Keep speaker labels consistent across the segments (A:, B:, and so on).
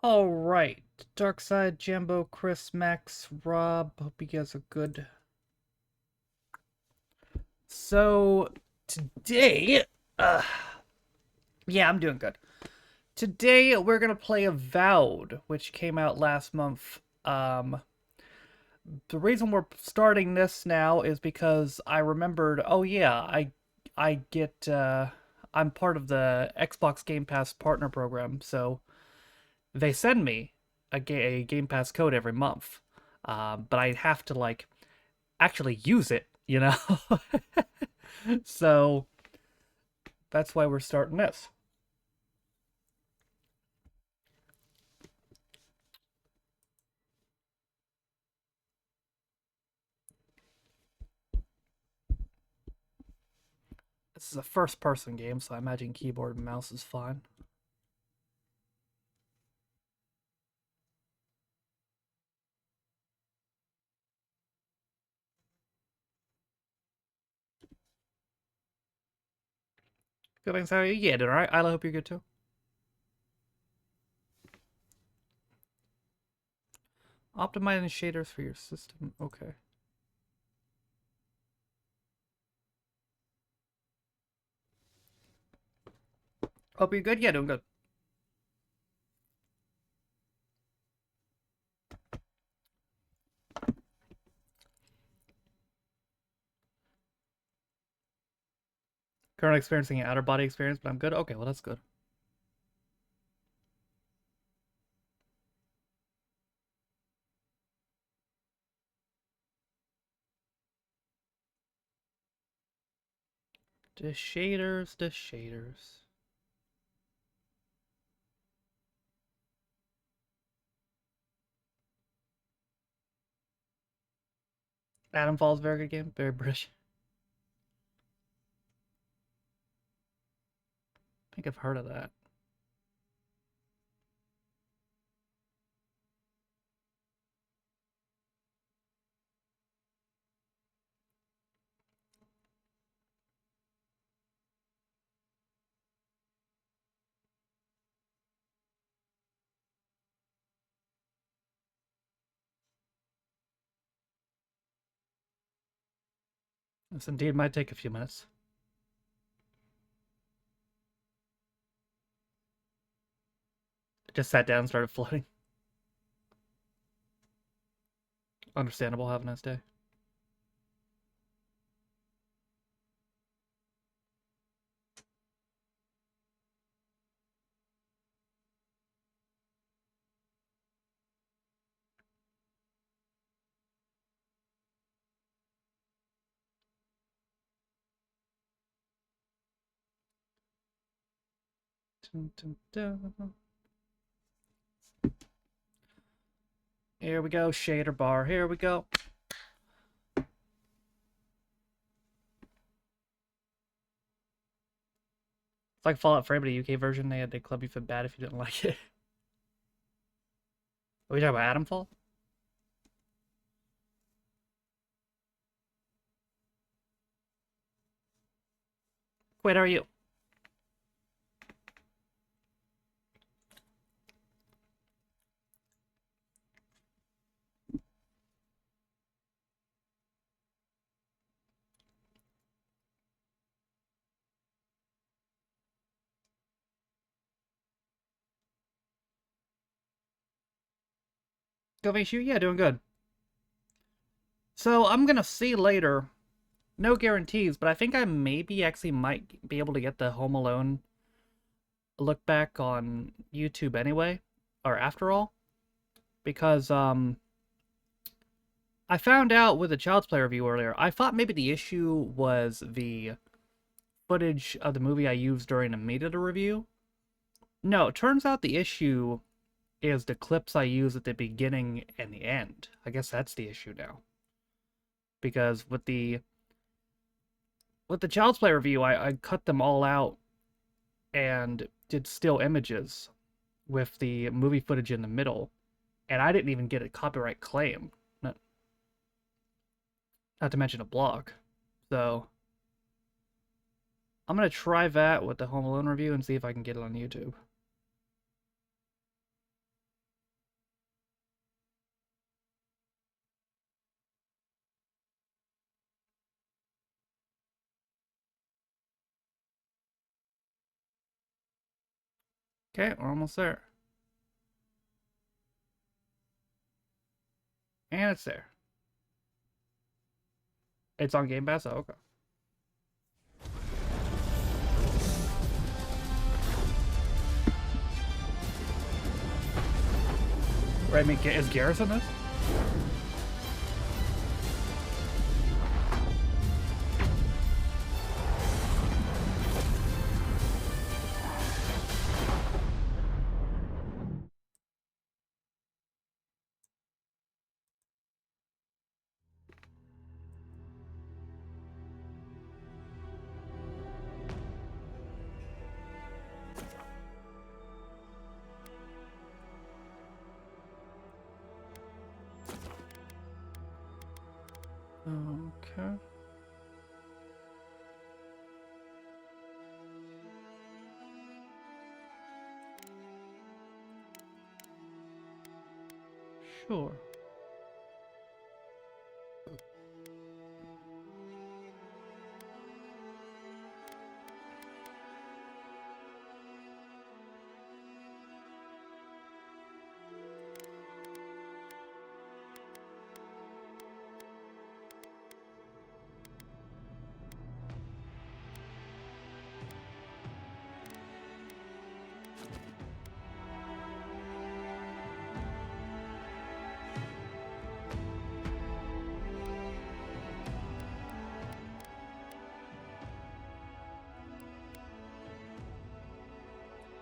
A: All right, Darkside, Jambo, Chris, Max, Rob. Hope you guys are good. So today, uh, yeah, I'm doing good. Today we're gonna play Avowed, which came out last month. The reason we're starting this now is because I remembered. Oh yeah, I get. I'm part of the Xbox Game Pass partner program, so they send me a Game Pass code every month. But I have to like actually use it, you know? So that's why we're starting this. This is a first person game, so I imagine keyboard and mouse is fine. Good things, how are you? Yeah, doing alright. I hope you're good too. Optimizing shaders for your system. Okay. Hope you're good. Yeah, doing good. Currently experiencing an outer body experience, but I'm good. Okay, well, that's good. The shaders, the shaders. Adam Falls, very good game. Very British. I think I've heard of that. This indeed might take a few minutes. Just sat down and started floating. Understandable. Have a nice day. Dun, dun, dun. Here we go, shader bar. Here we go. It's like Fallout Frame, but a UK version. They club you for bad if you didn't like it. Are we talking about Adam Fall? Wait, are you? Go issue? Yeah, doing good. So I'm gonna see later. No guarantees, but I think I maybe actually might be able to get the Home Alone look back on YouTube anyway, or after all, because I found out with the Child's Play review earlier. I thought maybe the issue was the footage of the movie I used during a media review. No, it turns out the issue is the clips I use at the beginning and the end. I guess that's the issue now. Because with the Child's Play review, I cut them all out and did still images with the movie footage in the middle, and I didn't even get a copyright claim. Not to mention a block. So I'm gonna try that with the Home Alone review and see if I can get it on YouTube. Okay, we're almost there. And it's there. It's on Game Pass? Oh, okay. Right, I mean, is Garrus in this? Okay. Sure.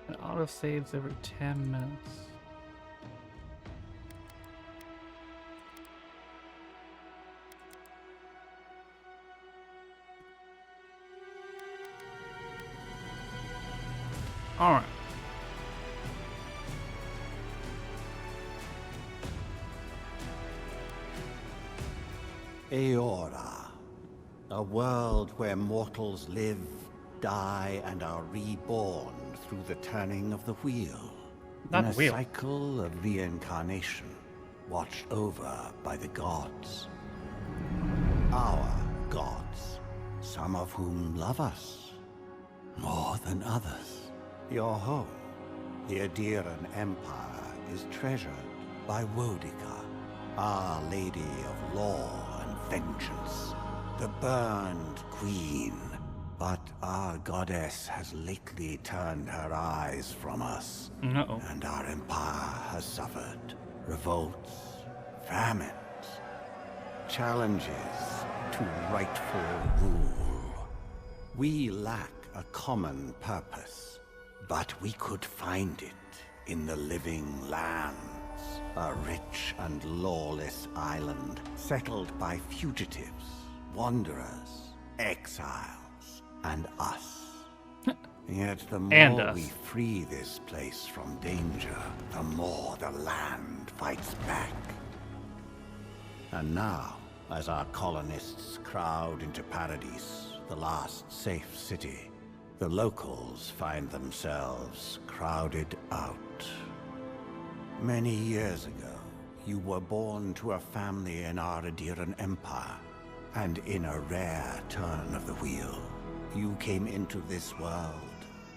A: It auto saves every 10 minutes. Alright.
B: Eora, a world where mortals live, die, and are reborn through the turning of the wheel.
A: Not
B: in a
A: the wheel.
B: cycle of reincarnation, watched over by the gods. Our gods, some of whom love us more than others. Your home, the Adiran Empire, is treasured by Wodica, Our Lady of Law and Vengeance, the Burned Queen. But our goddess has lately turned her eyes from us,
A: Uh-oh.
B: and our empire has suffered revolts, famines, challenges to rightful rule. We lack a common purpose, but we could find it in the living lands. A rich and lawless island settled by fugitives, wanderers, exiles, and us. Yet the more we free this place from danger, the more the land fights back. And now, as our colonists crowd into Paradise, the last safe city, the locals find themselves crowded out. Many years ago, you were born to a family in our Adiran Empire, and in a rare turn of the wheel, you came into this world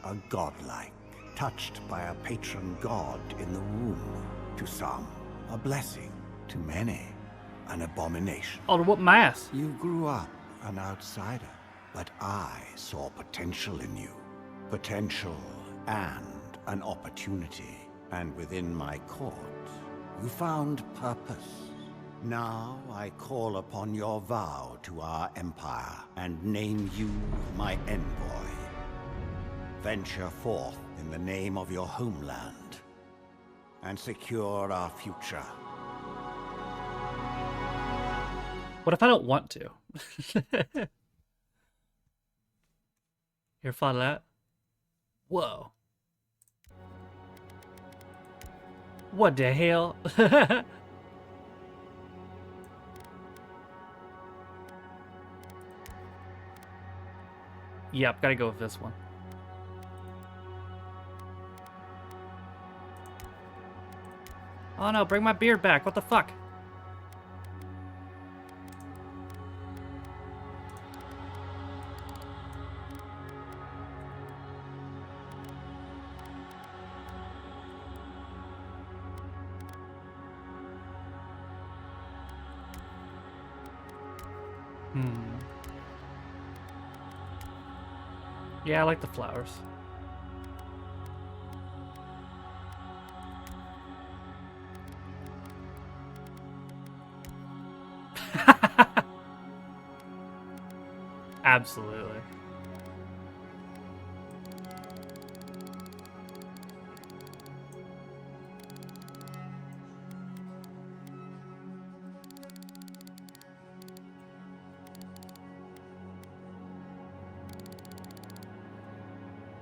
B: a godlike, touched by a patron god in the womb. To some, a blessing. To many, an abomination.
A: Oh, to whoop my ass.
B: You grew up an outsider, but I saw potential in you. Potential and an opportunity. And within my court, you found purpose. Now I call upon your vow to our empire and name you my envoy. Venture forth in the name of your homeland and secure our future.
A: What if I don't want to? Here, follow that. Whoa. What the hell? Yep, gotta go with this one. Oh no, bring my beard back. What the fuck? Hmm. Yeah, I like the flowers. Absolutely.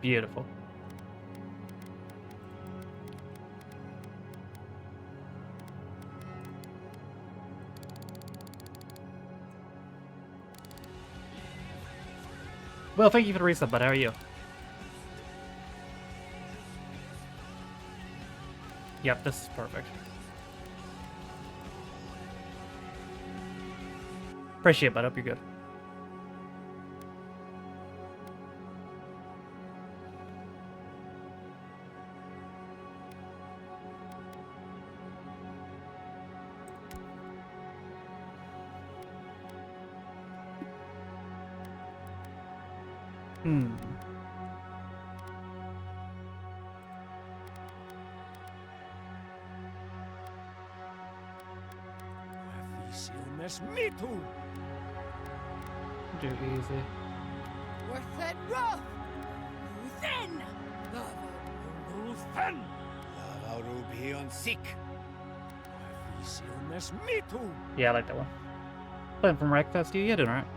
A: Beautiful. Well, thank you for the resub, bud. How are you? Yep, this is perfect. Appreciate it, bud. Hope you're good. Hmm. Do easy.
C: Worth and rough. Then.
D: Lava Ruby on sick.
A: Yeah, I like that one. Playing from Wreckfest, you doing alright?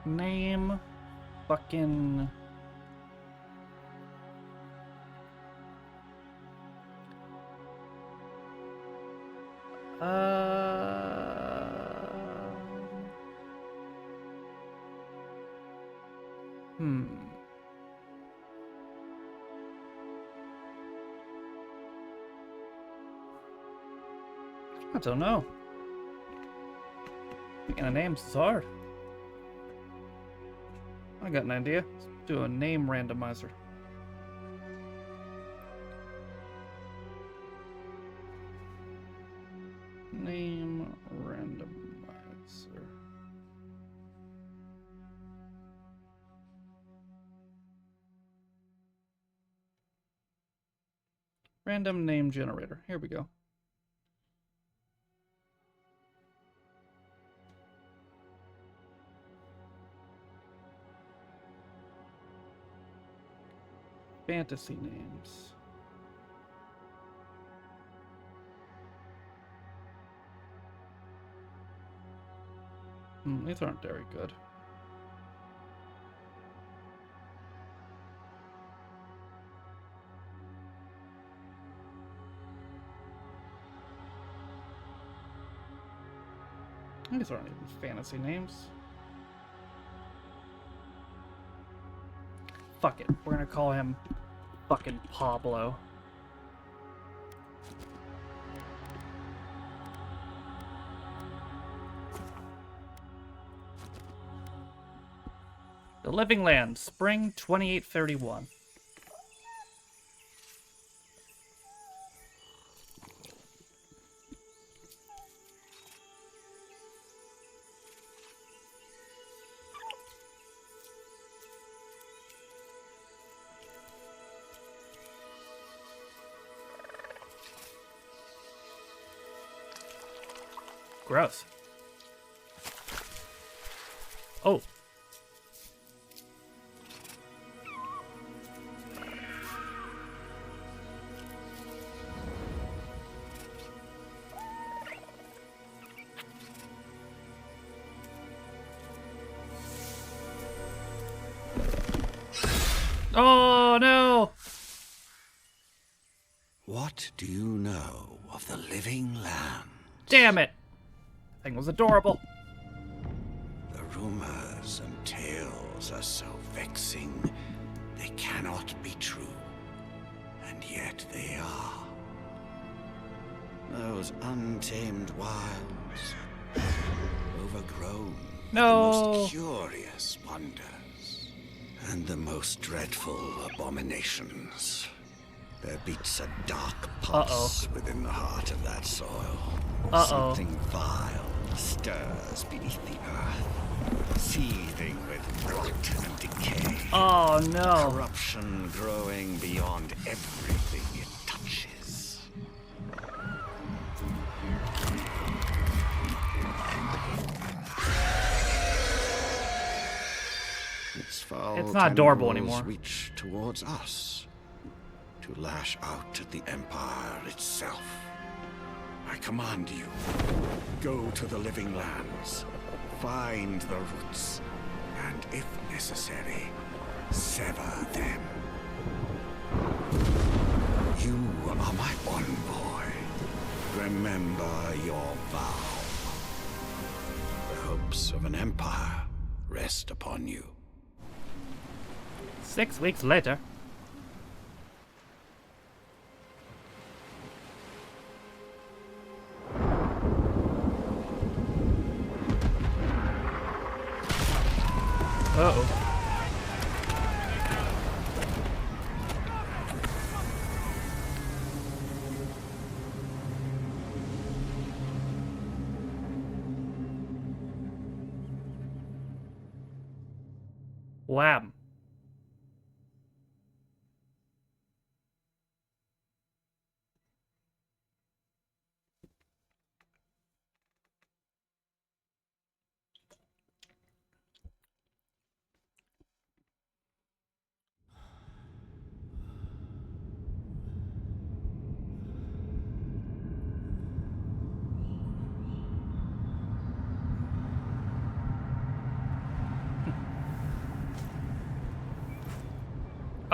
A: Name fucking hmm. I don't know. Thinking of names is hard. I got an idea. Let's do a name randomizer. Name randomizer. Random name generator. Here we go. Fantasy names. These aren't very good. These aren't even fantasy names. Fuck it. We're gonna call him fucking Pablo. The Living Land, Spring 2831. Gross. Oh. Oh, no!
B: What do you know of the living land?
A: Damn it! Thing was adorable.
B: The rumors and tales are so vexing, they cannot be true. And yet they are. Those untamed wilds, overgrown with the
A: No.
B: most curious wonders and the most dreadful abominations. There beats a dark
A: Uh-oh.
B: pulse within the heart of that soil.
A: Uh-oh.
B: Something vile stirs beneath the earth, seething with rot and decay.
A: Oh no.
B: Corruption growing beyond everything it touches. Its foul
A: It's not adorable
B: tendrils
A: anymore.
B: reach towards us to lash out at the Empire itself. I command you, go to the living lands, find the roots, and if necessary, sever them. You are my envoy. Remember your vow. The hopes of an empire rest upon you.
A: 6 weeks later. Uh-oh. Wham.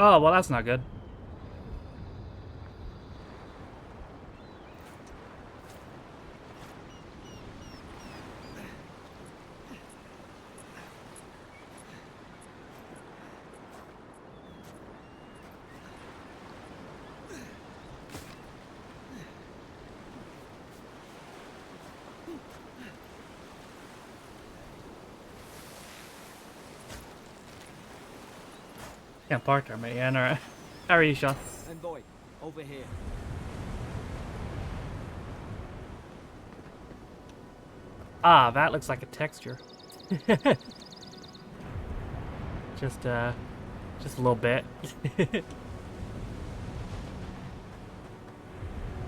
A: Oh, well, that's not good. Can't park there, mate. Yeah, alright. How are you, Sean?
E: Envoy, over here.
A: Ah, that looks like a texture. just a little bit.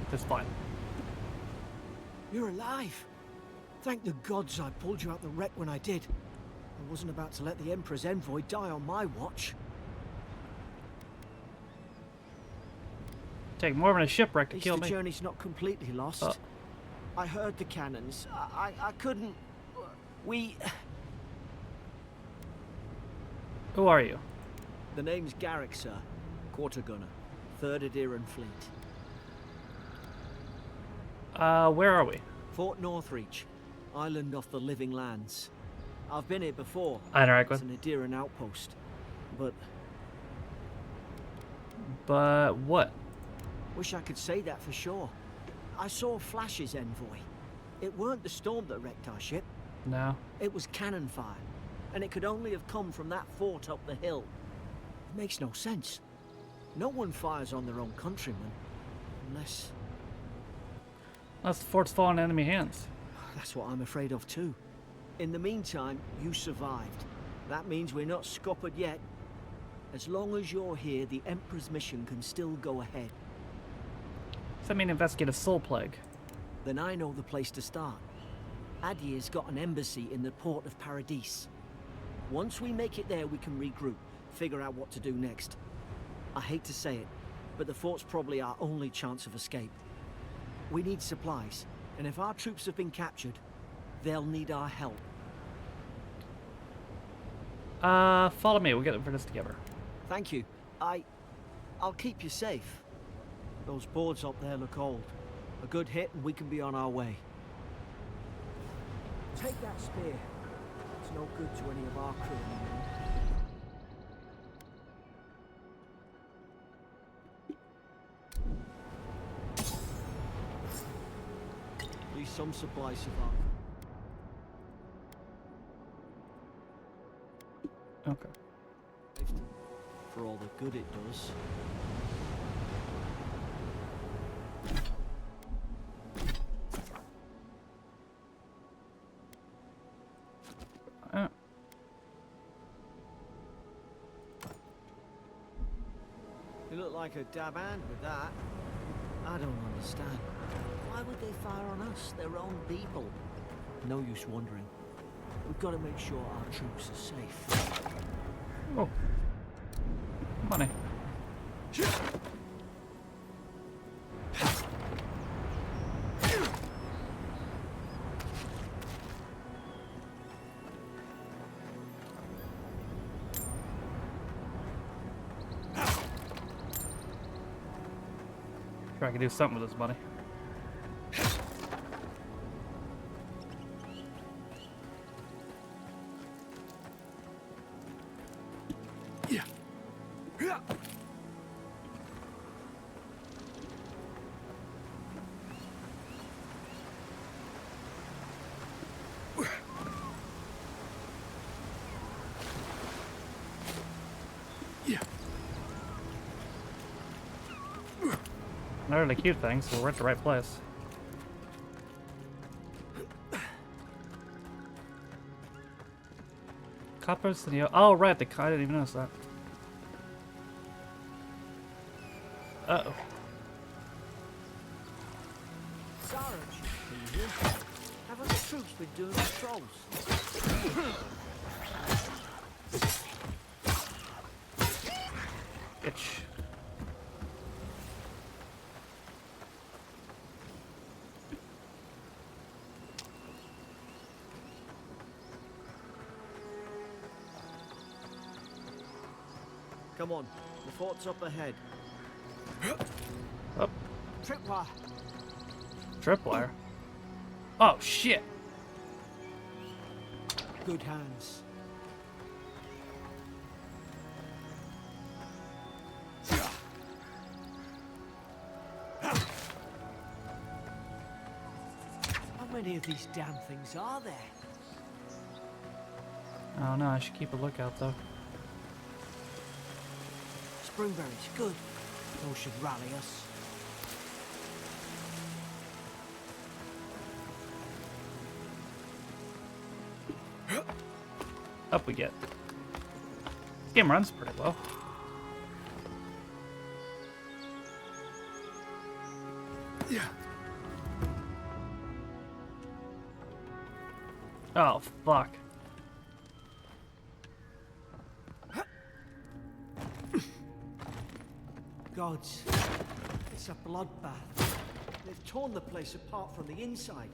A: That's fine.
E: You're alive. Thank the gods I pulled you out the wreck when I did. I wasn't about to let the Emperor's envoy die on my watch.
A: Take more than a shipwreck
E: At
A: to
E: least
A: kill
E: the
A: me.
E: journey's not completely lost.
A: Oh.
E: I heard the cannons. I couldn't... We...
A: Who are you?
E: The name's Garrick, sir. Quarter gunner. 3rd Adiran Fleet.
A: Where are we?
E: Fort Northreach. Island off the Living Lands. I've been here before.
A: I know,
E: It's an Adiran outpost. But...
A: But what?
E: Wish I could say that for sure. I saw flashes, envoy. It weren't the storm that wrecked our ship.
A: No.
E: It was cannon fire. And it could only have come from that fort up the hill. It makes no sense. No one fires on their own countrymen. Unless...
A: Unless the fort's fallen in enemy hands.
E: That's what I'm afraid of too. In the meantime, you survived. That means we're not scuppered yet. As long as you're here, the Emperor's mission can still go ahead.
A: Does that mean investigate a soul plague?
E: Then I know the place to start. Adir's got an embassy in the port of Paradis. Once we make it there, we can regroup, figure out what to do next. I hate to say it, but the fort's probably our only chance of escape. We need supplies, and if our troops have been captured, they'll need our help.
A: Follow me. We'll get for this together.
E: Thank you. I'll keep you safe. Those boards up there look old. A good hit and we can be on our way. Take that spear. It's no good to any of our crew anymore. At least some supplies survive.
A: Okay.
E: For all the good it does. like a dab hand with that. I don't understand. Why would they fire on us, their own people? No use wondering. We've got to make sure our troops are safe.
A: Oh. Money. Sure I can do something with this money. Not really cute things, so we're at the right place. Coppers and the oh right, the I didn't even notice that. Uh-oh.
E: Sarge, are you here? Haven't the troops been doing patrols?
A: Itch.
E: Come on, the fort's up ahead.
A: Up.
E: Tripwire.
A: Tripwire. Oh shit.
E: Good hands. How many of these damn things are there?
A: I don't know, I should keep a lookout though.
E: Springberries, good. Those should rally us.
A: Up we get. This game runs pretty well.
B: Yeah.
A: Oh fuck.
E: Gods, it's a bloodbath. They've torn the place apart from the inside.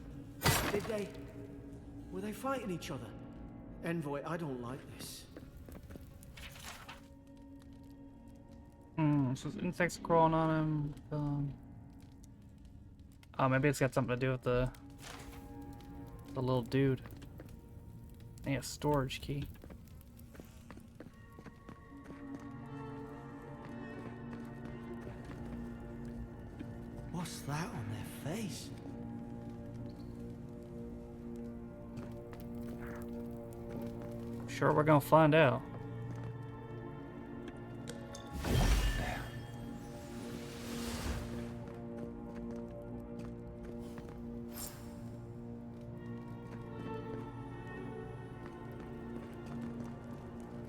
E: Did they... Were they fighting each other? Envoy, I don't like this.
A: So there's insects crawling on him. Oh, maybe it's got something to do with the little dude. I need a storage key.
E: What's that on their face?
A: Sure, we're gonna find out.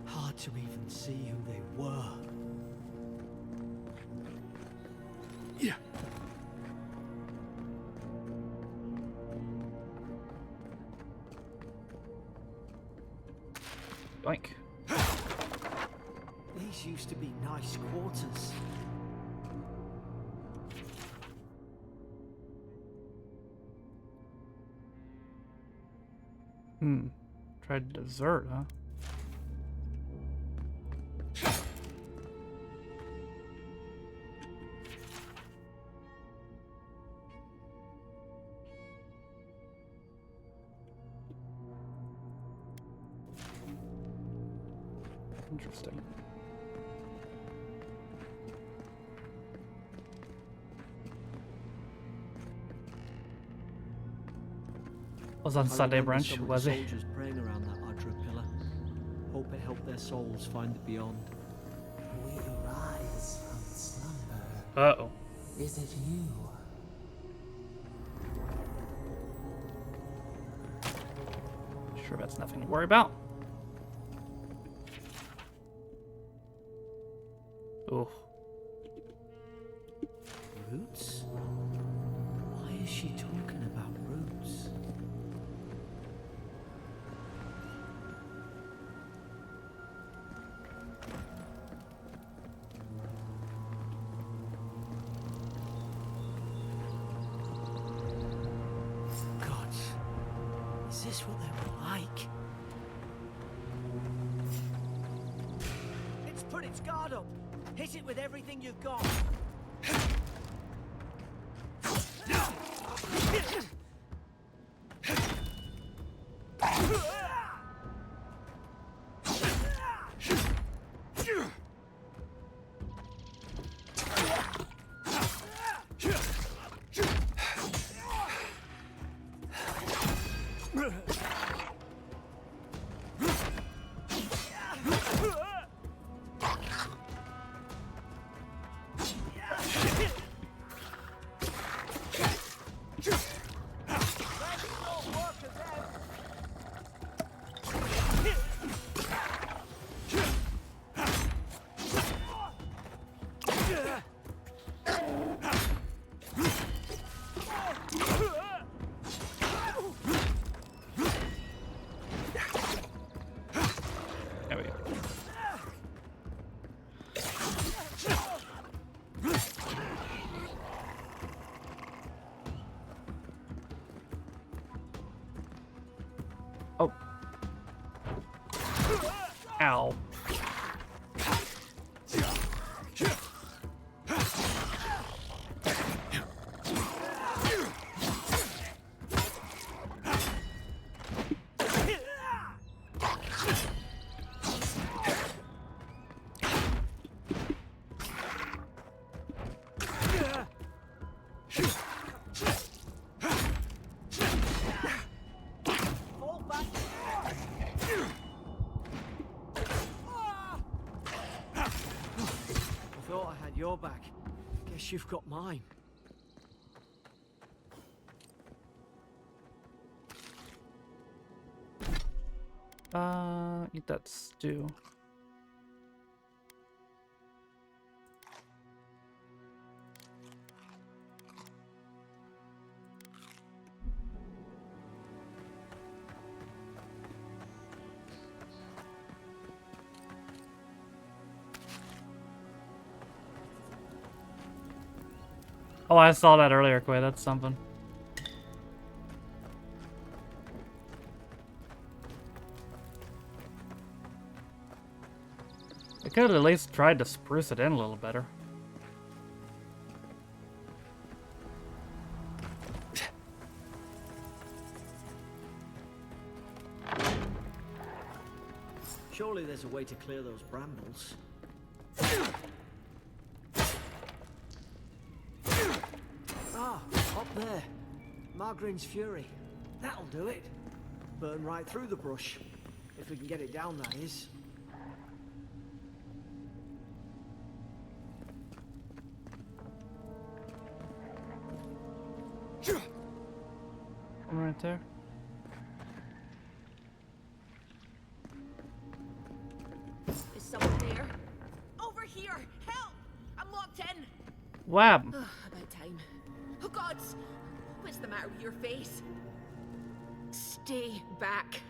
E: Hard to even see who they were.
B: Yeah.
A: Yoink.
E: These used to be nice quarters.
A: Tried dessert, huh? Interesting. Was on
E: I
A: Sunday
E: remember
A: brunch,
E: some of
A: was
E: the
A: he?
E: soldiers praying around that Adra pillar. Hope it helped their souls find the beyond.
F: We arise from slumber.
A: Uh-oh.
F: Is it you?
A: Sure that's nothing to worry about. Ooh.
E: she talking about roots? God, is this what they were like? It's put its guard up. Hit it with everything you've got.
A: There we go. Oh. Ow.
E: Fall back. I thought I had your back. Guess you've got mine.
A: Eat that stew. Oh, I saw that earlier, Quay. That's something. I could have at least tried to spruce it in a little better.
E: Surely there's a way to clear those brambles. Ah, up there. Margarine's Fury. That'll do it. Burn right through the brush. If we can get it down, that is.
A: One right there.
C: Is someone there? Over here! Help! I'm locked in!
A: Whap!
C: Ugh, about time. Oh God! What's the matter with your face? Stay back.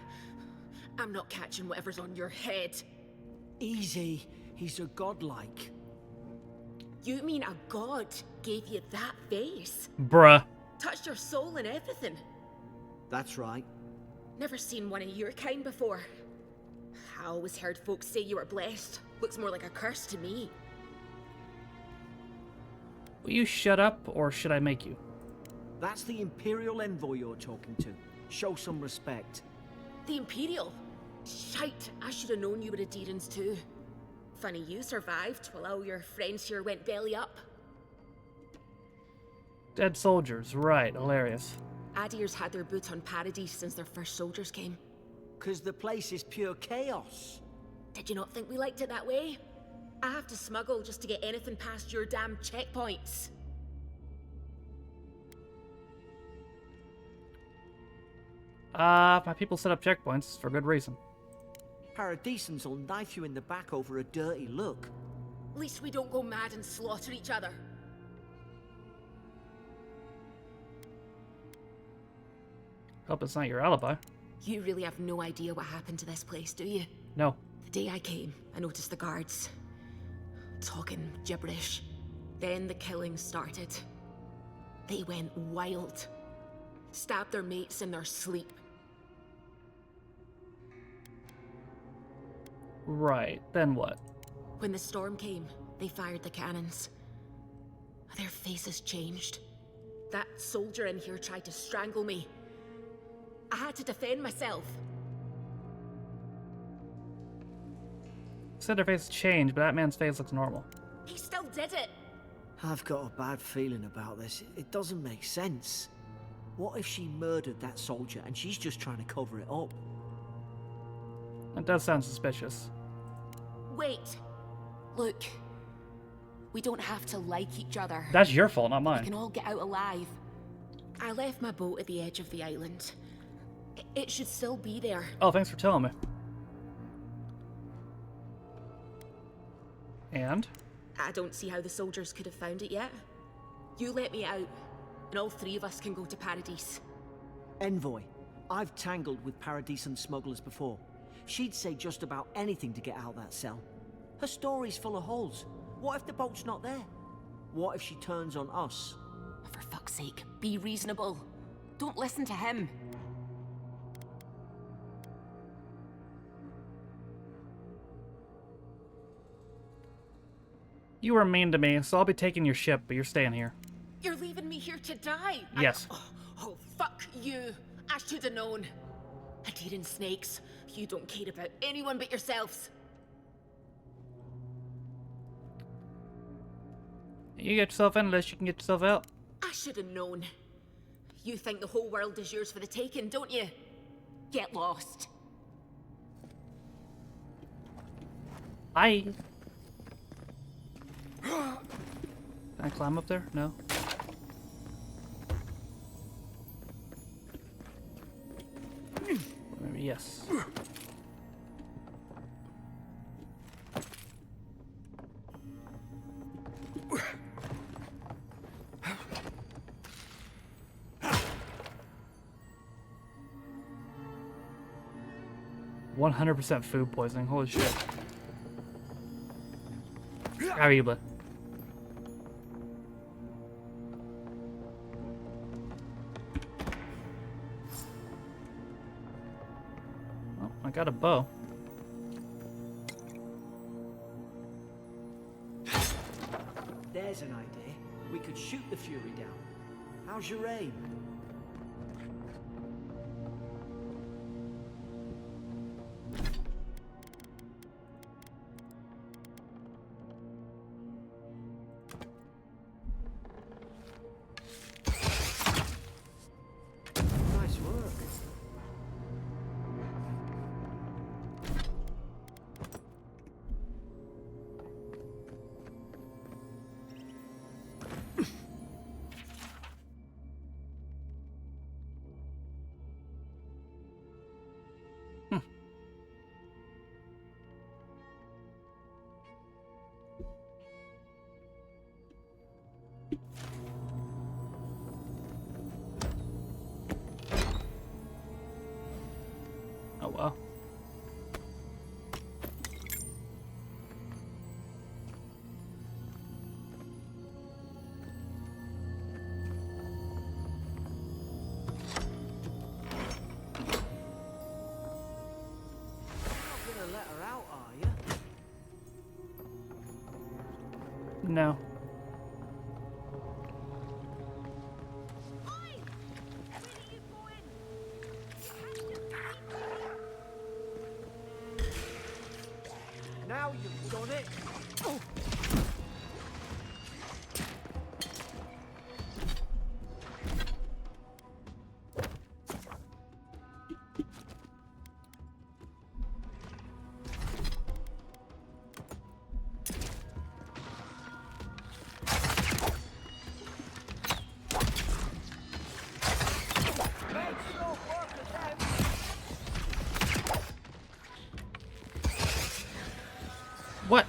C: I'm not catching whatever's on your head.
E: Easy. He's a godlike.
C: You mean a god gave you that face?
A: Bruh.
C: Touched your soul and everything?
E: That's right.
C: Never seen one of your kind before. I always heard folks say you were blessed. Looks more like a curse to me.
A: Will you shut up, or should I make you?
E: That's the Imperial envoy you're talking to. Show some respect.
C: The Imperial? Shite, I should have known you were a Deerans too. Funny you survived while all your friends here went belly up.
A: Dead soldiers, right, hilarious.
C: Adir's had their boot on Paradise since their first soldiers came.
E: 'Cause the place is pure chaos.
C: Did you not think we liked it that way? I have to smuggle just to get anything past your damn checkpoints.
A: My people set up checkpoints for good reason.
E: Paradisans will knife you in the back over a dirty look.
C: At least we don't go mad and slaughter each other.
A: Hope it's not your alibi.
C: You really have no idea what happened to this place, do you?
A: No.
C: The day I came, I noticed the guards talking gibberish. Then the killings started. They went wild. Stabbed their mates in their sleep.
A: Right, then what?
C: When the storm came, they fired the cannons. Their faces changed. That soldier in here tried to strangle me. I had to defend myself.
A: Said her face changed, but that man's face looks normal.
C: He still did it.
E: I've got a bad feeling about this. It doesn't make sense. What if she murdered that soldier and she's just trying to cover it up?
A: That does sound suspicious.
C: Wait. Look. We don't have to like each other.
A: That's your fault, not
C: We
A: mine.
C: can all get out alive. I left my boat at the edge of the island. It should still be there.
A: Oh, thanks for telling me. And?
C: I don't see how the soldiers could have found it yet. You let me out, and all three of us can go to Paradise.
E: Envoy, I've tangled with Paradisan smugglers before. She'd say just about anything to get out that cell. Her story's full of holes. What if the boat's not there? What if she turns on us?
C: For fuck's sake, be reasonable. Don't listen to him.
A: You were mean to me, so I'll be taking your ship, but you're staying here.
C: You're leaving me here to die.
A: Yes.
C: Oh, fuck you. I should have known. Adhering snakes. You don't care about anyone but yourselves.
A: You get yourself in unless you can get yourself out.
C: I should have known. You think the whole world is yours for the taking, don't you? Get lost.
A: Can I climb up there? No. Maybe yes. %100% food poisoning. Holy shit. Arriba. Oh, I got a bow.
E: There's an idea. We could shoot the Fury down. How's your aim? Nice work.
A: Oh well.
E: You're not gonna let her out, are you?
A: No.
E: Now you've done it.
A: What?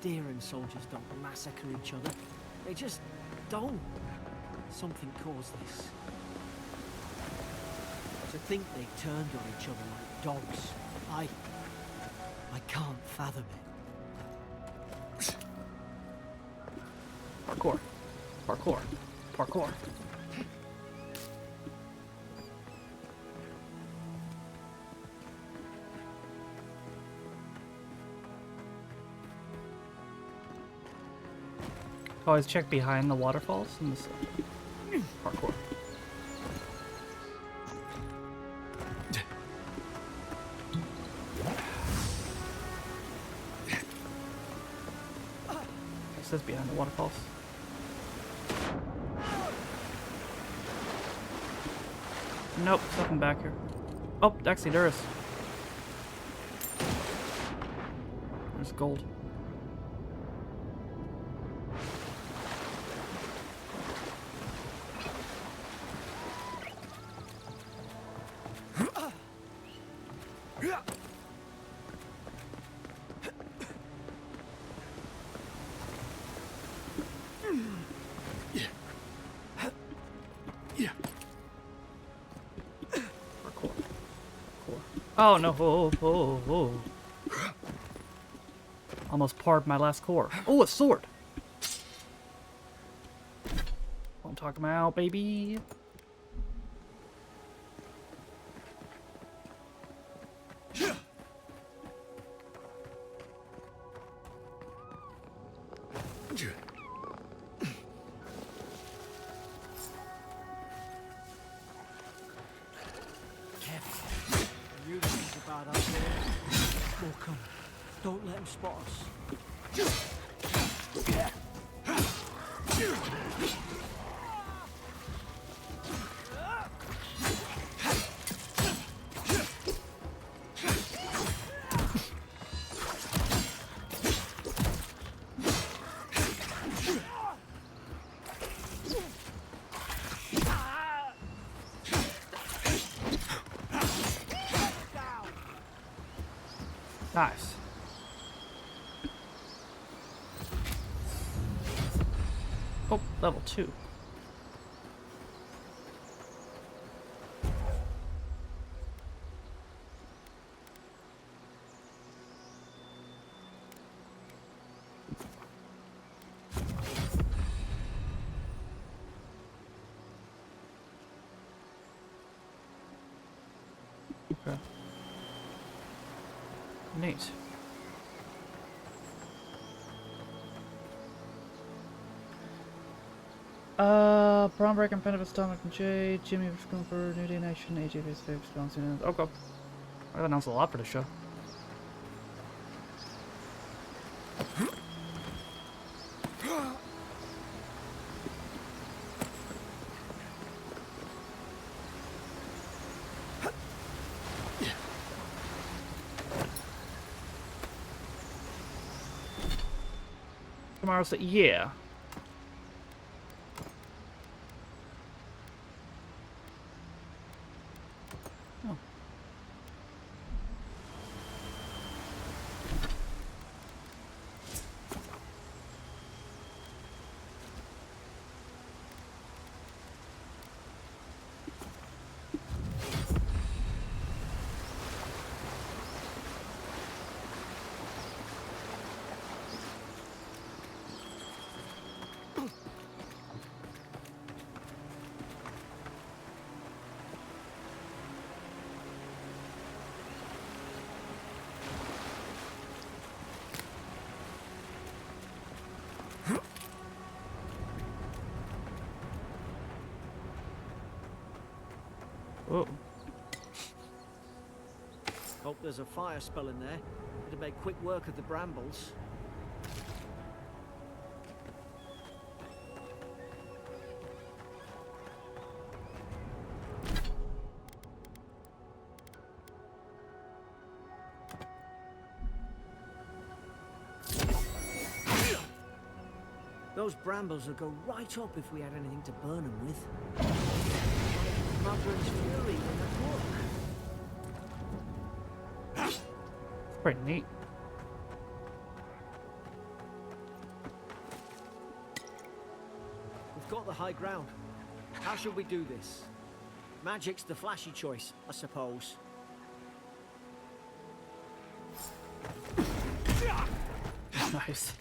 E: Adyran soldiers don't massacre each other. They just don't. Something caused this. To think they turned on each other like dogs. I can't fathom it.
A: Parkour. Parkour. Parkour. Always check behind the waterfalls and this parkour. It says behind the waterfalls. Nope, nothing back here. Oh, actually there is. There's gold. Oh no! Oh. Almost parred my last core. Oh, a sword! I'm talking about, baby.
E: You think it's a bad idea? Oh, come. Don't let him spot us.
A: Nice. Oh, level 2. Okay. Neat. Prom break and Pentavis, Dominic and Jay, Jimmy Scooper, New Day Nation, AJ Face Fix, Wisconsin. Okay. I announced a lot for the show. Tomorrow's yeah. Oh. Oh.
E: Hope there's a fire spell in there. It'll make quick work of the brambles. Those brambles would go right up if we had anything to burn them with. Maverick's fury in the book.
A: Pretty neat.
E: high ground. How should we do this? Magic's the flashy choice, I suppose.
A: Nice.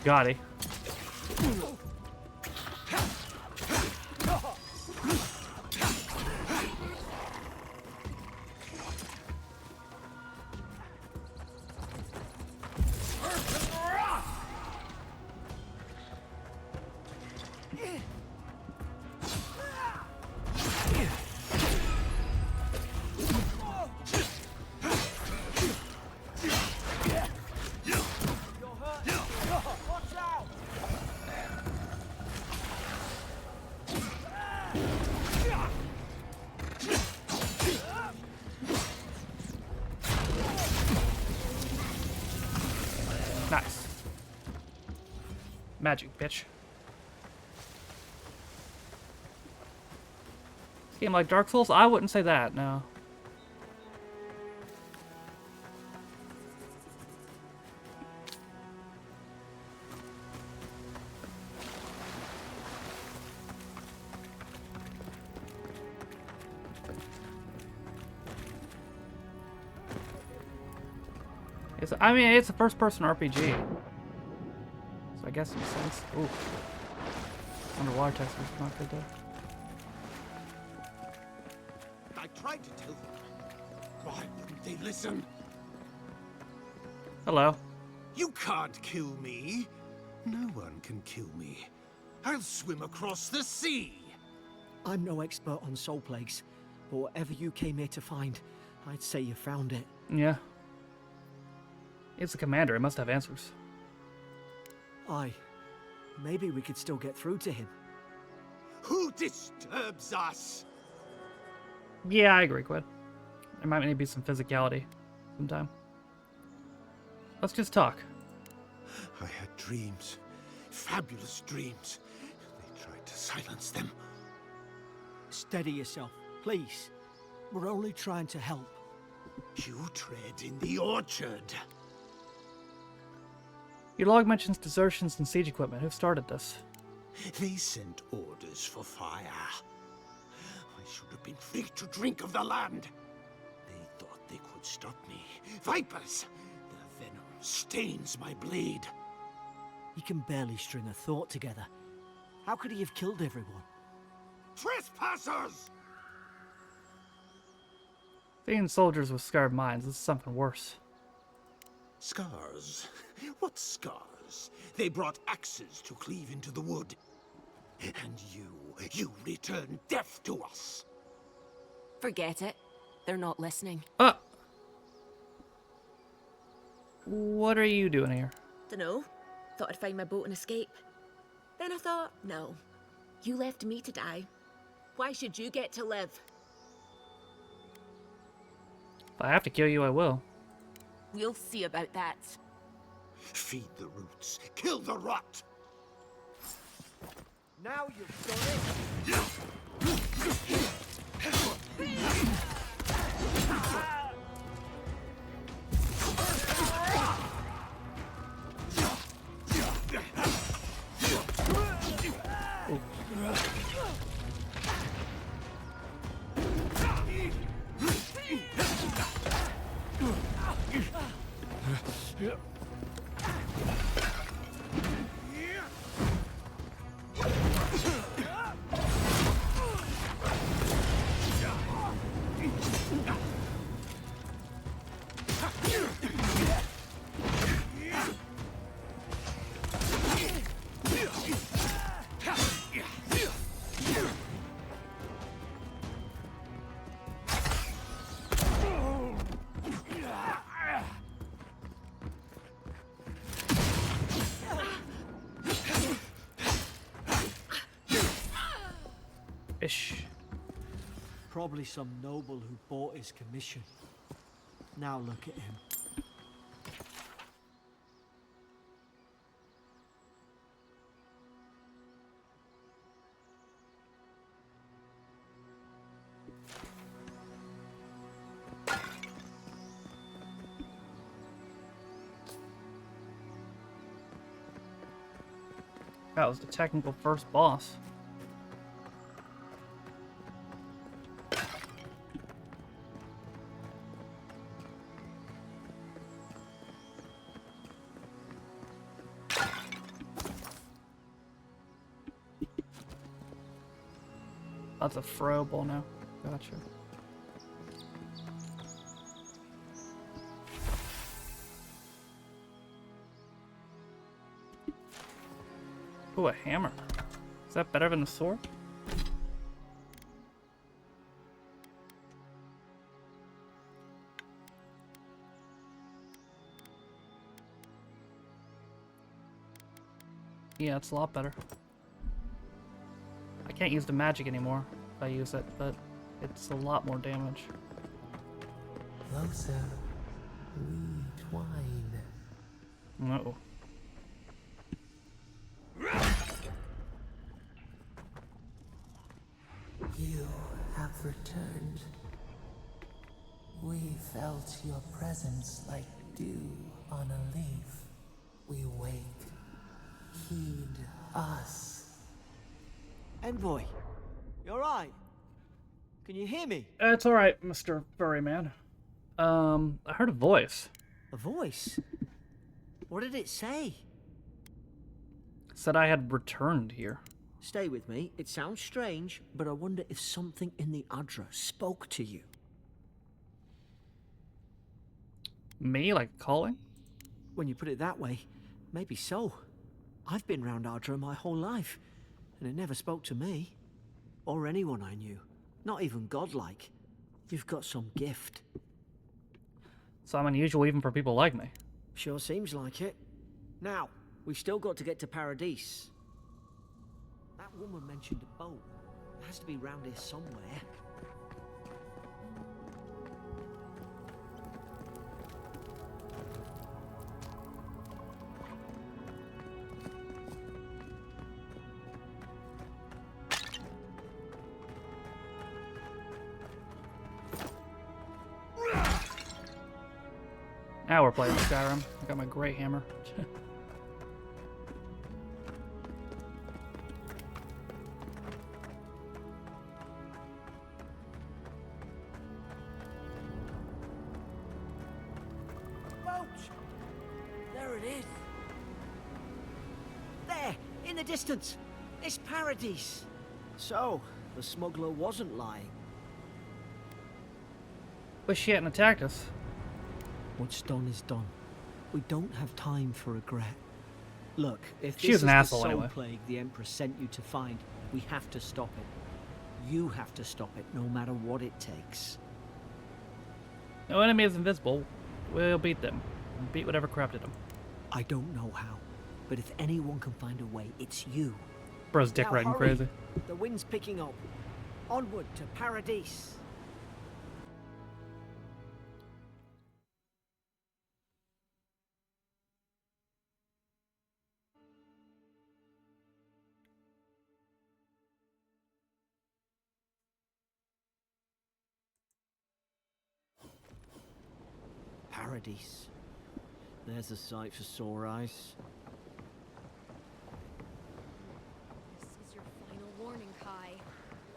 A: Got it. Nice. Magic, bitch. Game like Dark Souls? I wouldn't say that, no. I mean, it's a first-person RPG. So I guess it makes sense. Ooh. Underwater textures not good though.
D: I tried to tell them. Why wouldn't they listen?
A: Hello.
D: You can't kill me. No one can kill me. I'll swim across the sea.
E: I'm no expert on soul plagues, but whatever you came here to find, I'd say you found it.
A: Yeah. It's the commander. He must have answers.
E: Aye. Maybe we could still get through to him.
D: Who disturbs us?
A: Yeah, I agree, Quid. There might need to be some physicality sometime. Let's just talk.
D: I had dreams. Fabulous dreams. They tried to silence them.
E: Steady yourself, please. We're only trying to help.
D: You tread in the orchard.
A: Your log mentions desertions and siege equipment. Who started this?
D: They sent orders for fire. I should have been free to drink of the land. They thought they could stop me. Vipers! Their venom stains my blade.
E: He can barely string a thought together. How could he have killed everyone?
D: Trespassers!
A: Seeing soldiers with scarred minds. This is something worse.
D: Scars? What scars? They brought axes to cleave into the wood. And you return death to us.
C: Forget it. They're not listening.
A: What are you doing here?
C: Dunno. Thought I'd find my boat and escape. Then I thought, no. You left me to die. Why should you get to live?
A: If I have to kill you, I will.
C: We'll see about that.
D: Feed the roots. Kill the rot.
E: Now you've done
A: Ish.
E: Probably some noble who bought his commission. Now look at him.
A: That was the technical first boss. That's a throwable now. Gotcha. Ooh, a hammer. Is that better than a sword? Yeah, it's a lot better. I can't use the magic anymore if I use it, but it's a lot more damage.
F: Closer, we twine.
A: Uh-oh.
F: You have returned. We felt your presence like dew on a leaf. We wake. Heed us.
E: Envoy, you alright? Can you hear me?
A: It's alright, Mr. Furry Man. I heard a voice.
E: A voice? What did it say?
A: Said I had returned here.
E: Stay with me. It sounds strange, but I wonder if something in the Adra spoke to you.
A: Me? Like calling?
E: When you put it that way, maybe so. I've been round Adra my whole life, and it never spoke to me. Or anyone I knew. Not even godlike. You've got some gift.
A: So I'm unusual even for people like me.
E: Sure seems like it. Now, we've still got to get to Paradise. That woman mentioned a boat. It has to be round here somewhere.
A: Now we're playing Skyrim. I got my great hammer.
E: Boat! There it is. There, in the distance. It's Paradise. So, the smuggler wasn't lying.
A: Wish she hadn't attacked us.
E: What's done is done. We don't have time for regret. Look, if
A: She
E: this
A: was
E: is
A: an
E: the
A: asshole
E: soul
A: anyway.
E: plague the Empress sent you to find, we have to stop it. You have to stop it, no matter what it takes.
A: No enemy is invisible. We'll beat them. Beat whatever corrupted them.
E: I don't know how, but if anyone can find a way, it's you.
A: Bro's dick
E: Now
A: riding
E: hurry.
A: crazy.
E: The wind's picking up. Onward to Paradise. Paradise. There's a sight for sore eyes.
G: This is your final warning, Kai.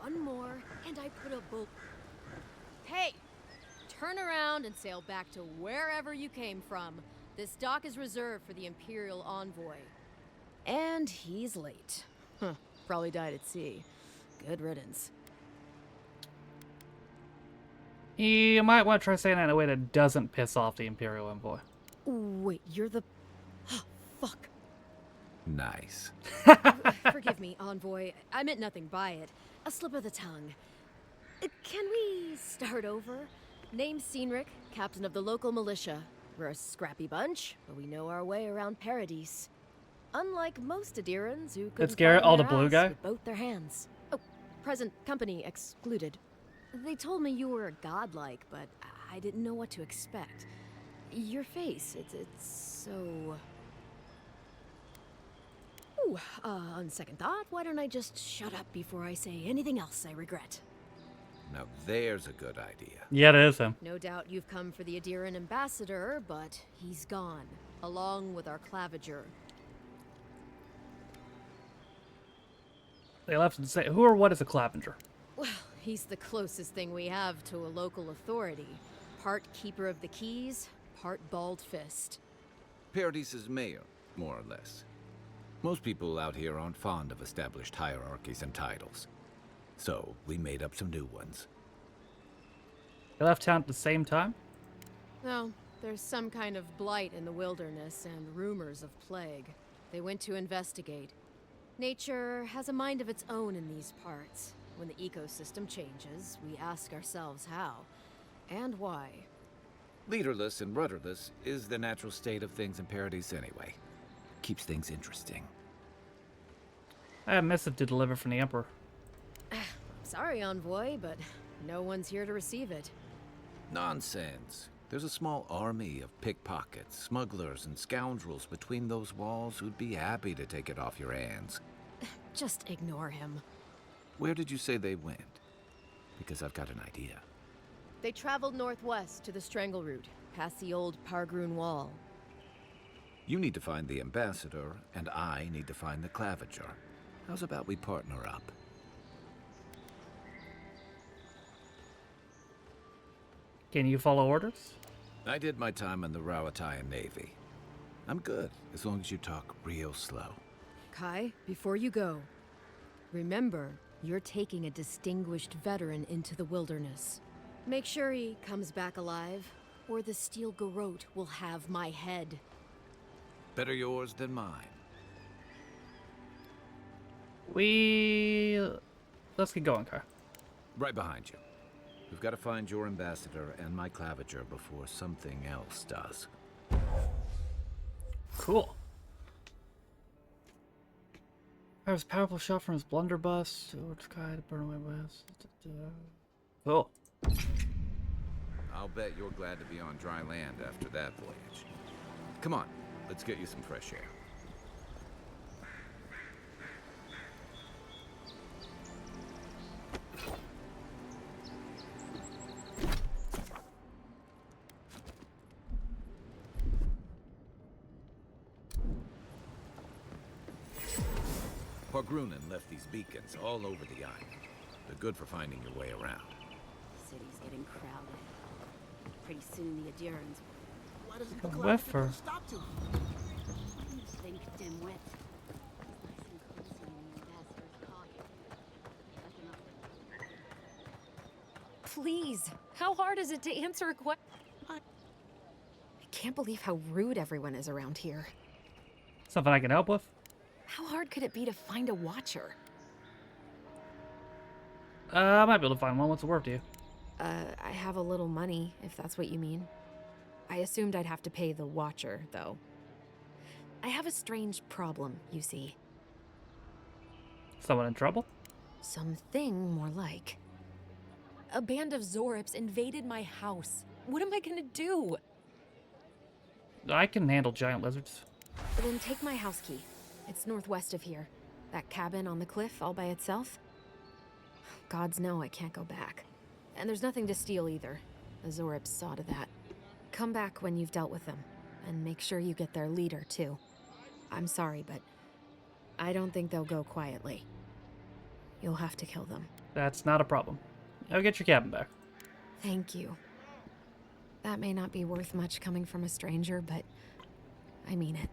G: One more, and I put a bolt. Hey! Turn around and sail back to wherever you came from. This dock is reserved for the Imperial Envoy. And he's late. Huh, probably died at sea. Good riddance.
A: You might want to try saying that in a way that doesn't piss off the Imperial Envoy.
G: Wait, you're the... Fuck.
B: Nice.
G: Forgive me, Envoy. I meant nothing by it. A slip of the tongue. Can we start over? Name's Cynric, captain of the local militia. We're a scrappy bunch, but we know our way around Paradise. Unlike most Adirans who couldn't
A: Garrett,
G: find
A: the
G: their
A: blue
G: ass
A: guy?
G: with both their hands. Oh, present company excluded. They told me you were godlike, but I didn't know what to expect. Your face, it's so... Ooh, on second thought, why don't I just shut up before I say anything else I regret?
B: Now there's a good idea.
A: Yeah, it is him.
G: No doubt you've come for the Adiran ambassador, but he's gone, along with our claviger.
A: They left and say, who or what is a Clavenger?
G: Well, he's the closest thing we have to a local authority. Part keeper of the keys, part bald fist.
H: Paradis's mayor, more or less. Most people out here aren't fond of established hierarchies and titles. So, we made up some new ones.
A: They left town at the same time?
G: No, there's some kind of blight in the wilderness and rumors of plague. They went to investigate. Nature has a mind of its own in these parts. When the ecosystem changes, we ask ourselves how and why.
H: Leaderless and rudderless is the natural state of things in Paradis anyway. Keeps things interesting.
A: I have a missive to deliver from the Emperor.
G: Sorry, Envoy, but no one's here to receive it.
H: Nonsense. There's a small army of pickpockets, smugglers, and scoundrels between those walls who'd be happy to take it off your hands.
G: Just ignore him.
H: Where did you say they went? Because I've got an idea.
G: They traveled northwest to the Strangle Route, past the old Pargroon Wall.
H: You need to find the ambassador, and I need to find the Clavenger. How's about we partner up?
A: Can you follow orders?
H: I did my time in the Rawatayan Navy. I'm good, as long as you talk real slow.
G: Kai, before you go, remember, you're taking a distinguished veteran into the wilderness. Make sure he comes back alive, or the Steel Garrote will have my head.
H: Better yours than mine.
A: Let's get going, Kai.
H: Right behind you. We've got to find your ambassador and my Clavenger before something else does.
A: Cool. There was a powerful shot from his blunderbuss. Towards Kai to burn away west. Cool.
H: I'll bet you're glad to be on dry land after that voyage. Come on, let's get you some fresh air. Pargrunen left these beacons all over the island. They're good for finding your way around.
I: City's getting crowded. Pretty soon the Adurans.
D: Why doesn't
A: A
D: the
A: whiffer.
D: Clavenger stop to?
I: You think, dimwit? Nice and cozy in the ambassador's cottage.
G: Please, how hard is it to answer a question? I can't believe how rude everyone is around here.
A: Something I can help with?
G: How hard could it be to find a watcher?
A: I might be able to find one. What's it worth to you?
G: I have a little money, if that's what you mean. I assumed I'd have to pay the watcher, though. I have a strange problem, you see.
A: Someone in trouble?
G: Something more like. A band of Zorips invaded my house. What am I gonna do?
A: I can handle giant lizards.
G: Then take my house key. It's northwest of here. That cabin on the cliff all by itself. Gods know I can't go back. And there's nothing to steal either. The Zorips saw to that. Come back when you've dealt with them. And make sure you get their leader, too. I'm sorry, but I don't think they'll go quietly. You'll have to kill them.
A: That's not a problem. I'll get your cabin back.
G: Thank you. That may not be worth much coming from a stranger, but I mean it.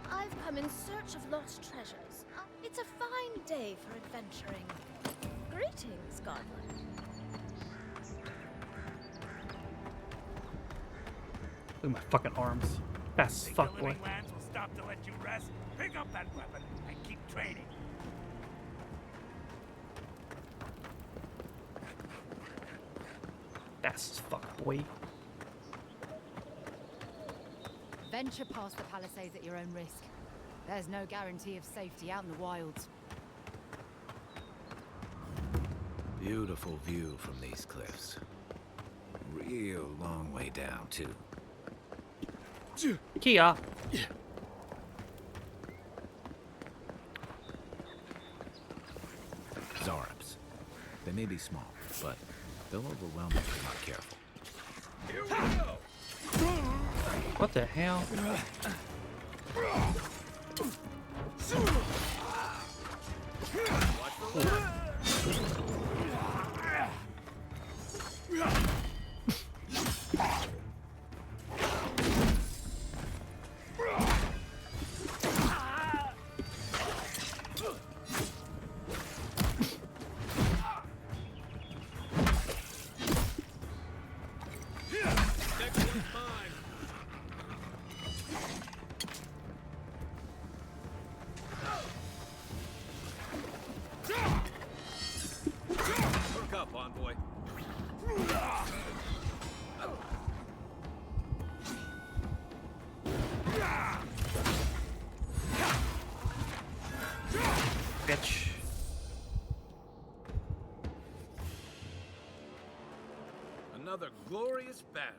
J: I've come in search of lost treasures. It's a fine day for adventuring. Greetings, Godwin.
A: Look at my fucking arms. Fast as fuck, boy.
K: Lands will stop to let you rest. Pick up that weapon and keep training.
A: Fast as fuck, boy.
L: Venture past the palisades at your own risk. There's no guarantee of safety out in the wilds.
H: Beautiful view from these cliffs. Real long way down, too.
A: Kia.
H: Zorips. They may be small, but they'll overwhelm you if you're not careful.
K: Here we go!
A: What the hell?
H: Look up, envoy.
A: Bitch.
H: Another glorious battle.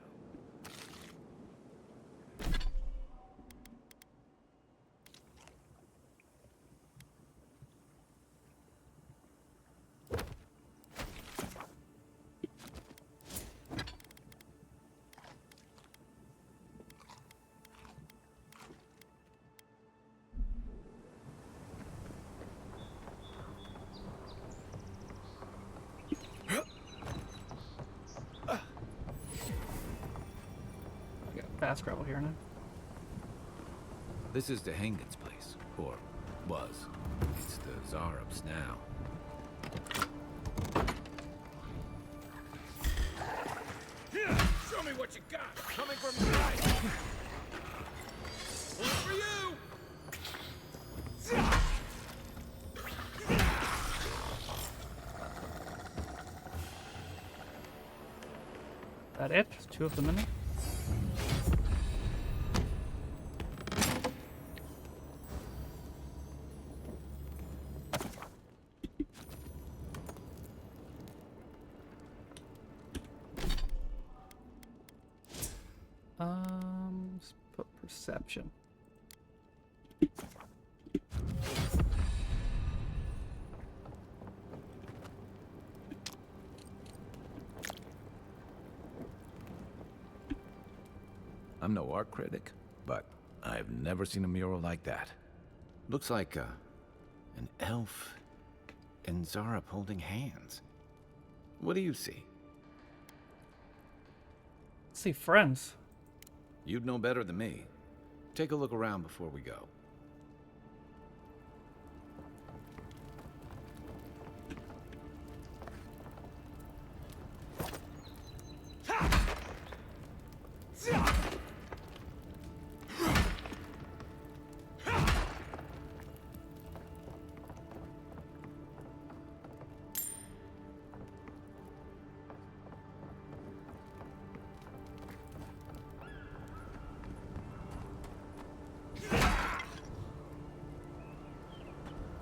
A: I got fast travel here now.
H: This is Dehangan's place, or was. It's the Zarab's now.
K: Show me what you got! Coming from the right! One for you!
A: That it? Two of them in there? Let's put perception.
H: I'm no art critic, but I've never seen a mural like that. Looks like an elf and Zarab holding hands. What do you see?
A: Let's see, friends.
H: You'd know better than me. Take a look around before we go.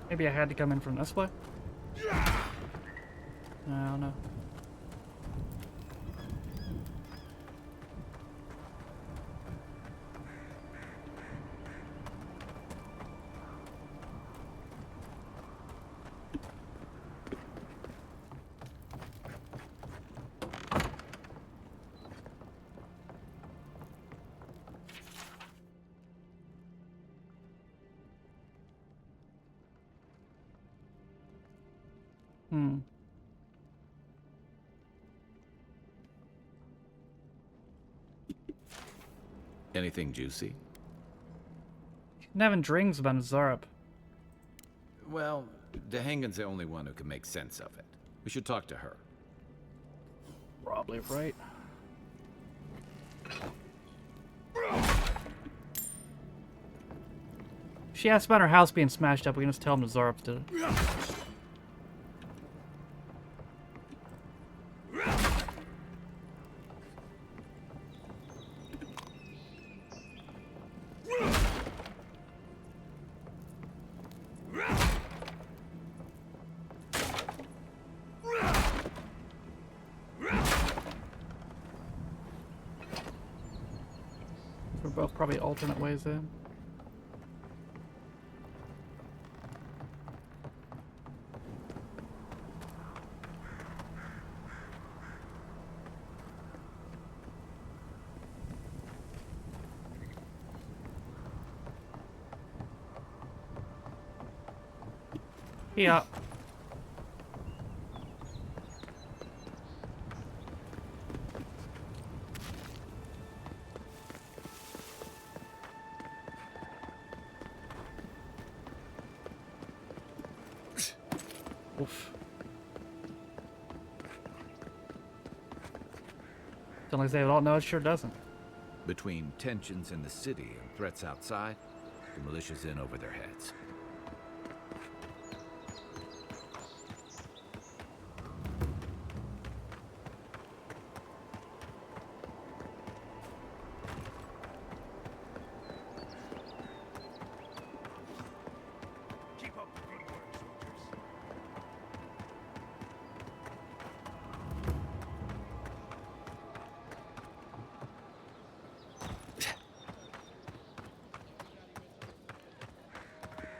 A: Maybe I had to come in from this way? I don't know.
H: Anything juicy?
A: Been having dreams about Zarab.
H: Well, Dehangan's the only one who can make sense of it. We should talk to her.
A: Probably right. She asked about her house being smashed up. We can just tell him the Zarab did it. We're both probably alternate ways in. Yeah. Oof. Don't like they don't know, it sure doesn't.
H: Between tensions in the city and threats outside, the militia's in over their heads.
K: Keep up the good work, soldiers.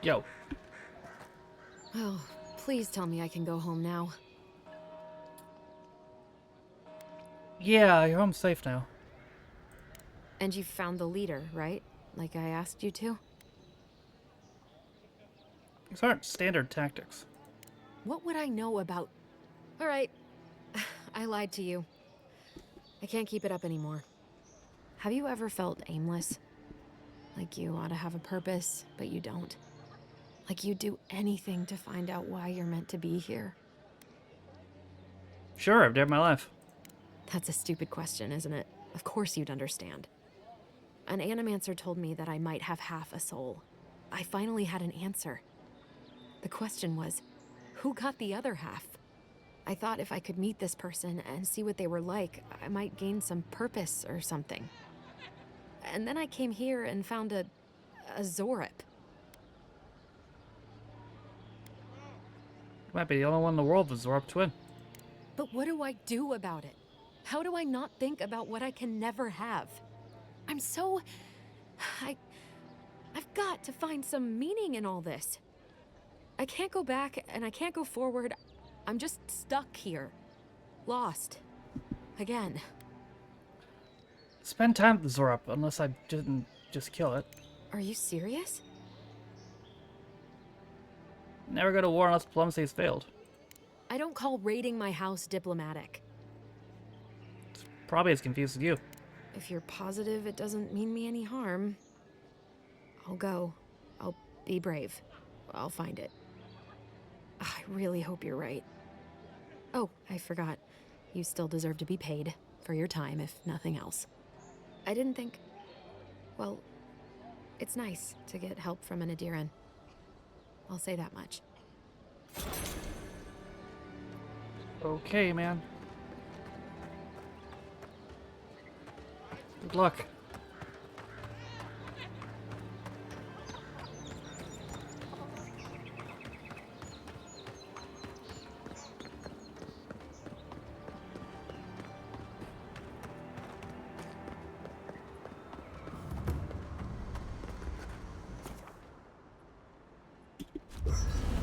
A: Yo.
G: Oh, please tell me I can go home now.
A: Yeah, you're home safe now.
G: And you found the leader, right? Like I asked you to?
A: These aren't standard tactics.
G: What would I know about... Alright, I lied to you. I can't keep it up anymore. Have you ever felt aimless? Like you ought to have a purpose, but you don't? Like you'd do anything to find out why you're meant to be here?
A: Sure, I've dared my life.
G: That's a stupid question, isn't it? Of course you'd understand. An animancer told me that I might have half a soul. I finally had an answer. The question was, who got the other half? I thought if I could meet this person and see what they were like, I might gain some purpose or something. And then I came here and found a Zorip.
A: Might be the only one in the world with Zorb Twin.
G: But what do I do about it? How do I not think about what I can never have? I'm so... I've got to find some meaning in all this. I can't go back and I can't go forward. I'm just stuck here. Lost. Again.
A: Spend time with the Zorb, unless I didn't just kill it.
G: Are you serious?
A: Never go to war unless diplomacy has failed.
G: I don't call raiding my house diplomatic.
A: It's probably as confused as you.
G: If you're positive it doesn't mean me any harm, I'll go. I'll be brave. I'll find it. I really hope you're right. Oh, I forgot. You still deserve to be paid for your time, if nothing else. I didn't think... Well, it's nice to get help from an Adiran. I'll say that much.
A: Okay, man. Good luck.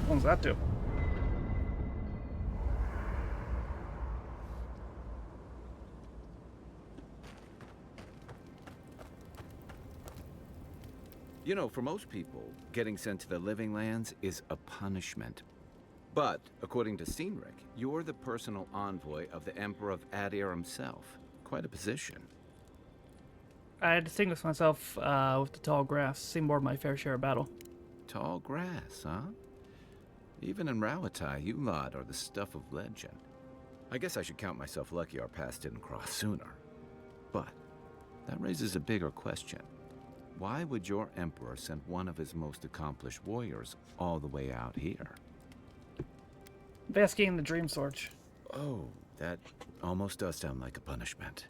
A: What does that do?
H: You know, for most people, getting sent to the Living Lands is a punishment. But, according to Cynric, you're the personal envoy of the Emperor of Adir himself. Quite a position.
A: I distinguished myself with the tall grass, seen more of my fair share of battle.
H: Tall grass, huh? Even in Rawatai, you lot are the stuff of legend. I guess I should count myself lucky our paths didn't cross sooner. But that raises a bigger question. Why would your emperor send one of his most accomplished warriors all the way out here?
A: Investigating the Dream Sorge.
H: Oh, that almost does sound like a punishment.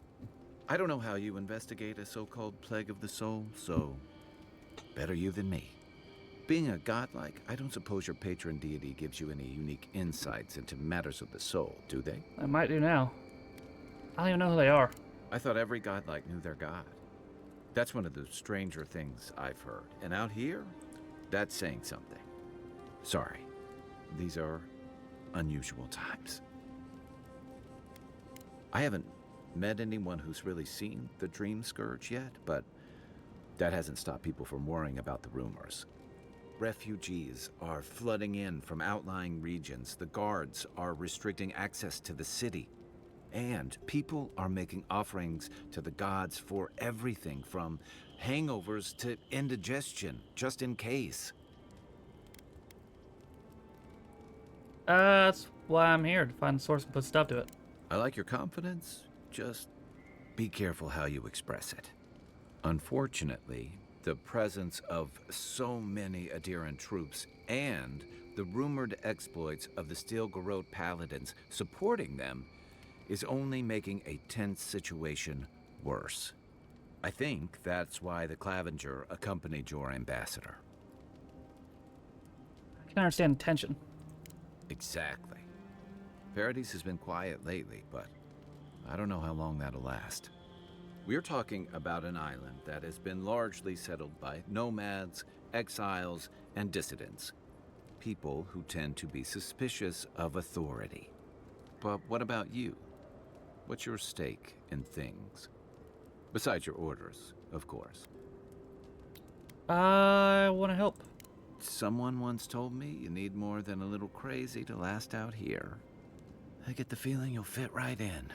H: I don't know how you investigate a so-called plague of the soul, so better you than me. Being a godlike, I don't suppose your patron deity gives you any unique insights into matters of the soul, do they?
A: I might do now. I don't even know who they are.
H: I thought every godlike knew their god. That's one of the stranger things I've heard. And out here, that's saying something. Sorry, these are unusual times. I haven't met anyone who's really seen the Dream Scourge yet, but that hasn't stopped people from worrying about the rumors. Refugees are flooding in from outlying regions. The guards are restricting access to the city. And people are making offerings to the gods for everything from hangovers to indigestion, just in case.
A: That's why I'm here, to find the source and put stuff to it.
H: I like your confidence. Just be careful how you express it. Unfortunately, the presence of so many Adiran troops and the rumored exploits of the Steel Garrote paladins supporting them is only making a tense situation worse. I think that's why the Clavenger accompanied your ambassador.
A: I can understand tension.
H: Exactly. Paradise has been quiet lately, but I don't know how long that'll last. We're talking about an island that has been largely settled by nomads, exiles, and dissidents. People who tend to be suspicious of authority. But what about you? What's your stake in things? Besides your orders, of course.
A: I want to help.
H: Someone once told me you need more than a little crazy to last out here. I get the feeling you'll fit right in.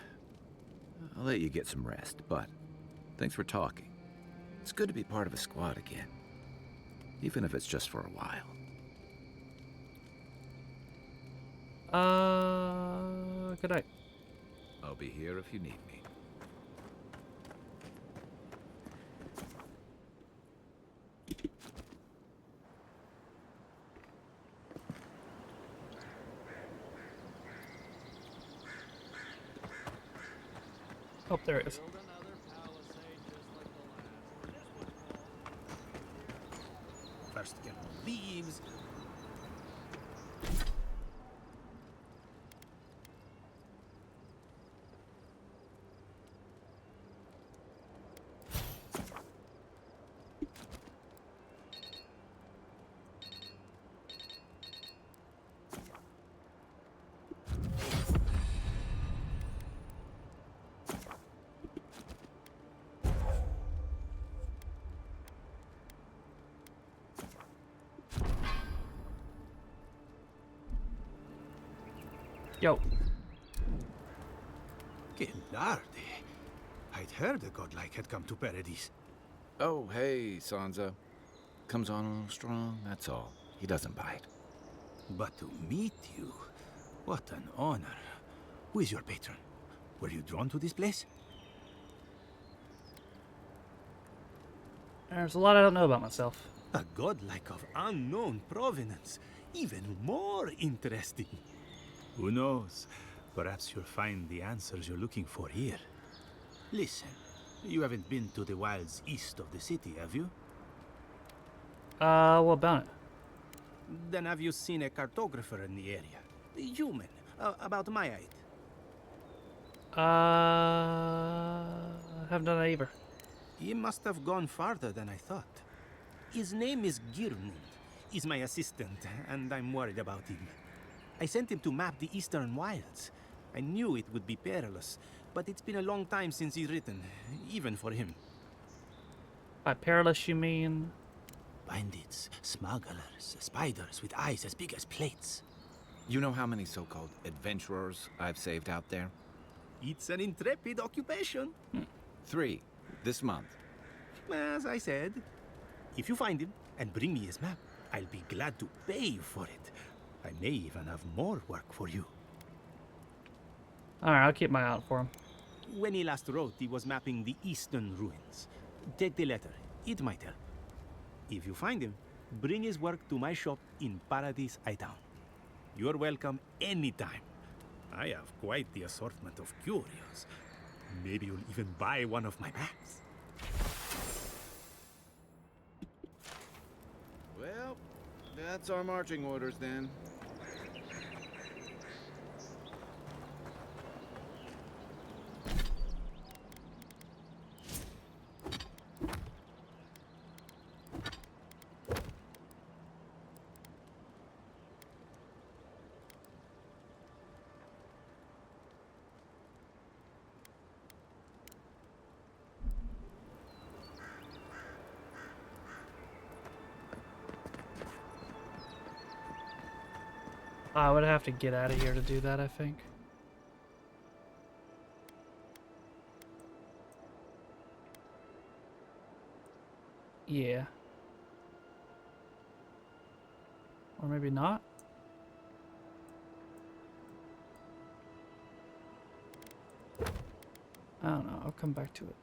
H: I'll let you get some rest, but thanks for talking. It's good to be part of a squad again, even if it's just for a while.
A: Good night.
H: I'll be here if you need me.
A: Oh, there it is.
D: First get the leaves.
A: Yo.
D: Gelardi. I'd heard a godlike had come to Paradise.
H: Oh, hey, Sansa. Comes on a little strong, that's all. He doesn't bite.
D: But to meet you, what an honor. Who is your patron? Were you drawn to this place?
A: There's a lot I don't know about myself.
D: A godlike of unknown provenance. Even more interesting. Who knows? Perhaps you'll find the answers you're looking for here. Listen, you haven't been to the wilds east of the city, have you?
A: What about it?
D: Then have you seen a cartographer in the area? A human, about my height.
A: Haven't done that either.
D: He must have gone farther than I thought. His name is Girmund. He's my assistant, and I'm worried about him. I sent him to map the eastern wilds. I knew it would be perilous, but it's been a long time since he's written, even for him.
A: By perilous, you mean?
D: Bandits, smugglers, spiders with eyes as big as plates.
H: You know how many so-called adventurers I've saved out there?
D: It's an intrepid occupation.
H: 3, this month.
D: As I said, if you find him and bring me his map, I'll be glad to pay you for it. I may even have more work for you.
A: Alright, I'll keep my eye out for him.
D: When he last wrote, he was mapping the eastern ruins. Take the letter. It might help. If you find him, bring his work to my shop in Paradise Town. You're welcome anytime. I have quite the assortment of curios. Maybe you'll even buy one of my maps.
H: Well, that's our marching orders then.
A: I would have to get out of here to do that, I think. Yeah. Or maybe not. I don't know. I'll come back to it.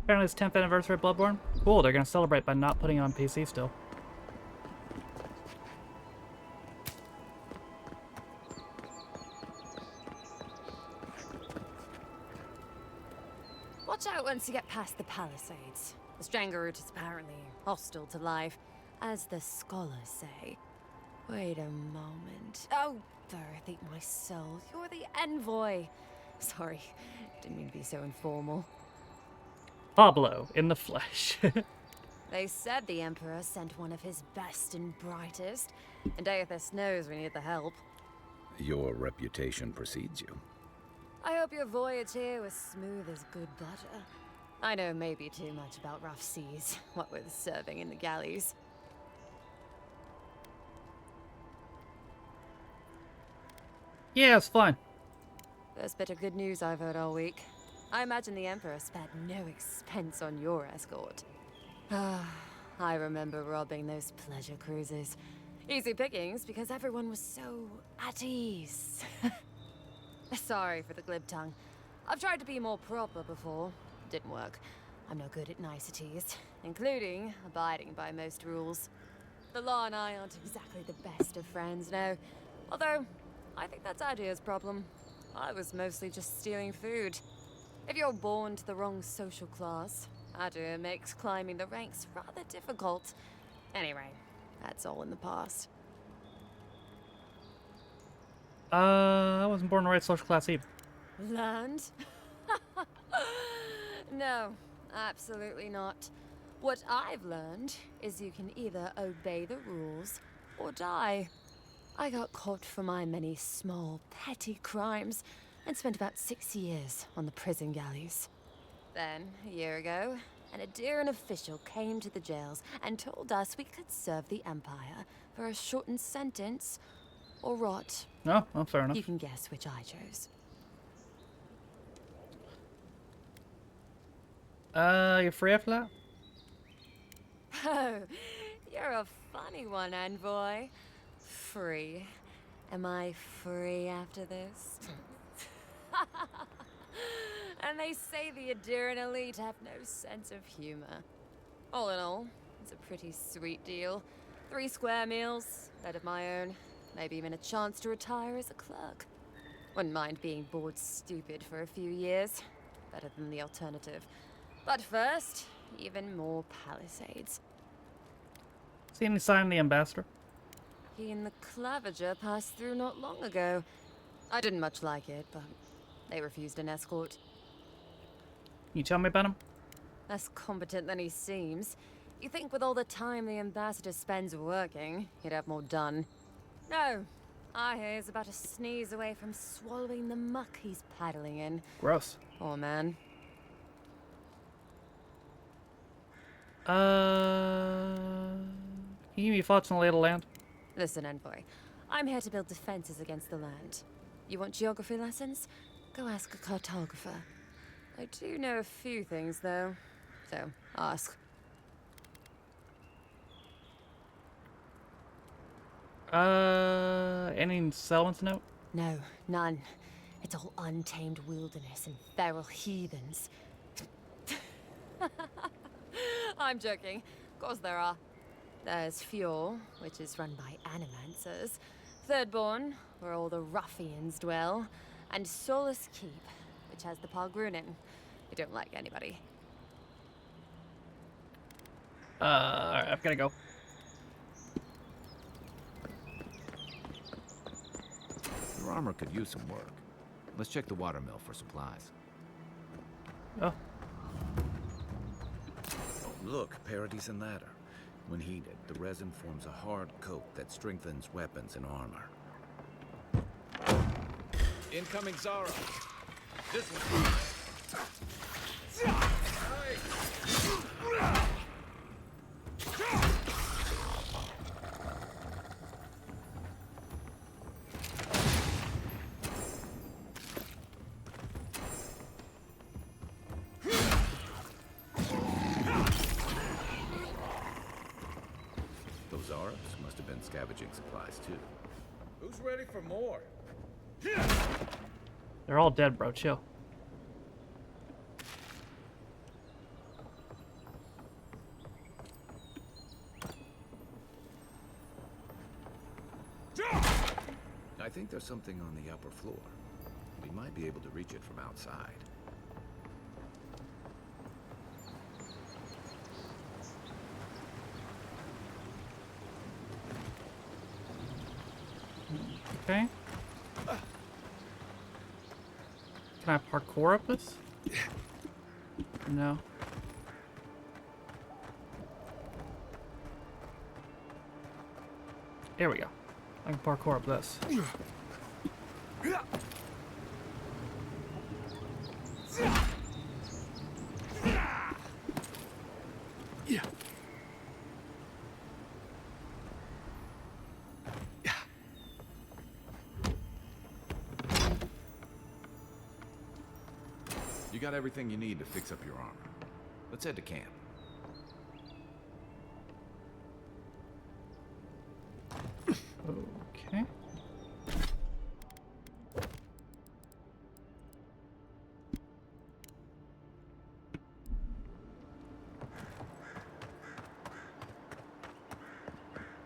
A: Apparently it's 10th anniversary of Bloodborne. Cool, they're gonna celebrate by not putting it on PC still.
L: Watch out once you get past the palisades. The Stranger route is apparently hostile to life, as the scholars say. Wait a moment. Oh, Earth, eat my soul. You're the envoy. Sorry, didn't mean to be so informal.
A: Pablo, in the flesh.
L: They said the Emperor sent one of his best and brightest, and Aethys knows we need the help.
H: Your reputation precedes you.
L: I hope your voyage here was smooth as good butter. I know maybe too much about rough seas, what with serving in the galleys.
A: Yeah, it's fine.
L: First bit of good news I've heard all week. I imagine the Emperor spared no expense on your escort. Ah, I remember robbing those pleasure cruises. Easy pickings because everyone was so at ease. Sorry for the glib tongue. I've tried to be more proper before. Didn't work. I'm no good at niceties, including abiding by most rules. The law and I aren't exactly the best of friends now. Although, I think that's Adia's problem. I was mostly just stealing food. If you're born to the wrong social class, Adia makes climbing the ranks rather difficult. Anyway, that's all in the past.
A: I wasn't born in the right social class either.
L: Learned? No, absolutely not. What I've learned is you can either obey the rules or die. I got caught for my many small, petty crimes and spent about 6 years on the prison galleys. Then, a year ago, an Adiran official came to the jails and told us we could serve the Empire for a shortened sentence or rot.
A: No, well, fair enough.
L: You can guess which I chose.
A: You free after that?
L: Oh, you're a funny one, envoy. Free. Am I free after this? And they say the Adiran elite have no sense of humor. All in all, it's a pretty sweet deal. 3 square meals, bed of my own, maybe even a chance to retire as a clerk. Wouldn't mind being bored stupid for a few years. Better than the alternative. But first, even more palisades.
A: See any sign of the ambassador?
L: He and the Clavager passed through not long ago. I didn't much like it, but they refused an escort.
A: Can you tell me about him?
L: Less competent than he seems. You think with all the time the ambassador spends working, he'd have more done. No, I hear he's about a sneeze away from swallowing the muck he's paddling in.
A: Gross.
L: Poor man.
A: Can you give me thoughts on the lay of the land?
L: Listen, envoy. I'm here to build defenses against the land. You want geography lessons? Go ask a cartographer. I do know a few things, though. So, ask.
A: Any settlements to note?
L: No, none. It's all untamed wilderness and feral heathens. I'm joking. Of course there are. There's Fjord, which is run by animancers. Thirdborn, where all the ruffians dwell. And Solus Keep, which has the Pargrunin. They don't like anybody.
A: Alright, I've gotta go.
H: Your armor could use some work. Let's check the watermill for supplies.
A: Oh.
H: Oh, look, Paradise and Ladder. When heated, the resin forms a hard coat that strengthens weapons and armor. Incoming Zara. This one's Those Arabs must have been scavenging supplies too.
K: Who's ready for more?
A: They're all dead, bro. Chill.
H: I think there's something on the upper floor. We might be able to reach it from outside.
A: Okay. Can I parkour up this? No. There we go. I can parkour up this.
H: You got everything you need to fix up your armor. Let's head to camp.
A: Okay.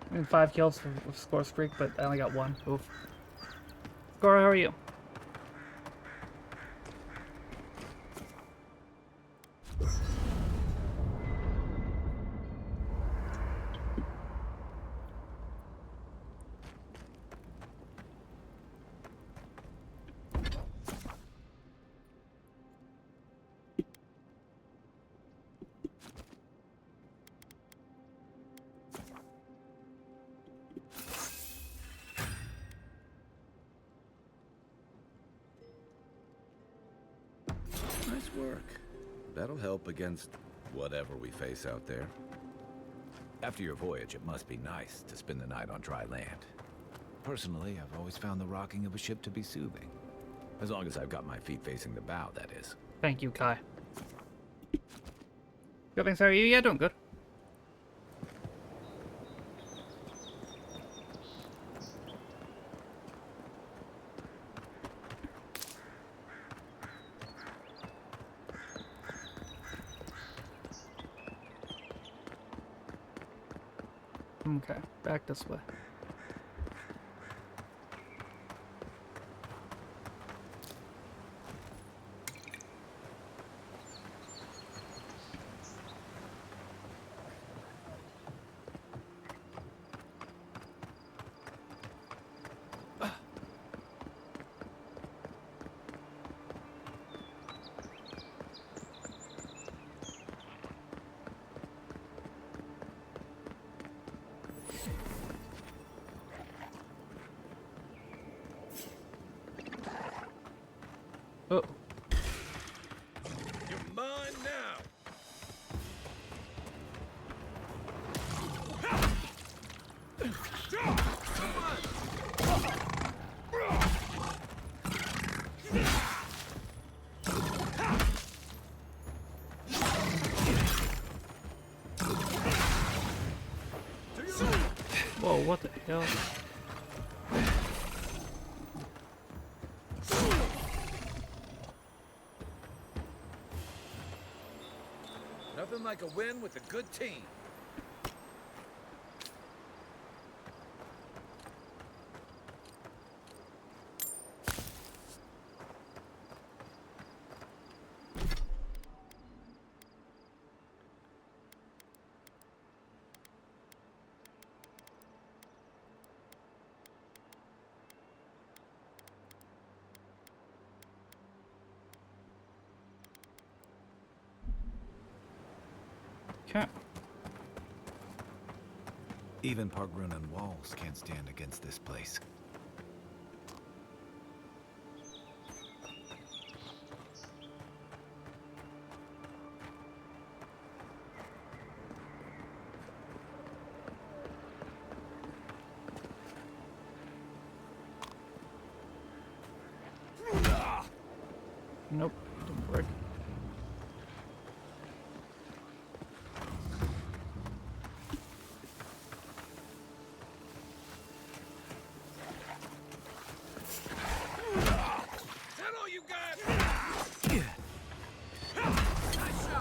A: I mean, 5 kills with score streak, but I only got 1. Oof. Score, how are you?
H: Nice work. That'll help against whatever we face out there. After your voyage, it must be nice to spend the night on dry land. Personally, I've always found the rocking of a ship to be soothing. As long as I've got my feet facing the bow, that is.
A: Thank you, Kai. Good things, how are you? Yeah, doing good. Okay, back this way. Oh.
K: You're mine now.
A: Whoa, what the hell?
K: Nothing like a win with a good team.
A: Okay.
H: Even Pargrunan walls can't stand against this place.
A: Nope, didn't work.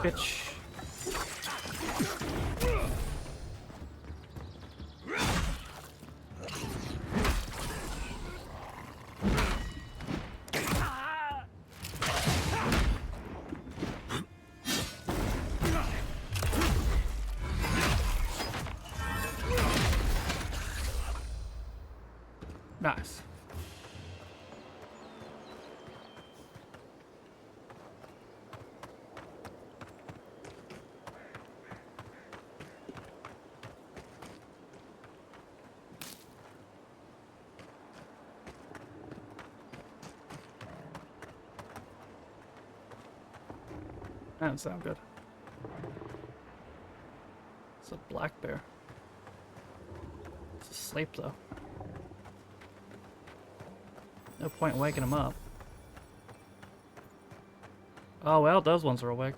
A: Bitch. Nice. That doesn't sound good. It's a black bear. It's asleep though. No point in waking him up. Oh well, those ones are awake.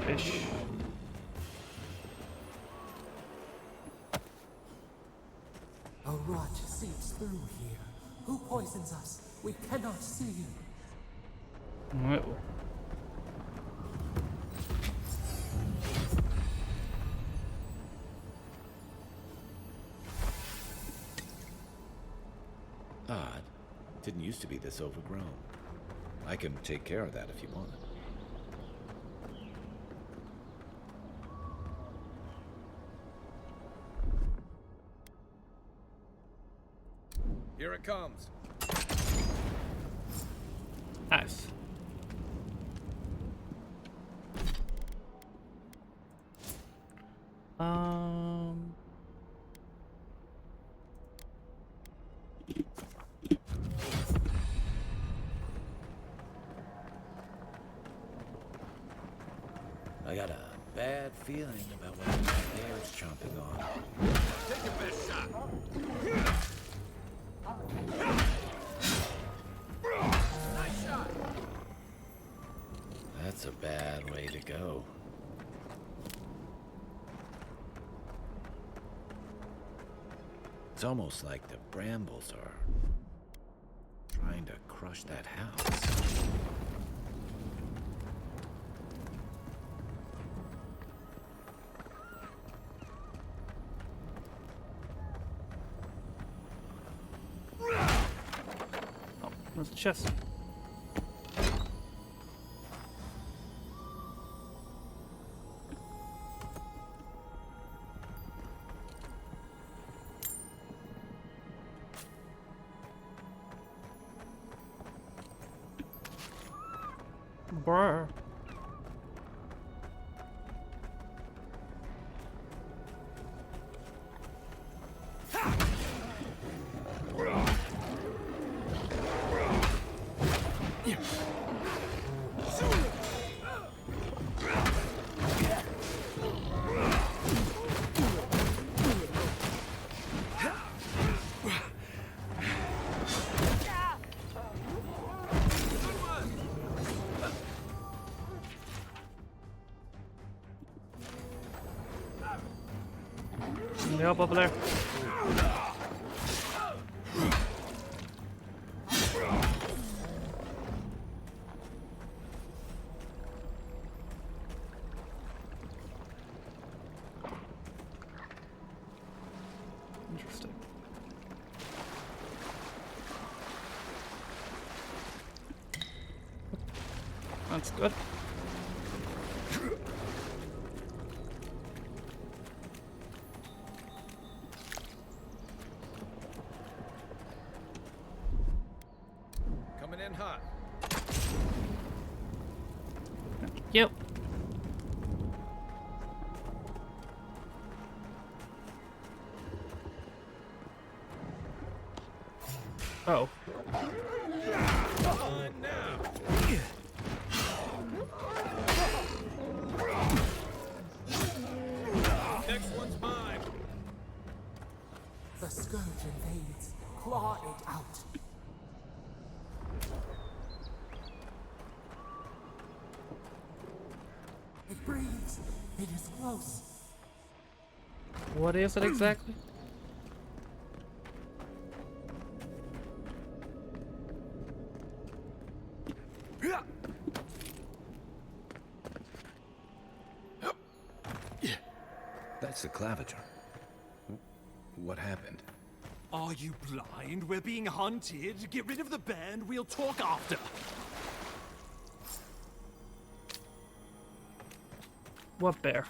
A: Fish.
F: A rot seeps through here. Who poisons us? We cannot see.
A: Uh-oh.
H: Odd. Didn't used to be this overgrown. I can take care of that if you want. Here it comes.
A: Nice.
H: I got a bad feeling about what the bear's chomping on.
K: Take your best shot. Nice shot.
H: That's a bad way to go. It's almost like the brambles are trying to crush that house.
A: Oh, there's a chest. Brr. Need help over there? Interesting. That's good.
M: Stand hot.
A: Yep. Oh.
M: On now. Next one's mine.
F: The scourge invades. Claw it out. It breathes. It is close.
A: What is it exactly?
H: That's the claviger. What happened?
K: Are you blind? We're being hunted. Get rid of the band. We'll talk after.
A: What bear?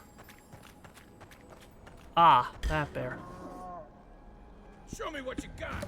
A: Ah, that bear.
M: Show me what you got.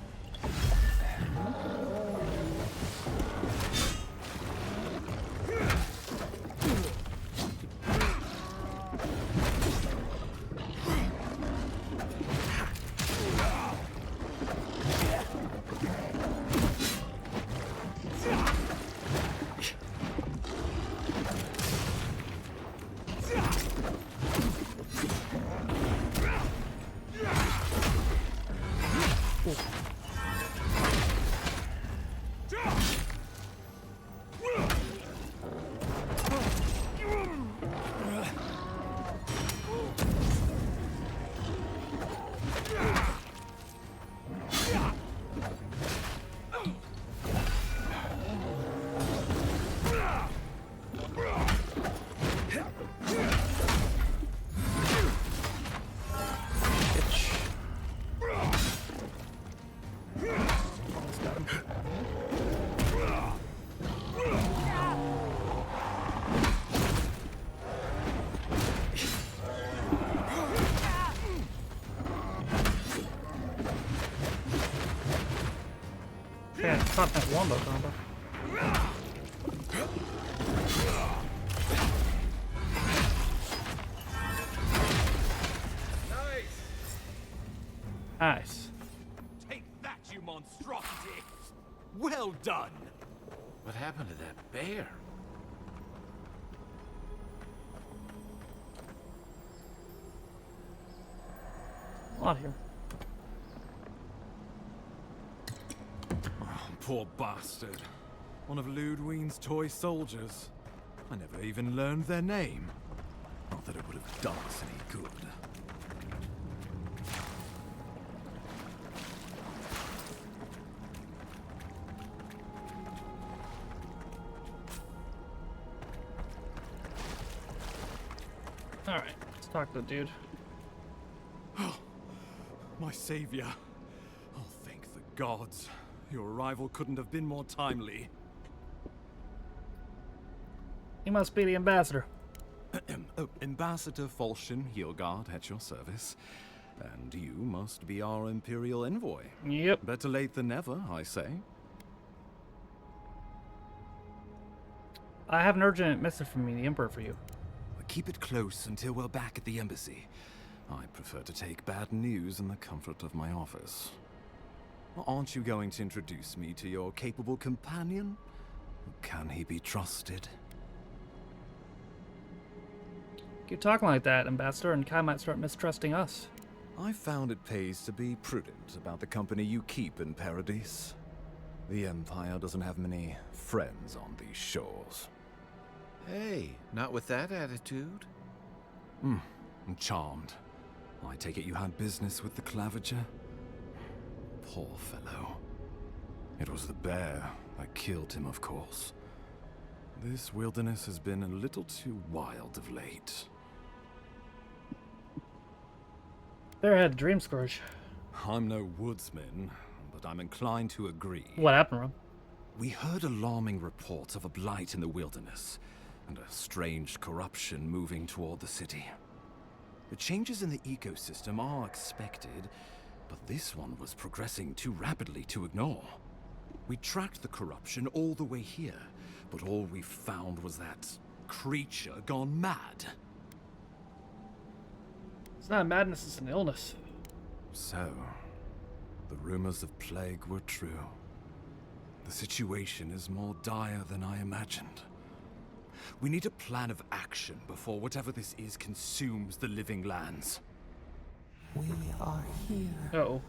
A: Yeah, it's not that wombo combo. Nice.
K: Take that, you monstrosity. Well done.
H: What happened to that bear?
A: A lot here.
K: Poor bastard. One of Ludwine's toy soldiers. I never even learned their name. Not that it would have done us any good.
A: Alright, let's talk to the dude.
K: Oh, my savior. Oh, thank the gods. Your arrival couldn't have been more timely.
A: He must be the ambassador.
K: Ambassador Falchion Heelguard at your service. And you must be our Imperial envoy.
A: Yep.
K: Better late than never, I say.
A: I have an urgent message from the Emperor for you.
K: Keep it close until we're back at the embassy. I prefer to take bad news in the comfort of my office. Aren't you going to introduce me to your capable companion? Can he be trusted?
A: Keep talking like that, Ambassador, and Kai might start mistrusting us.
K: I found it pays to be prudent about the company you keep in Paradise. The Empire doesn't have many friends on these shores.
H: Hey, not with that attitude.
K: I'm charmed. I take it you had business with the Claviger? Poor fellow. It was the bear that killed him, of course. This wilderness has been a little too wild of late.
A: Bear had a dream scourge.
K: I'm no woodsman, but I'm inclined to agree.
A: What happened, Ron?
K: We heard alarming reports of a blight in the wilderness, and a strange corruption moving toward the city. The changes in the ecosystem are expected, but this one was progressing too rapidly to ignore. We tracked the corruption all the way here, but all we found was that creature gone mad.
A: It's not madness, it's an illness.
K: So, the rumors of plague were true. The situation is more dire than I imagined. We need a plan of action before whatever this is consumes the living lands.
F: We are here.
A: Uh-oh.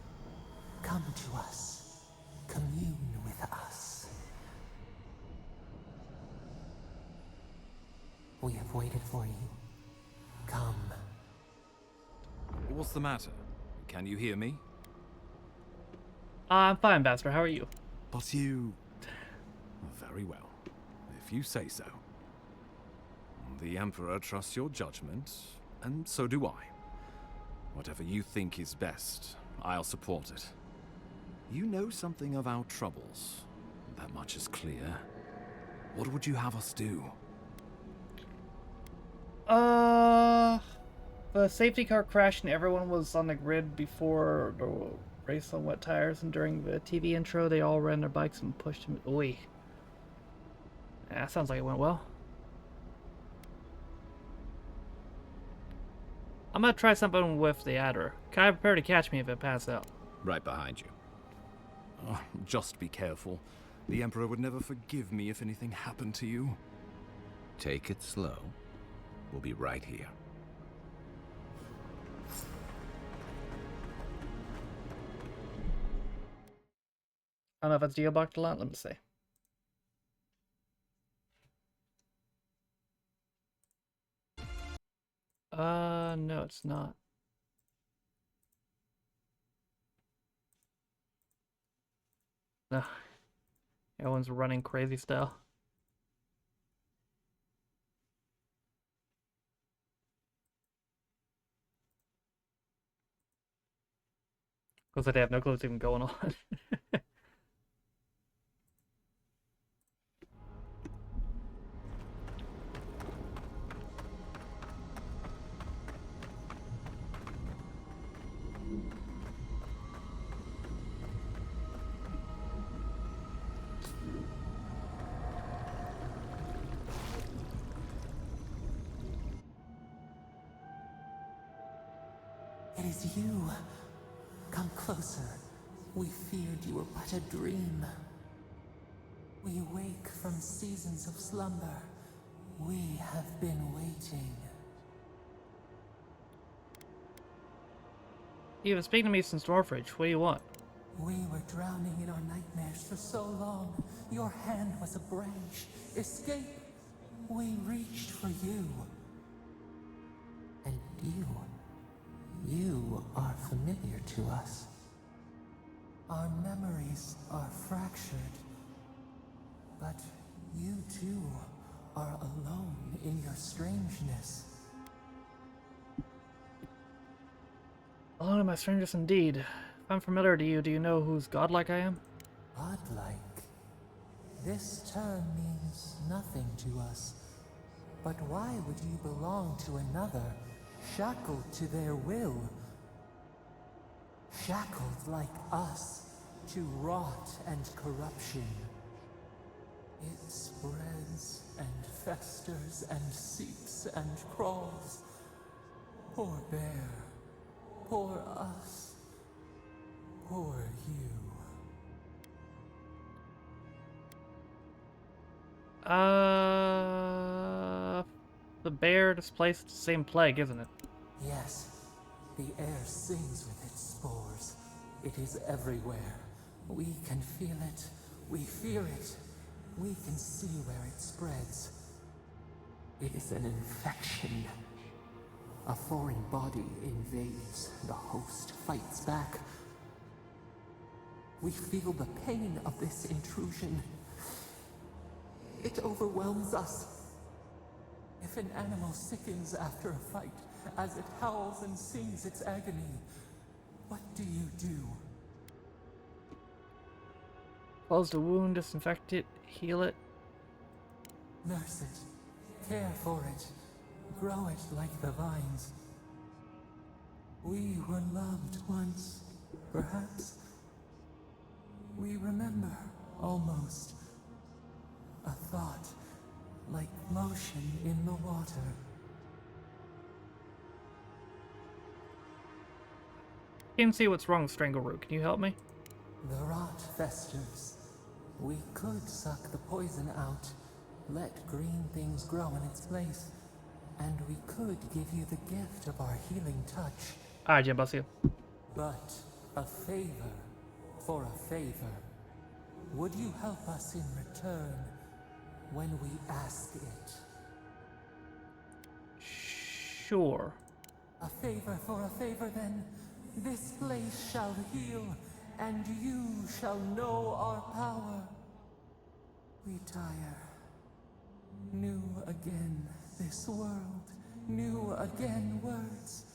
F: Come to us. Commune with us. We have waited for you. Come.
K: What's the matter? Can you hear me?
A: I'm fine, Bastard. How are you?
K: But you... Very well, if you say so. The Emperor trusts your judgment, and so do I. Whatever you think is best, I'll support it. You know something of our troubles. That much is clear. What would you have us do?
A: The safety car crashed and everyone was on the grid before the race on wet tires, and during the TV intro, they all ran their bikes and pushed him. Oi. That sounds like it went well. I'm gonna try something with the adder. Can I prepare to catch me if it passes out?
H: Right behind you.
K: Oh, just be careful. The Emperor would never forgive me if anything happened to you.
H: Take it slow. We'll be right here.
A: I don't know if it's geoblocked a lot. Let me see. No, it's not. No. Everyone's running crazy style. Looks like they have no clue what's even going on.
F: It is you. Come closer. We feared you were but a dream. We wake from seasons of slumber. We have been waiting.
A: You've been speaking to me since Dwarfridge. What do you want?
F: We were drowning in our nightmares for so long. Your hand was a branch. Escape. We reached for you. And you are familiar to us. Our memories are fractured. But you too are alone in your strangeness.
A: Alone in my strangest indeed. If I'm familiar to you, do you know whose godlike I am?
F: Godlike. This term means nothing to us. But why would you belong to another, shackled to their will? Shackled like us to rot and corruption. It spreads and festers and seeps and crawls. Poor bear. Poor us. Poor you.
A: The bear displaced the same plague, isn't it?
F: Yes. The air sings with its spores. It is everywhere. We can feel it. We fear it. We can see where it spreads. It is an infection. A foreign body invades. The host fights back. We feel the pain of this intrusion. It overwhelms us. If an animal sickens after a fight, as it howls and sings its agony, what do you do?
A: Close the wound, disinfect it, heal it.
F: Nurse it. Care for it. Grow it like the vines. We were loved once, perhaps. We remember almost a thought, like motion in the water.
A: Can't see what's wrong with Strangleroot. Can you help me?
F: The rot festers. We could suck the poison out, let green things grow in its place, and we could give you the gift of our healing touch.
A: Alright, Jim, I'll see you.
F: But a favor for a favor. Would you help us in return when we ask it?
A: Sure.
F: A favor for a favor, then. This place shall heal, and you shall know our power. We tire. New again this world, new again words.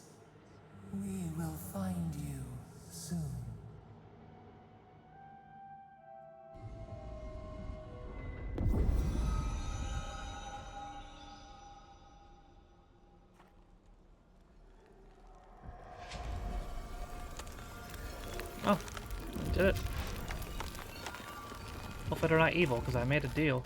F: We will find you soon.
A: Oh, I did it. Hopefully they're not evil, because I made a deal.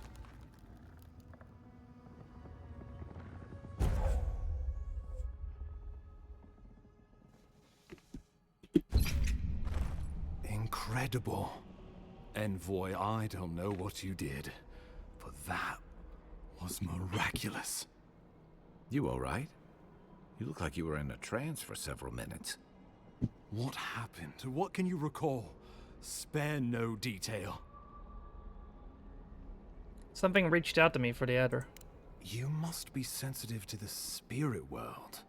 K: Incredible. Envoy, I don't know what you did, but that was miraculous.
H: You all right? You look like you were in a trance for several minutes.
K: What happened? What can you recall? Spare no detail.
A: Something reached out to me for the Adder.
K: You must be sensitive to the spirit world.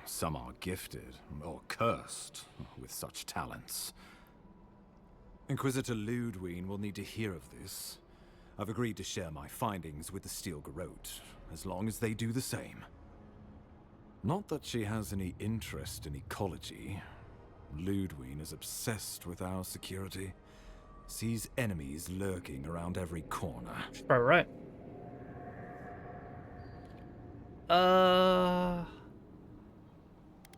K: Some are gifted, or cursed, with such talents. Inquisitor Ludwine will need to hear of this. I've agreed to share my findings with the Steel Garrote, as long as they do the same. Not that she has any interest in ecology. Ludwine is obsessed with our security. Sees enemies lurking around every corner.
A: She's probably right.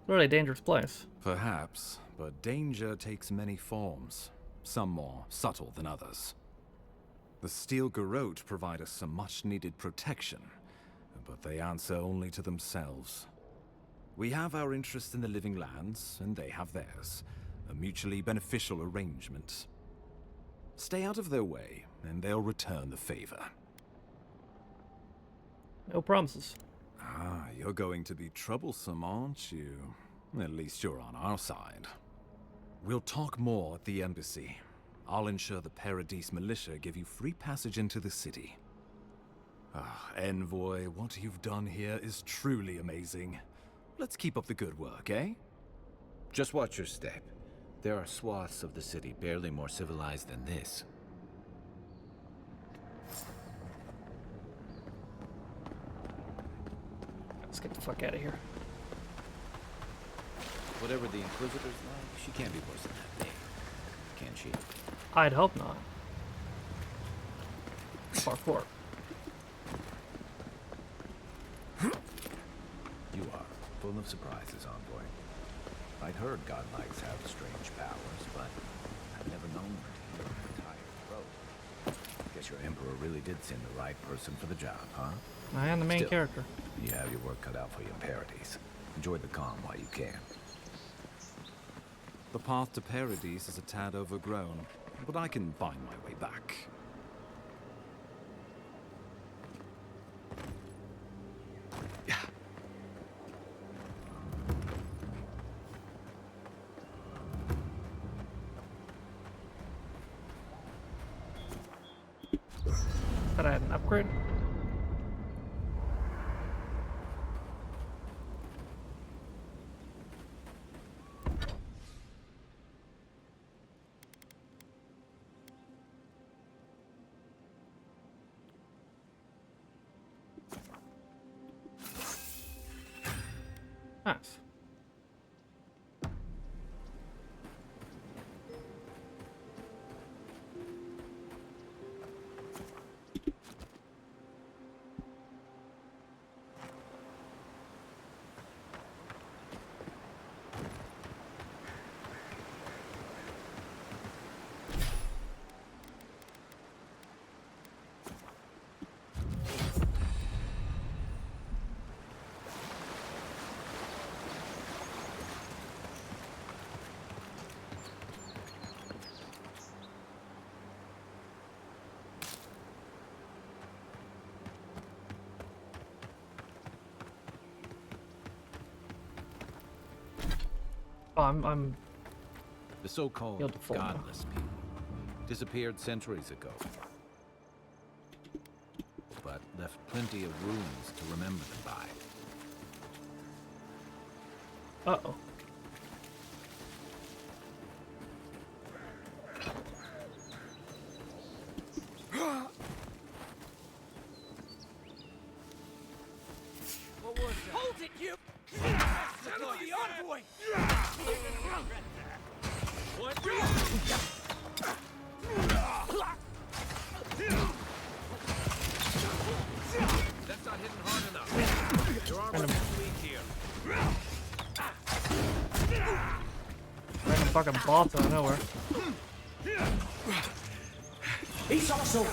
A: Really dangerous place.
K: Perhaps, but danger takes many forms. Some more subtle than others. The Steel Garrote provide us some much-needed protection, but they answer only to themselves. We have our interest in the living lands, and they have theirs. A mutually beneficial arrangement. Stay out of their way, and they'll return the favor.
A: No promises.
K: Ah, you're going to be troublesome, aren't you? At least you're on our side. We'll talk more at the embassy. I'll ensure the Paradise militia give you free passage into the city. Ah, Envoy, what you've done here is truly amazing. Let's keep up the good work, eh?
H: Just watch your step. There are swaths of the city barely more civilized than this.
A: Let's get the fuck out of here.
H: Whatever the Inquisitor's like, she can't be worse than that thing. Can she?
A: I'd hope not. Parkour.
H: You are full of surprises, Envoy. I'd heard godlikes have strange powers, but I've never known her to heal an entire throat. Guess your Emperor really did send the right person for the job, huh?
A: I am the main
H: Still,
A: character.
H: You have your work cut out for you in Paradise. Enjoy the calm while you can.
K: The path to Paradise is a tad overgrown, but I can find my way back.
A: Thought I had an upgrade. Nice. Oh, I'm
H: The so-called
A: Healed to full now.
H: godless people disappeared centuries ago, but left plenty of ruins to remember them by.
A: Uh-oh.
M: What was that?
D: Hold it, you!
M: Son of the envoy! What? That's not hitting hard enough. Your armor is weak here.
A: Random fucking bots out of nowhere.
D: He's also...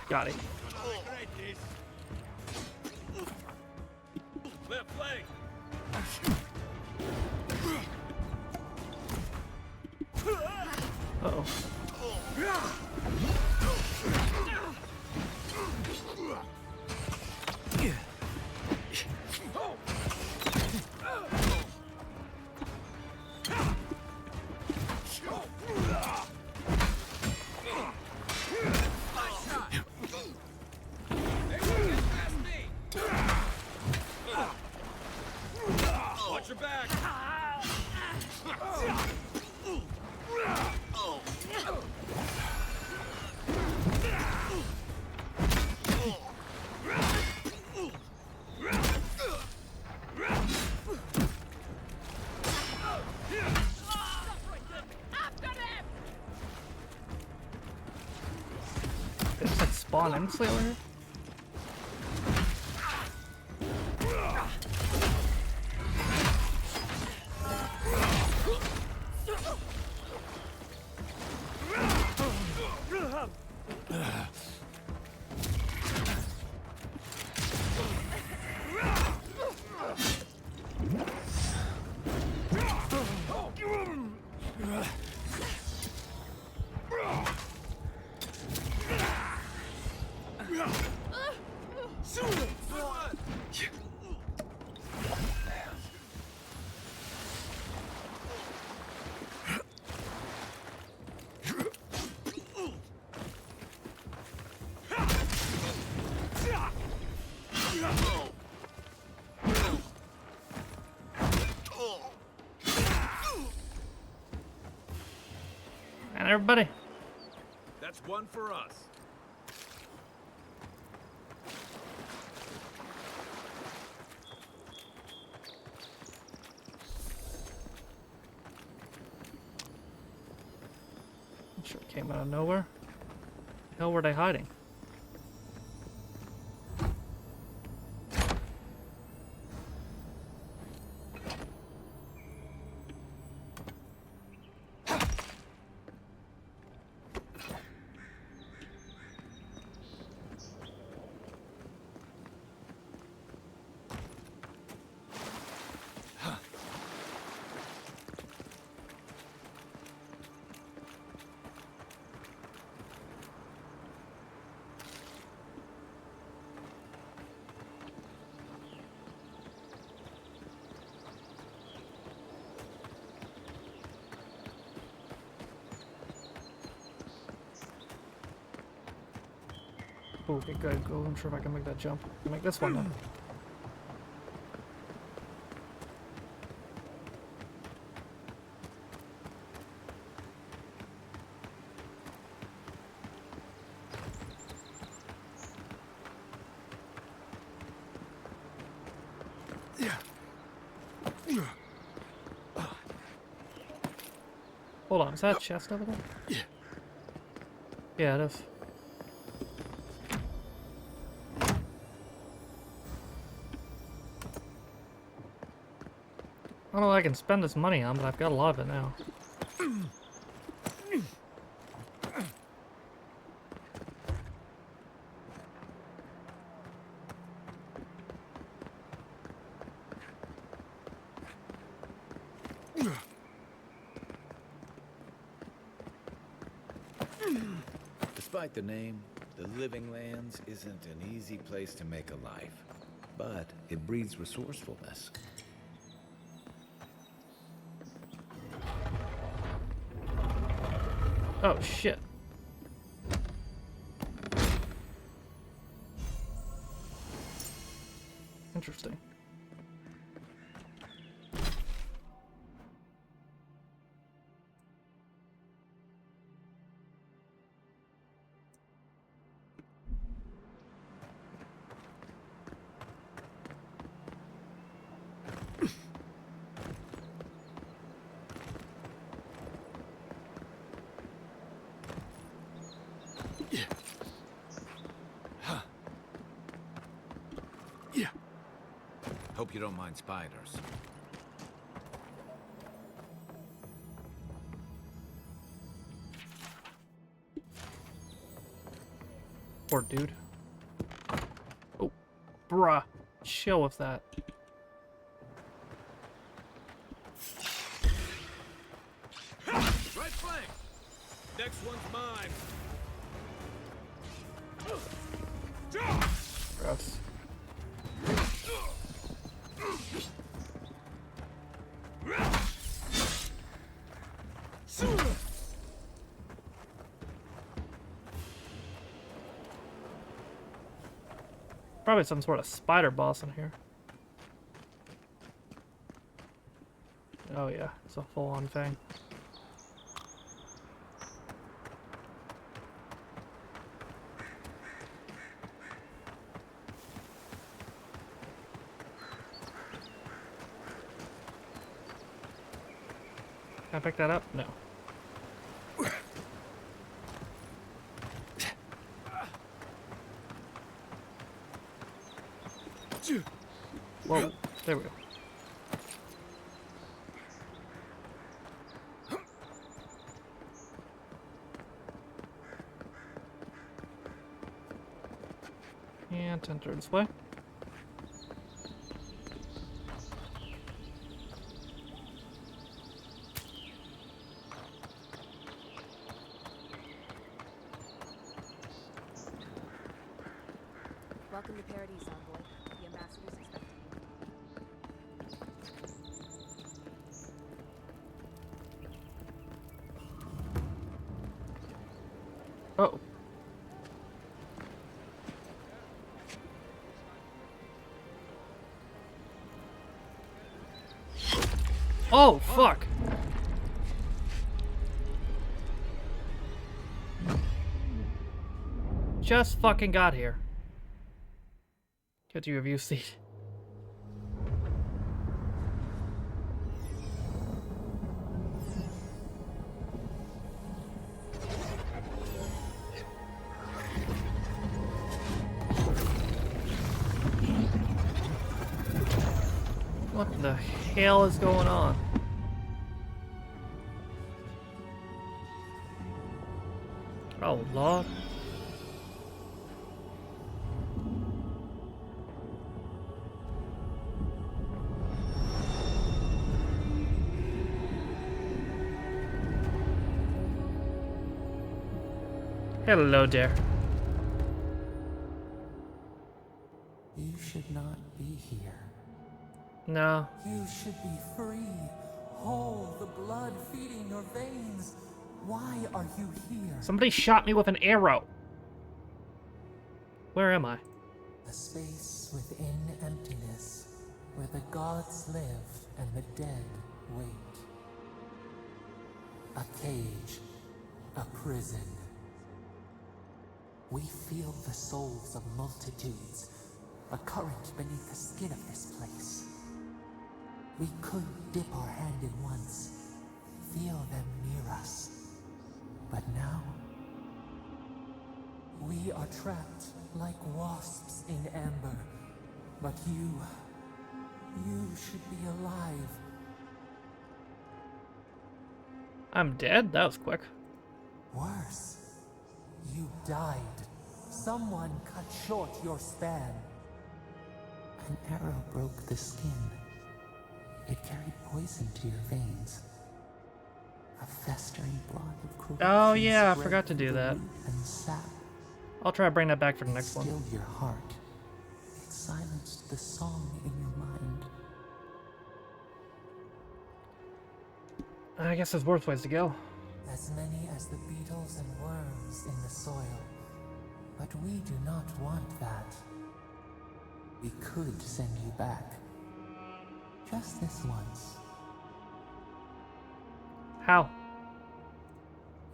A: Got it.
M: Left leg.
A: Uh-oh.
M: Watch your back.
A: It's like spawn and slayer. And everybody.
M: That's one for us.
A: I'm sure it came out of nowhere. The hell were they hiding? Oh, okay, good. Go. I'm sure if I can make that jump. I can make this one then. Hold on, is that a chest over there? Yeah, it is. don't know what I can spend this money on, but I've got a lot of it now.
H: Despite the name, the Living Lands isn't an easy place to make a life, but it breeds resourcefulness.
A: Oh, shit. Interesting.
H: Hope you don't mind spiders.
A: Poor dude. Oh, bruh. Chill with that.
M: Right flank. Next one's mine.
A: Gross. Probably some sort of spider boss in here. Oh yeah, it's a full-on thing. Can I pick that up? No. Whoa, there we go. And enter this way.
G: Welcome to Paradise, Envoy. The ambassador's expecting you.
A: Oh. Oh, fuck. Just fucking got here. Get to your view seat. What the hell is going on? Oh, Lord. Hello there.
F: You should not be here.
A: No.
F: You should be free, whole, the blood feeding your veins. Why are you here?
A: Somebody shot me with an arrow. Where am I?
F: A space within emptiness, where the gods live and the dead wait. A cage, a prison. We feel the souls of multitudes, a current beneath the skin of this place. We could dip our hand in once, feel them near us. But now, we are trapped like wasps in amber. But you should be alive,
A: I'm dead? That was quick.
F: Worse. You died. Someone cut short your span. An arrow broke the skin. It carried poison to your veins. A festering blot of cruelty.
A: Oh yeah, I
F: spread
A: forgot to
F: through
A: do
F: the
A: that.
F: root and sap.
A: I'll try to bring that back for the
F: It
A: next one.
F: stilled your heart. It silenced the song in your mind.
A: I guess there's worse ways to go.
F: As many as the beetles and worms in the soil. But we do not want that. We could send you back. Just this once.
A: How?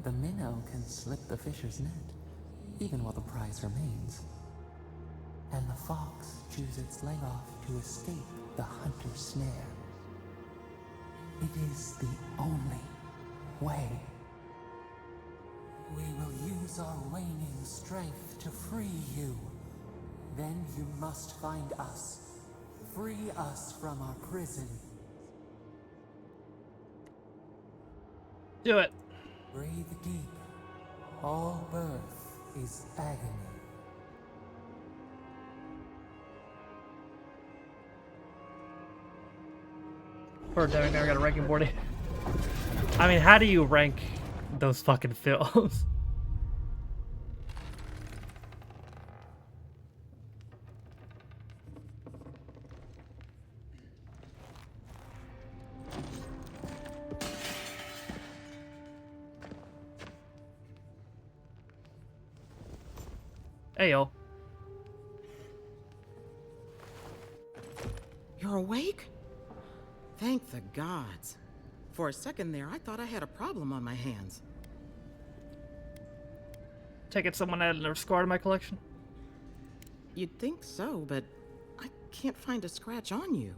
F: The minnow can slip the fisher's net, even while the prize remains. And the fox chews its leg off to escape the hunter's snare. It is the only way. We will use our waning strength to free you. Then you must find us. Free us from our prison.
A: Do it.
F: Breathe deep. All birth is agony.
A: Poor Devin never got a ranking board. I mean, how do you rank those fucking films? Ayo.
N: You're awake? Thank the gods. For a second there, I thought I had a problem on my hands.
A: Take it someone added a scar to my collection?
N: You'd think so, but I can't find a scratch on you.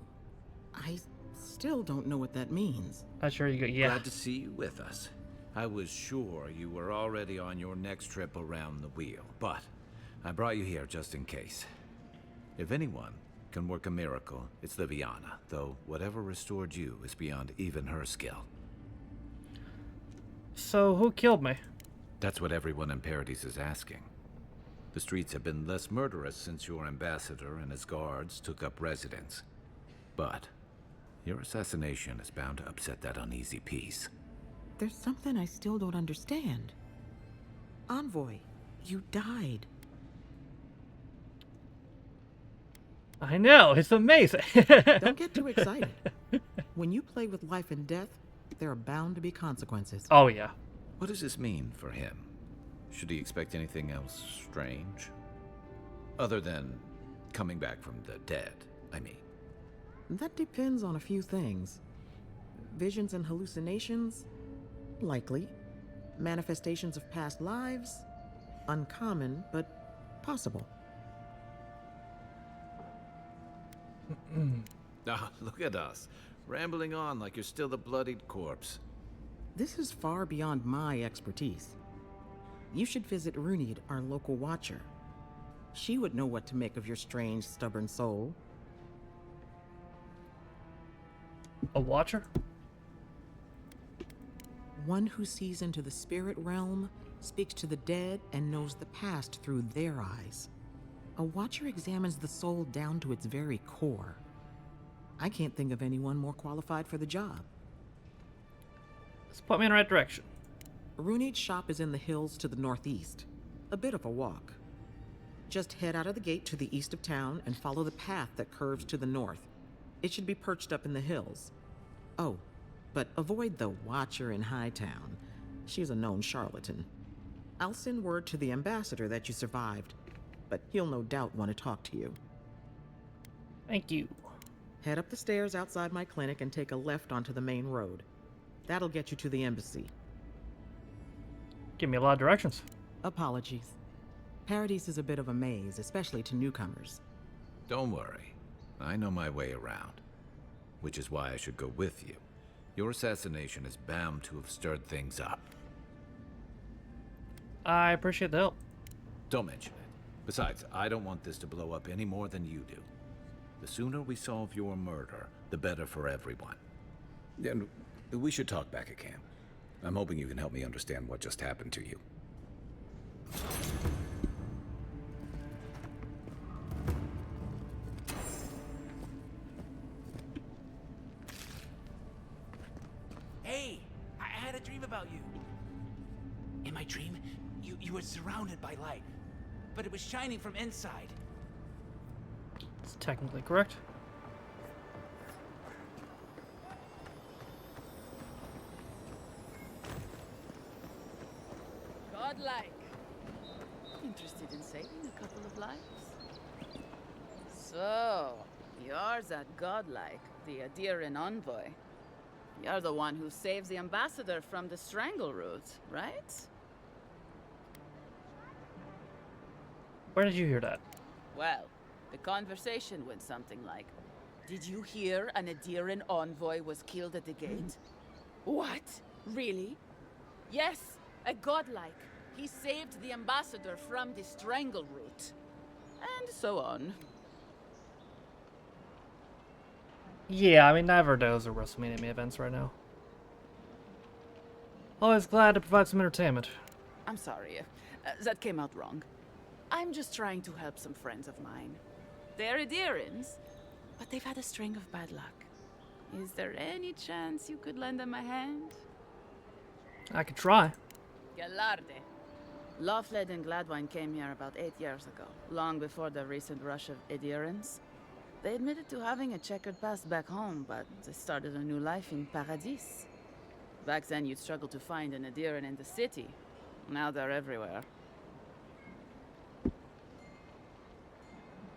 N: I still don't know what that means.
A: Not sure you go, yeah.
H: Glad to see you with us. I was sure you were already on your next trip around the wheel, but I brought you here just in case. If anyone can work a miracle, it's Liviana, though whatever restored you is beyond even her skill.
A: So, who killed me?
H: That's what everyone in Paradise is asking. The streets have been less murderous since your ambassador and his guards took up residence. But your assassination is bound to upset that uneasy peace.
N: There's something I still don't understand. Envoy, you died.
A: I know, it's amazing.
N: Don't get too excited. When you play with life and death, there are bound to be consequences.
A: Oh, yeah.
H: What does this mean for him? Should he expect anything else strange? Other than coming back from the dead, I mean.
N: That depends on a few things. Visions and hallucinations? Likely. Manifestations of past lives? Uncommon, but possible.
H: Ah, look at us, rambling on like you're still the bloodied corpse.
N: This is far beyond my expertise. You should visit Runid, our local watcher. She would know what to make of your strange, stubborn soul.
A: A watcher?
N: One who sees into the spirit realm, speaks to the dead, and knows the past through their eyes. A watcher examines the soul down to its very core. I can't think of anyone more qualified for the job.
A: Let's put me in the right direction.
N: Runid's shop is in the hills to the northeast. A bit of a walk. Just head out of the gate to the east of town and follow the path that curves to the north. It should be perched up in the hills. Oh, but avoid the Watcher in Hightown. She's a known charlatan. I'll send word to the ambassador that you survived, but he'll no doubt want to talk to you.
A: Thank you.
N: Head up the stairs outside my clinic and take a left onto the main road. That'll get you to the embassy.
A: Give me a lot of directions.
N: Apologies. Paradise is a bit of a maze, especially to newcomers.
H: Don't worry, I know my way around. Which is why I should go with you. Your assassination is bound to have stirred things up.
A: I appreciate the help.
H: Don't mention it. Besides, I don't want this to blow up any more than you do. The sooner we solve your murder, the better for everyone. And we should talk back at camp. I'm hoping you can help me understand what just happened to you.
O: Hey, I had a dream about you. In my dream, you were surrounded by light, but it was shining from inside.
A: It's technically correct.
P: Godlike. Interested in saving a couple of lives? So, you're that godlike, the Adiran envoy. You're the one who saves the ambassador from the strangle root, right?
A: Where did you hear that?
P: Well, the conversation went something like, "Did you hear an Adiran envoy was killed at the gate?" What? Really? Yes, a godlike. He saved the ambassador from the strangle root. And so on.
A: Yeah, I mean, neither of those are WrestleMania main events right now. Always glad to provide some entertainment.
P: I'm sorry. That came out wrong. I'm just trying to help some friends of mine. They're Adirans, but they've had a string of bad luck. Is there any chance you could lend them a hand?
A: I could try.
P: Galarde. Lawfled and Gladwine came here about 8 years ago, long before the recent rush of Adirans. They admitted to having a checkered past back home, but they started a new life in Paradis. Back then, you'd struggle to find an Adiran in the city. Now they're everywhere.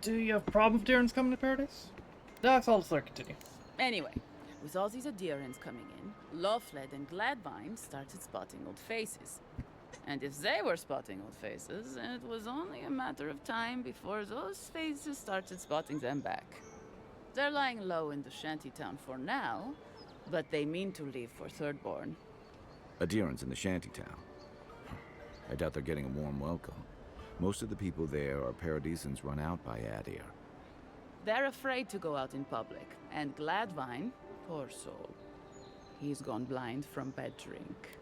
A: Do you have a problem with Darren's coming to Paradise? That's all let's continue.
P: Anyway, with all these Adirans coming in, Lawfled and Gladvine started spotting old faces. And if they were spotting old faces, it was only a matter of time before those faces started spotting them back. They're lying low in the shantytown for now, but they mean to leave for Thirdborn.
H: Adirans in the shantytown. I doubt they're getting a warm welcome. Most of the people there are Paradisans run out by Adir.
P: They're afraid to go out in public, and Gladvine, poor soul, he's gone blind from bad drink.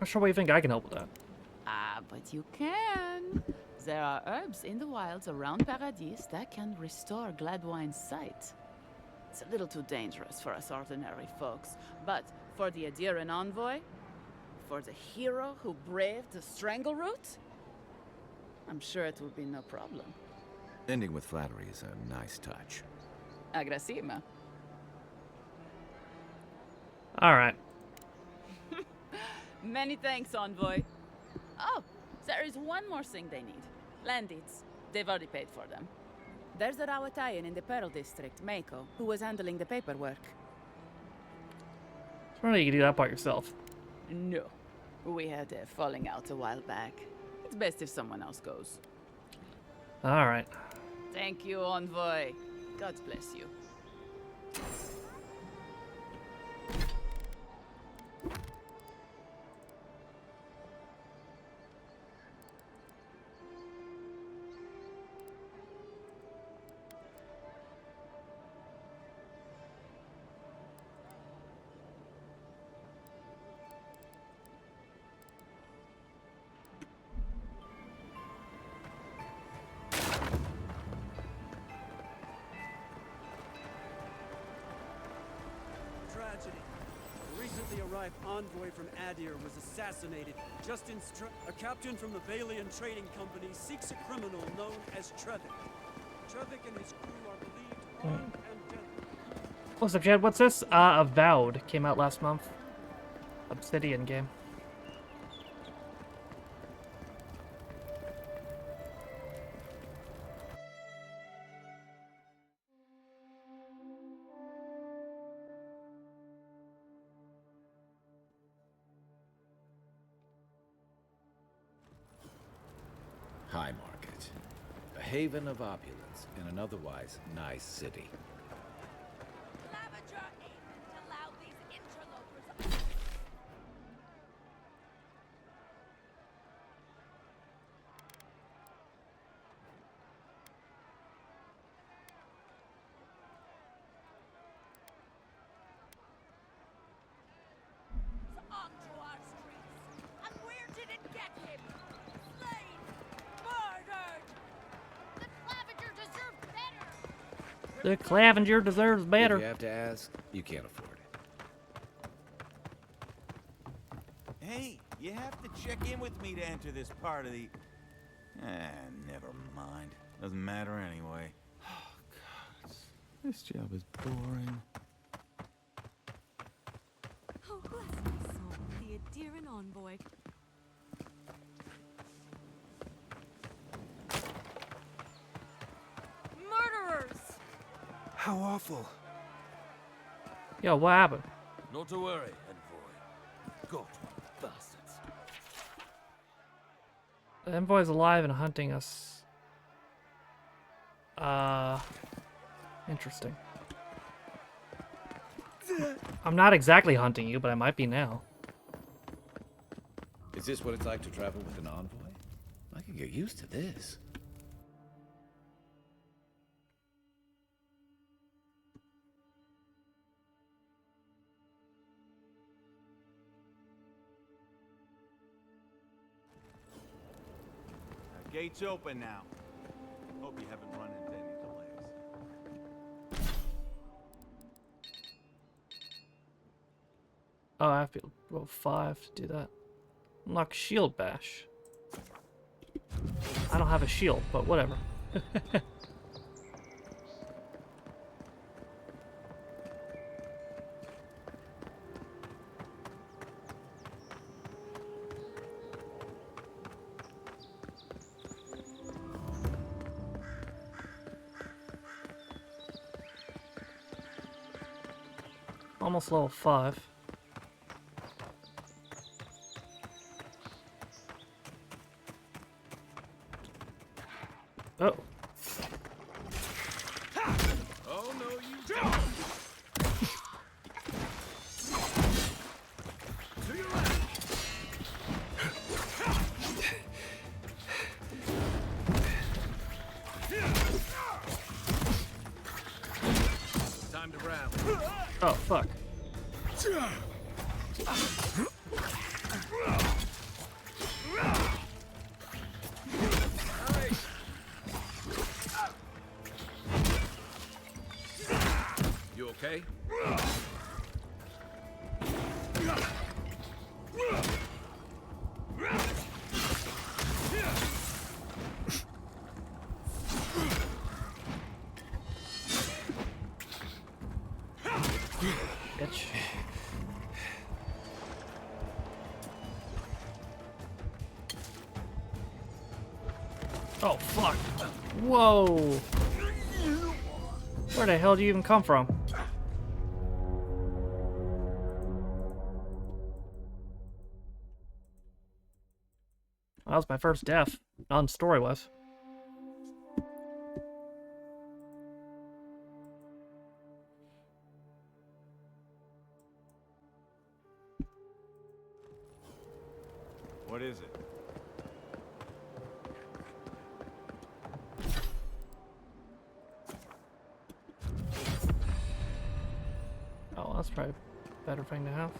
A: Not sure why you think I can help with that.
P: Ah, but you can. There are herbs in the wilds around Paradis that can restore Gladwine's sight. It's a little too dangerous for us ordinary folks, but for the Adiran envoy, for the hero who braved the strangle root, I'm sure it will be no problem.
H: Ending with flattery is a nice touch.
P: Agrasima.
A: Alright.
P: Many thanks, envoy. Oh, there is one more thing they need. Land deeds. They've already paid for them. There's a Rawatayan in the Pearl District, Mako, who was handling the paperwork.
A: Surely you can do that part yourself.
P: No. We had a falling out a while back. It's best if someone else goes.
A: Alright.
P: Thank you, envoy. God bless you.
Q: Tragedy. A recently arrived envoy from Adir was assassinated. A captain from the Valian Trading Company seeks a criminal known as Trevik. Trevik and his crew are believed armed and deadly.
A: What's up, Chad? What's this? Avowed came out last month. Obsidian game.
H: High Market. A haven of opulence in an otherwise nice city.
J: him! Slain! Murdered! The Clavenger deserved better!
A: The Clavenger deserves better.
H: If you have to ask, you can't afford it.
O: Hey, you have to check in with me to enter this part of the... never mind. Doesn't matter anyway. Oh, God. This job is boring.
R: Oh, bless my soul, the Adherin envoy.
J: Murderers!
M: How awful.
A: Yo, what happened?
M: Not to worry, envoy. Got bastards.
A: The envoy's alive and hunting us. Interesting. I'm not exactly hunting you, but I might be now.
H: Is this what it's like to travel with an envoy? I can get used to this.
O: Gate's open now. Hope you haven't run into any delays.
A: Oh, I have to roll 5 to do that. Unlock shield bash. I don't have a shield, but whatever. Almost level 5. Oh.
M: Oh, no, you don't. To your left. Time to rally.
A: Oh, fuck.
M: You okay?
A: Bitch. Oh, fuck. Whoa. Where the hell do you even come from? That was my first death, on story-wise.
O: What is it?
A: Oh, that's probably a better thing to have.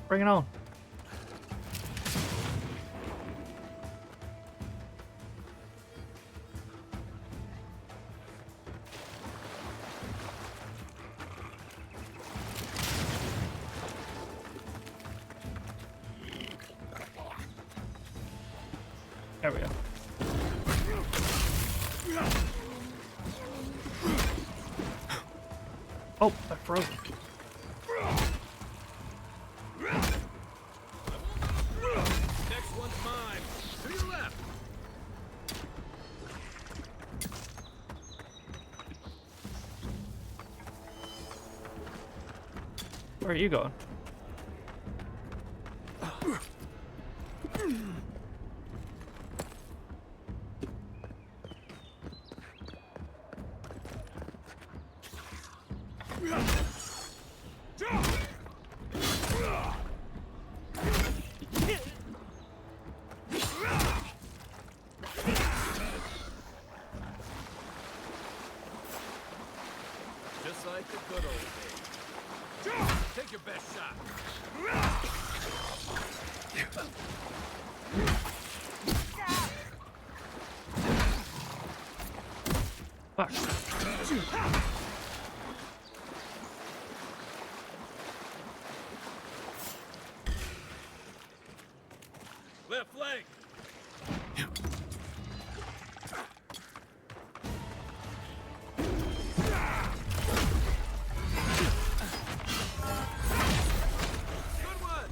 A: Bring it on. There we go. Oh, I froze.
M: Next one's mine. To your left.
A: Where are you going?
M: Just like the good old days. Take your best shot.
A: Fuck.
M: Left flank. Good one.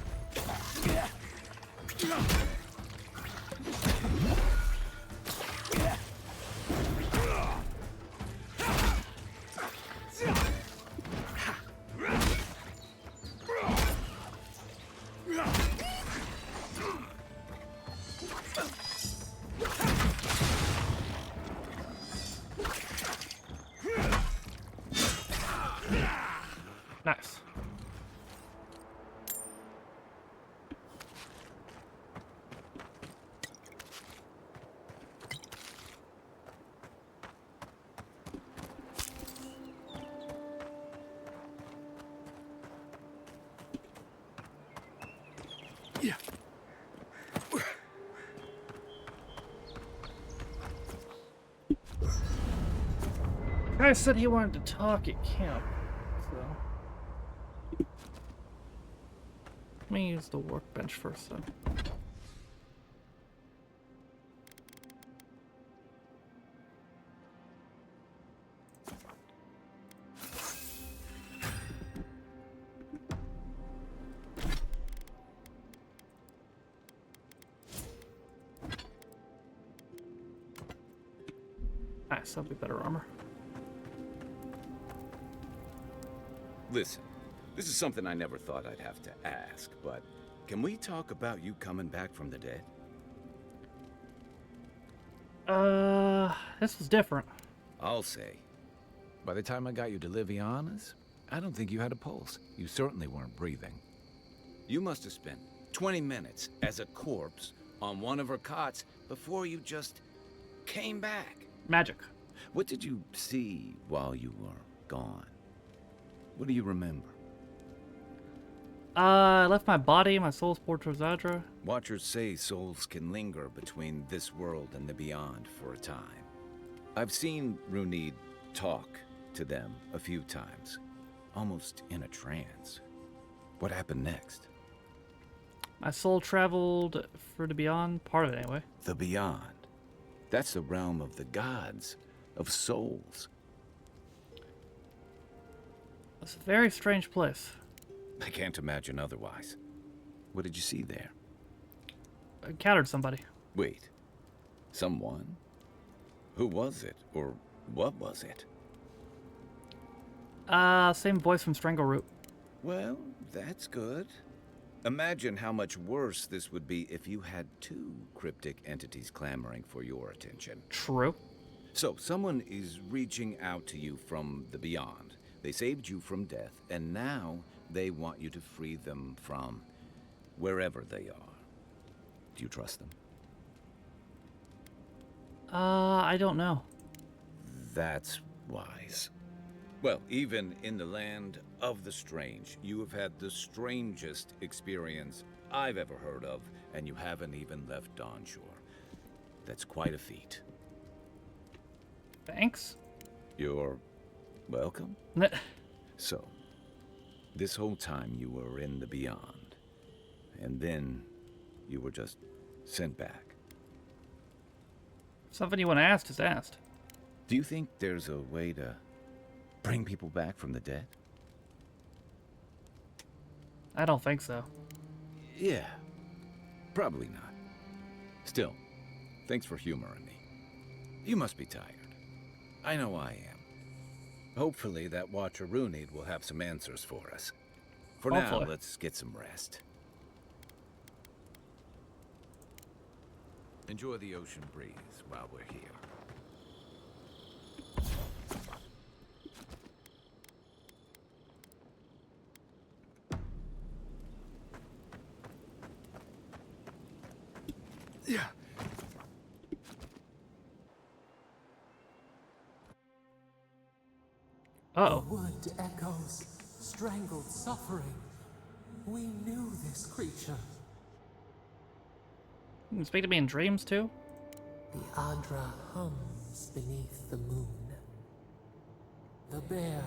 A: Nice.
K: Yeah.
A: Guy said he wanted to talk at camp, so let me use the workbench first, though. Nice, that'll be better armor.
H: Listen, this is something I never thought I'd have to ask, but can we talk about you coming back from the dead?
A: This was different.
H: I'll say. By the time I got you to Liviana's, I don't think you had a pulse. You certainly weren't breathing. You must have spent 20 minutes as a corpse on one of her cots before you just came back.
A: Magic.
H: What did you see while you were gone? What do you remember?
A: I left my body, my soul's poured towards Zadra.
H: Watchers say souls can linger between this world and the beyond for a time. I've seen Runid talk to them a few times, almost in a trance. What happened next?
A: My soul traveled for the beyond, part of it anyway.
H: The beyond. That's the realm of the gods, of souls.
A: It's a very strange place.
H: I can't imagine otherwise. What did you see there?
A: I encountered somebody.
H: Wait. Someone? Who was it? Or what was it?
A: Same voice from Strangleroot.
H: Well, that's good. Imagine how much worse this would be if you had two cryptic entities clamoring for your attention.
A: True.
H: So, someone is reaching out to you from the beyond. They saved you from death, and now they want you to free them from wherever they are. Do you trust them?
A: I don't know.
H: That's wise. Well, even in the land of the strange, you have had the strangest experience I've ever heard of, and you haven't even left Dawnshore. That's quite a feat.
A: Thanks.
H: You're welcome. So, this whole time you were in the Beyond, and then you were just sent back.
A: Something you want to ask, just asked.
H: Do you think there's a way to bring people back from the dead?
A: I don't think so.
H: Yeah, probably not. Still, thanks for humoring me. You must be tired. I know I am. Hopefully that Watcher Runid will have some answers for us. For now, let's get some rest. Enjoy the ocean breeze while we're here.
F: Yeah.
A: Uh-oh.
F: The wood echoes, strangled suffering. We knew this creature.
A: You can speak to me in dreams, too?
F: The Adra hums beneath the moon. The bear,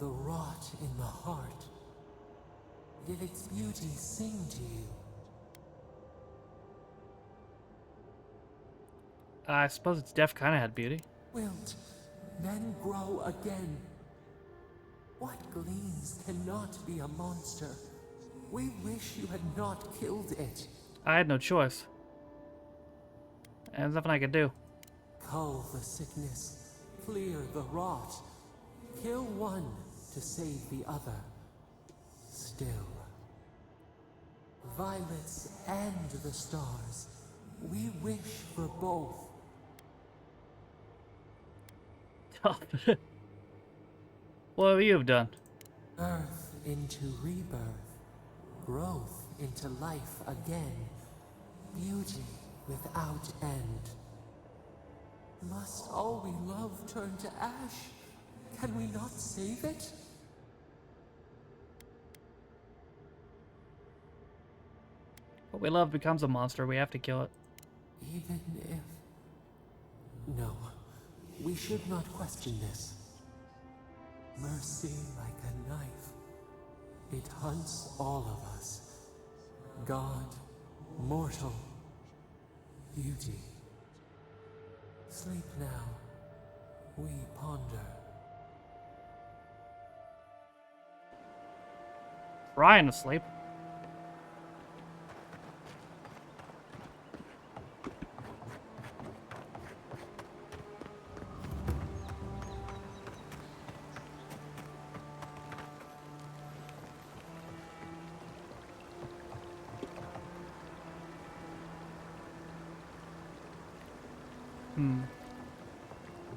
F: the rot in the heart. Did its beauty sing to you?
A: I suppose its death kind of had beauty.
F: Wilt, then grow again. What gleams cannot be a monster? We wish you had not killed it.
A: I had no choice. There's nothing I could do.
F: Cull the sickness, clear the rot. Kill one to save the other. Still. Violets and the stars. We wish for both.
A: What have you done?
F: Earth into rebirth. Growth into life again. Beauty without end. Must all we love turn to ash? Can we not save it?
A: What we love becomes a monster. We have to kill it.
F: Even if... No. We should not question this. Mercy like a knife. It hunts all of us. God, mortal, beauty. Sleep now. We ponder.
A: Ryan asleep.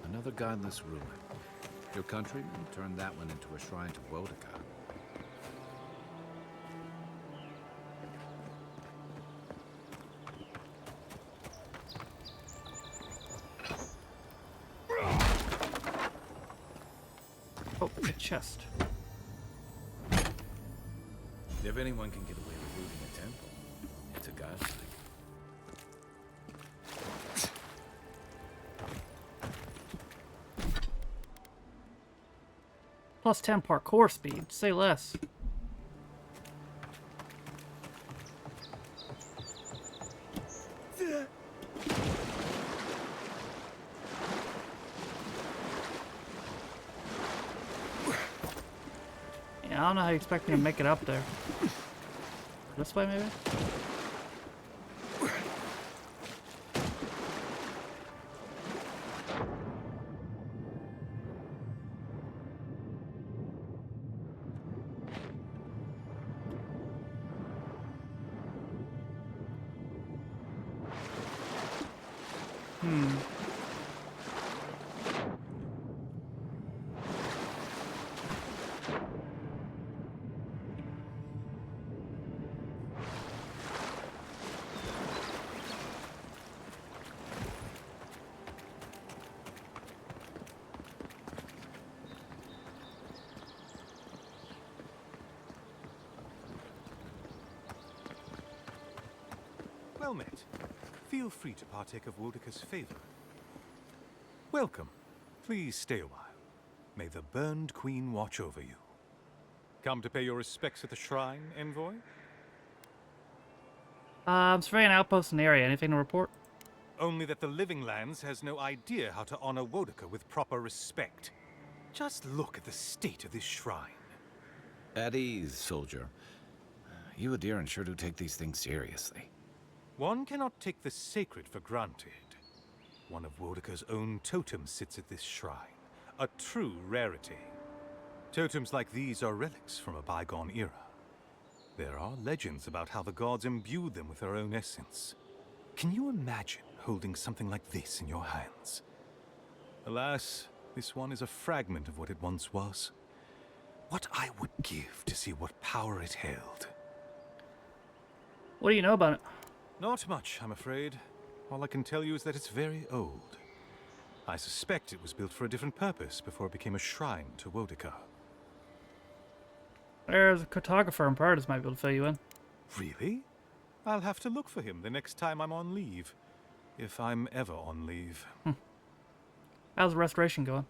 H: Another godless ruin. Your countrymen turned that one into a shrine to Wodaka.
A: Oh, the chest.
H: If anyone can get away with looting a temple, it's a godlike.
A: Plus 10 parkour speed. Say less. Yeah, I don't know how you expect me to make it up there. This way, maybe?
S: Well met. Feel free to partake of Wodeka's favor. Welcome. Please stay a while. May the Burned Queen watch over you. Come to pay your respects at the shrine, envoy?
A: I'm surveying an outpost in the area. Anything to report?
S: Only that the Living Lands has no idea how to honor Wodeka with proper respect. Just look at the state of this shrine.
H: At ease, soldier. You Adirian sure do take these things seriously.
S: One cannot take the sacred for granted. One of Wodeka's own totems sits at this shrine. A true rarity. Totems like these are relics from a bygone era. There are legends about how the gods imbued them with their own essence. Can you imagine holding something like this in your hands? Alas, this one is a fragment of what it once was. What I would give to see what power it held.
A: What do you know about it?
S: Not much, I'm afraid. All I can tell you is that it's very old. I suspect it was built for a different purpose before it became a shrine to Wodeka.
A: There's a cartographer in Paradise might be able to fill you in.
S: Really? I'll have to look for him the next time I'm on leave. If I'm ever on leave.
A: How's the restoration going?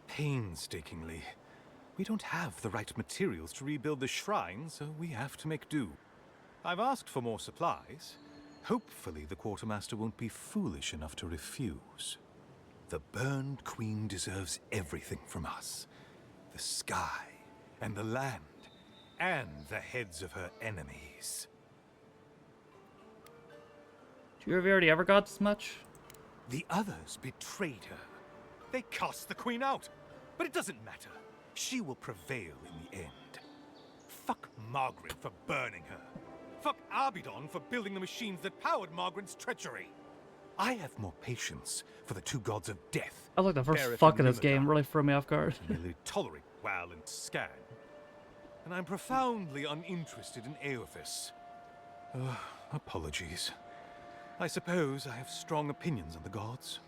S: Painstakingly. We don't have the right materials to rebuild the shrine, so we have to make do. I've asked for more supplies. Hopefully the quartermaster won't be foolish enough to refuse. The Burned Queen deserves everything from us. The sky, and the land, and the heads of her enemies.
A: Do you have you already ever got this much?
S: The others betrayed her. They cast the Queen out. But it doesn't matter. She will prevail in the end. Fuck Margaret for burning her. Fuck Abidon for building the machines that powered Margaret's treachery. I have more patience for the two gods of death.
A: I was like the first
S: Berith
A: fuck
S: and
A: of this game
S: Lunagar,
A: really threw me off guard.
S: who merely tolerate Wal and Scan. And I'm profoundly uninterested in Aothis. Apologies. I suppose I have strong opinions on the gods.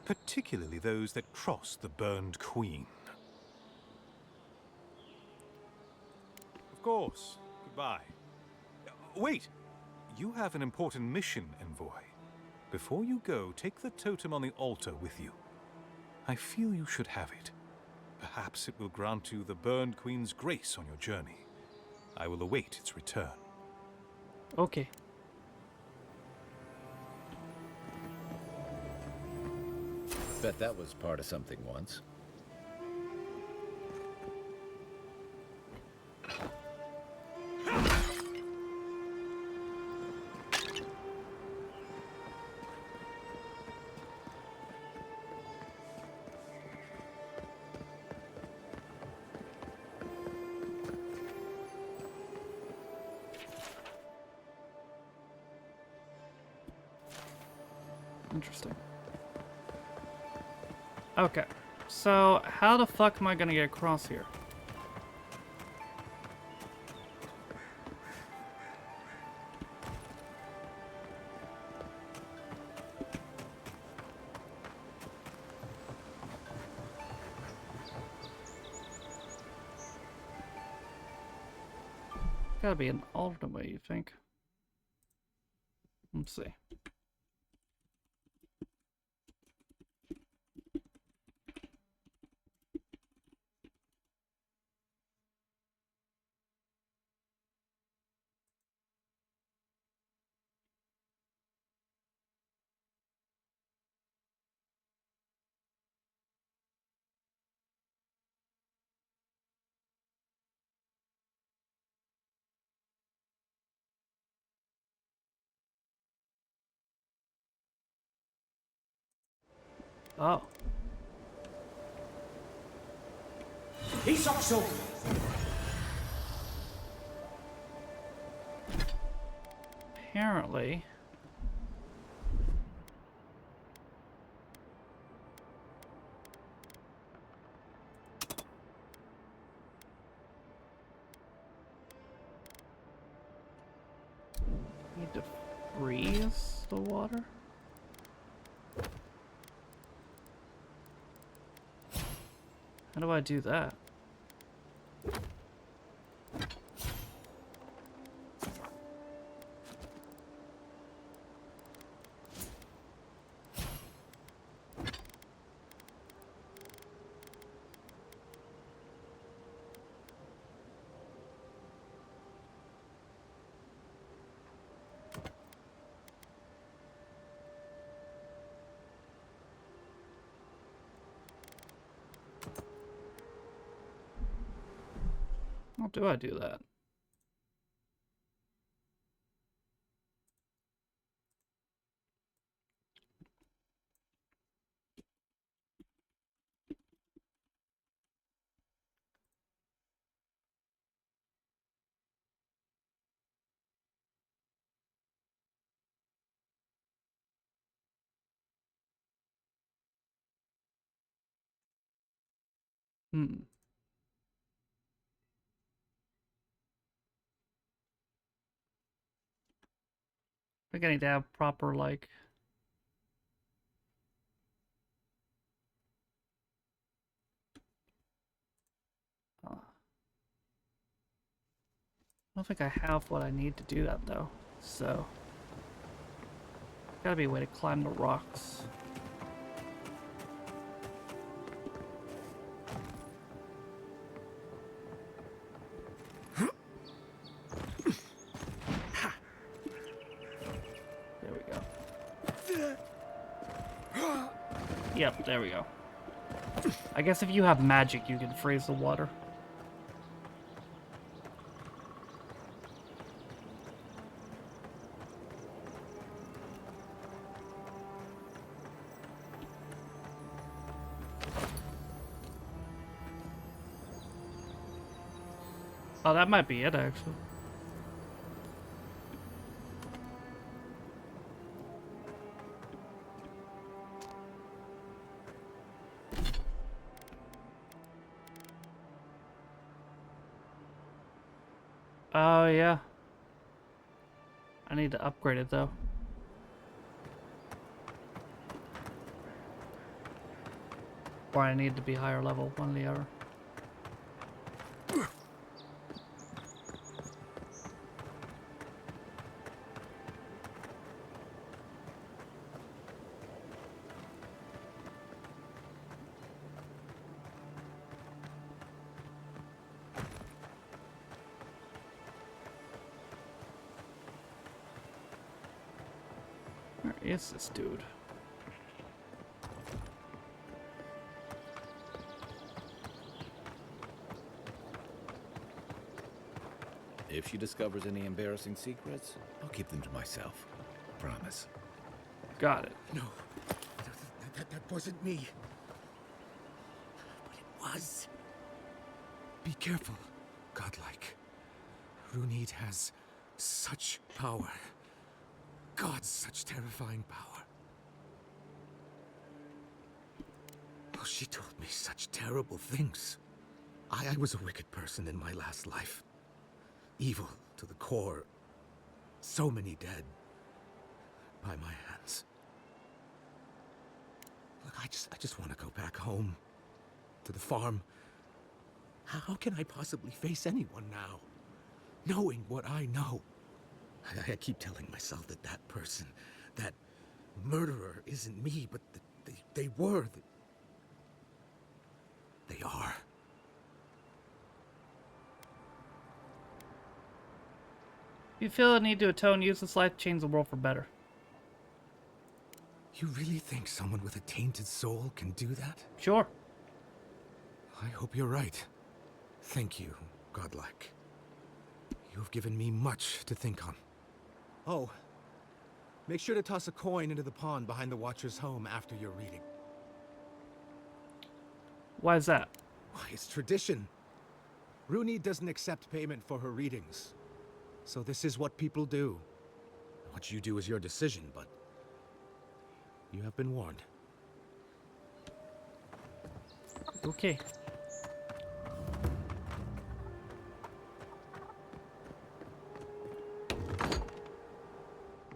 S: Particularly those that cross the Burned Queen. Of course. Goodbye. Wait! You have an important mission, envoy. Before you go, take the totem on the altar with you. I feel you should have it. Perhaps it will grant you the Burned Queen's grace on your journey. I will await its return.
A: Okay.
H: Bet that was part of something once.
A: Interesting. Okay, so how the fuck am I gonna get across here? Gotta be an alternate way, you think? Let's see. Oh. Apparently. Need to freeze the water? How do I do that? How do I do that? Hmm. I think I need to have proper, like... I don't think I have what I need to do that, though. So... Gotta be a way to climb the rocks. There we go. Yep, there we go. I guess if you have magic, you can freeze the water. Oh, that might be it, actually. Oh, yeah. I need to upgrade it, though. Or I need to be higher level, one or the other. Where is this dude?
H: If she discovers any embarrassing secrets, I'll keep them to myself. Promise.
A: Got it.
D: No. That wasn't me. But it was. Be careful, godlike. Runid has such power. God, such terrifying power. Oh, she told me such terrible things. I was a wicked person in my last life. Evil to the core. So many dead. By my hands. Look, I just want to go back home. To the farm. How can I possibly face anyone now? Knowing what I know. I keep telling myself that that person, that murderer isn't me, but they were. They are.
A: If you feel the need to atone, use this life to change the world for better.
D: You really think someone with a tainted soul can do that?
A: Sure.
D: I hope you're right. Thank you, godlike. You have given me much to think on. Oh, make sure to toss a coin into the pond behind the Watcher's home after your reading.
A: Why is that?
D: Why, it's tradition. Rooney doesn't accept payment for her readings. So this is what people do. What you do is your decision, but you have been warned.
A: Okay.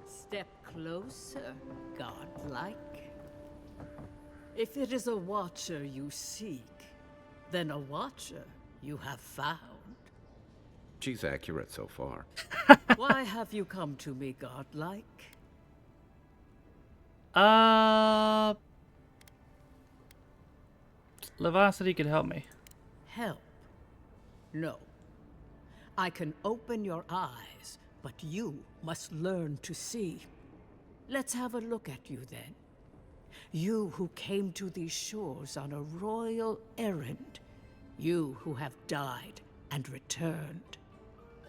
T: Step closer, godlike. If it is a watcher you seek, then a watcher you have found.
H: She's accurate so far.
T: Why have you come to me, godlike?
A: Levacity could help me.
T: Help? No. I can open your eyes, but you must learn to see. Let's have a look at you then. You who came to these shores on a royal errand. You who have died and returned.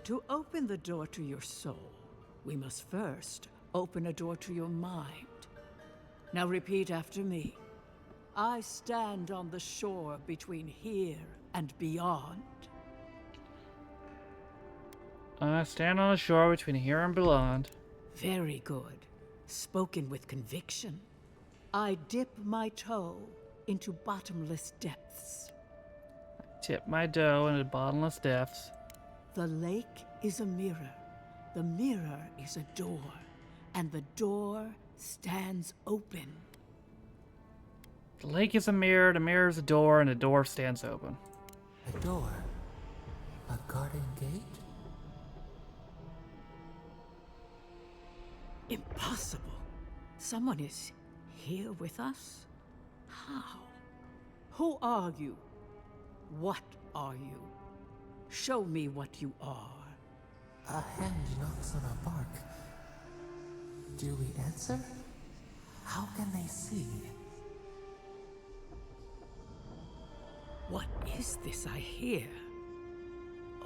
T: To open the door to your soul, we must first open a door to your mind. Now repeat after me. I stand on the shore between here and beyond.
A: I stand on the shore between here and beyond.
T: Very good. Spoken with conviction. I dip my toe into bottomless depths.
A: Tip my dough into bottomless depths.
T: The lake is a mirror. The mirror is a door. And the door stands open.
A: The lake is a mirror is a door, and the door stands open.
F: A door? A garden gate?
T: Impossible. Someone is here with us? How? Who are you? What are you? Show me what you are.
F: A hand knocks on a bark. Do we answer? How can they see?
T: What is this I hear?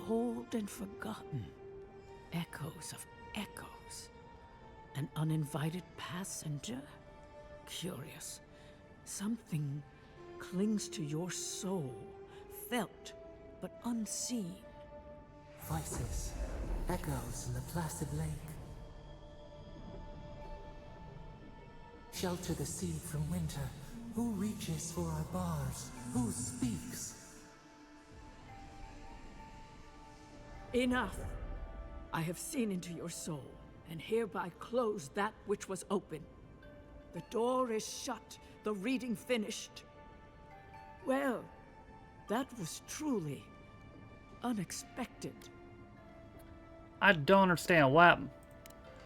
T: Old and forgotten. Echoes of echoes. An uninvited passenger? Curious. Something clings to your soul, felt but unseen.
F: Voices, echoes in the placid lake. Shelter the seed from winter. Who reaches for our bars? Who speaks?
T: Enough! I have seen into your soul, and hereby close that which was open. The door is shut, the reading finished. Well, that was truly unexpected.
A: I don't understand what happened.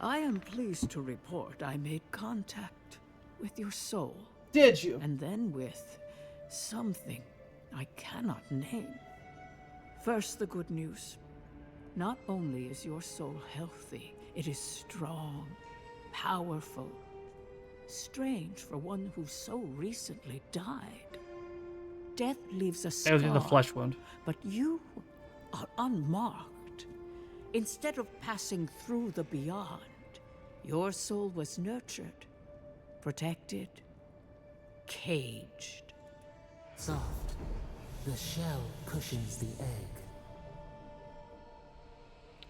T: I am pleased to report I made contact with your soul.
A: Did you?
T: And then with something I cannot name. First, the good news. Not only is your soul healthy, it is strong, powerful. Strange for one who so recently died. Death leaves a scar.
A: It was in the flesh wound.
T: But you are unmarked. Instead of passing through the beyond, your soul was nurtured, protected, caged.
F: Soft. The shell cushions the egg.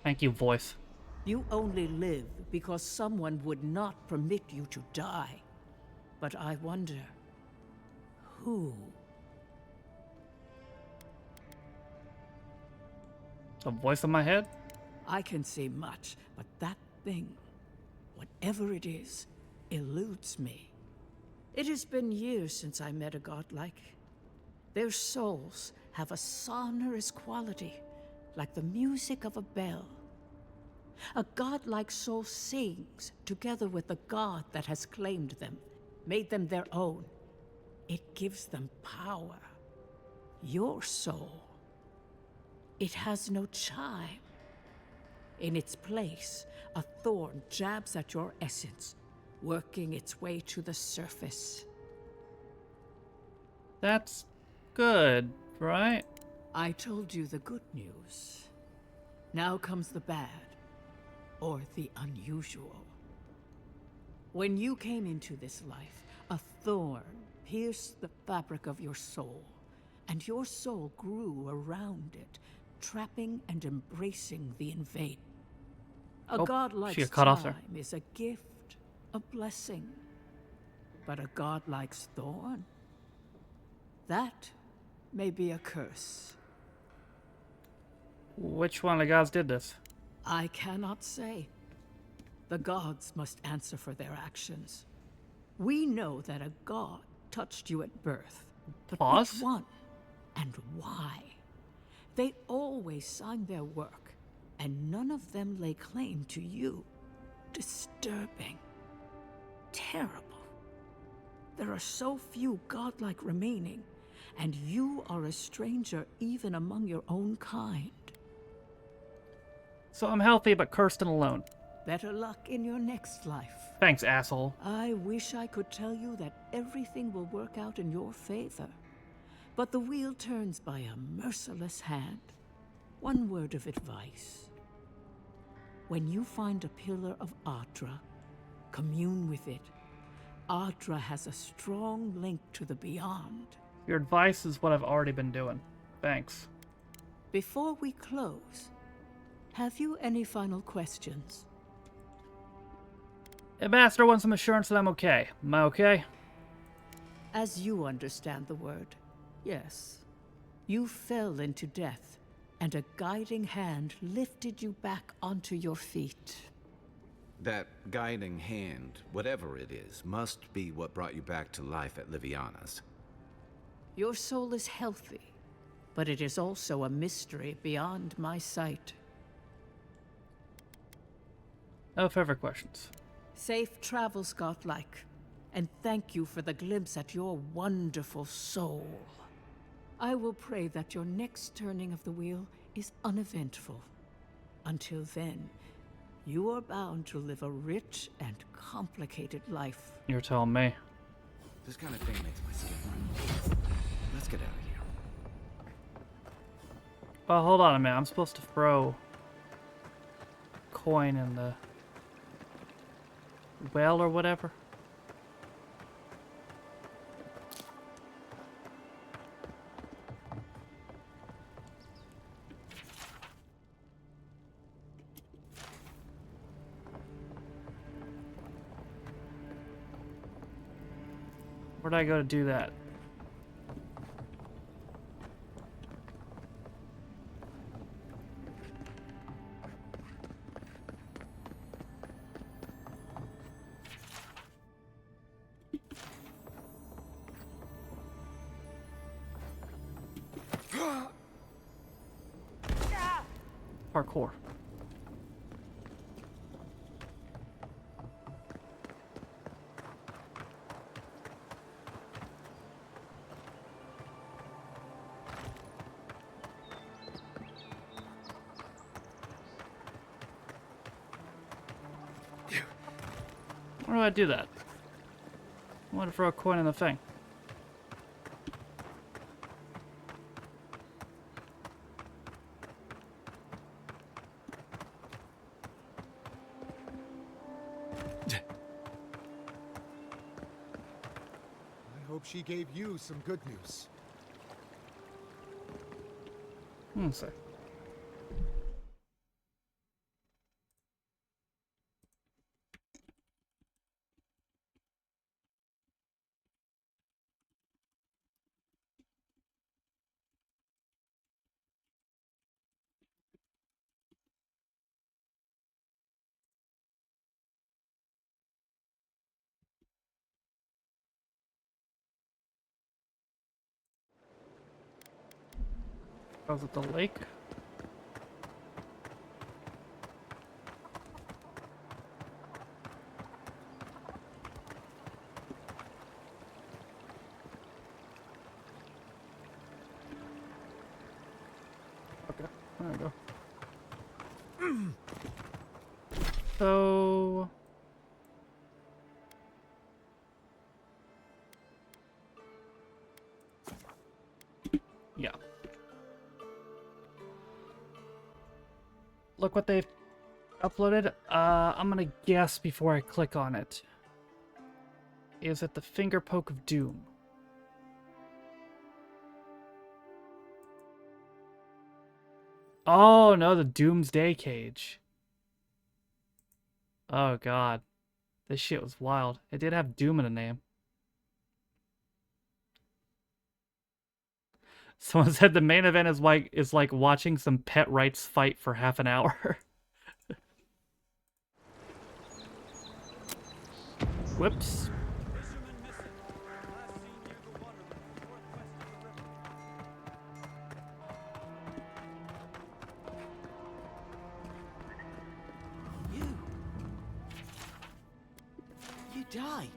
A: Thank you, voice.
T: You only live because someone would not permit you to die. But I wonder, who?
A: A voice in my head?
T: I can say much, but that thing, whatever it is, eludes me. It has been years since I met a godlike. Their souls have a sonorous quality, like the music of a bell. A godlike soul sings together with the god that has claimed them, made them their own. It gives them power. Your soul, it has no chime. In its place, a thorn jabs at your essence, working its way to the surface.
A: That's good, right?
T: I told you the good news. Now comes the bad, or the unusual. When you came into this life, a thorn pierced the fabric of your soul, and your soul grew around it, trapping and embracing the invade. A godlike's time is a gift, a blessing. But a godlike's thorn? That may be a curse.
A: Which one of the gods did this?
T: I cannot say. The gods must answer for their actions. We know that a god touched you at birth. But which one? And why? They always signed their work, and none of them lay claim to you. Disturbing. Terrible. There are so few godlike remaining, and you are a stranger even among your own kind.
A: So I'm healthy but cursed and alone.
T: Better luck in your next life.
A: Thanks, asshole.
T: I wish I could tell you that everything will work out in your favor. But the wheel turns by a merciless hand. One word of advice. When you find a pillar of Ardra, commune with it. Ardra has a strong link to the beyond.
A: Your advice is what I've already been doing. Thanks.
T: Before we close, have you any final questions?
A: Ambassador wants some assurance that I'm okay. Am I okay?
T: As you understand the word, yes. You fell into death, and a guiding hand lifted you back onto your feet.
H: That guiding hand, whatever it is, must be what brought you back to life at Liviana's.
T: Your soul is healthy, but it is also a mystery beyond my sight.
A: No further questions.
T: Safe travels, godlike, and thank you for the glimpse at your wonderful soul. I will pray that your next turning of the wheel is uneventful. Until then, you are bound to live a rich and complicated life.
A: You're telling me.
H: This kind of thing makes my skin run. Let's get out of here.
A: Oh, hold on a minute. I'm supposed to throw a coin in the well or whatever. Where'd I go to do that? Parkour. Where do I do that? I want to throw a coin in the thing.
U: I hope she gave you some good news.
A: Let's see. Was it the lake? Okay, there we go. So... yeah. Look what they've uploaded. I'm gonna guess before I click on it. Is it the finger poke of doom? Oh no, the Doomsday Cage. Oh god. This shit was wild. It did have Doom in the name. Someone said the main event is like watching some pet rights fight for half an hour. Whoops.
E: You died.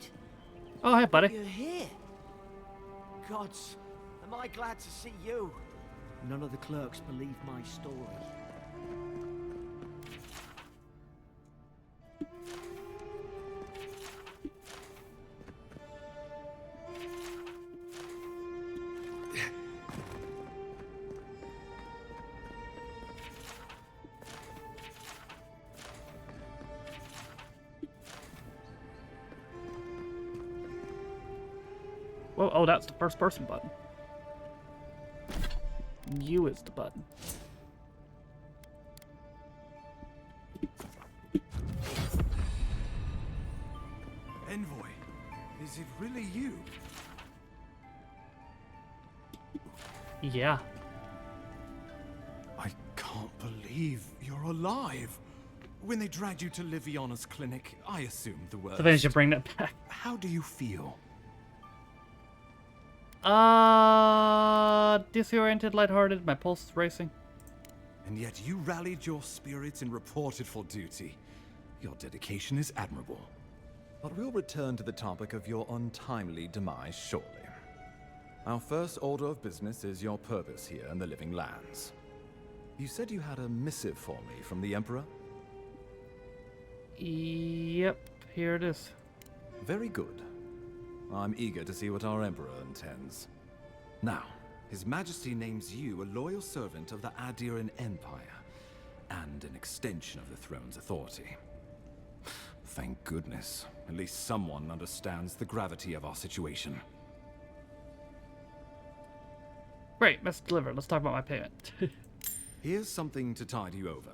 A: Oh, hey, buddy.
E: You're here. Gods, am I glad to see you. None of the clerks believe my story.
A: go? Oh, that's the first person button. U is the button.
K: Envoy, is it really you?
A: Yeah.
K: I can't believe you're alive. When they dragged you to Liviana's clinic, I assumed the worst.
A: So they should bring that back.
K: How do you feel?
A: Disoriented, lighthearted, my pulse is racing.
K: And yet you rallied your spirits and reported for duty. Your dedication is admirable. But we'll return to the topic of your untimely demise shortly. Our first order of business is your purpose here in the Living Lands. You said you had a missive for me from the Emperor?
A: Yep, here it is.
K: Very good. I'm eager to see what our Emperor intends. Now, His Majesty names you a loyal servant of the Adiran Empire, and an extension of the throne's authority. Thank goodness. At least someone understands the gravity of our situation.
A: Great, message delivered. Let's talk about my payment.
K: Here's something to tide you over.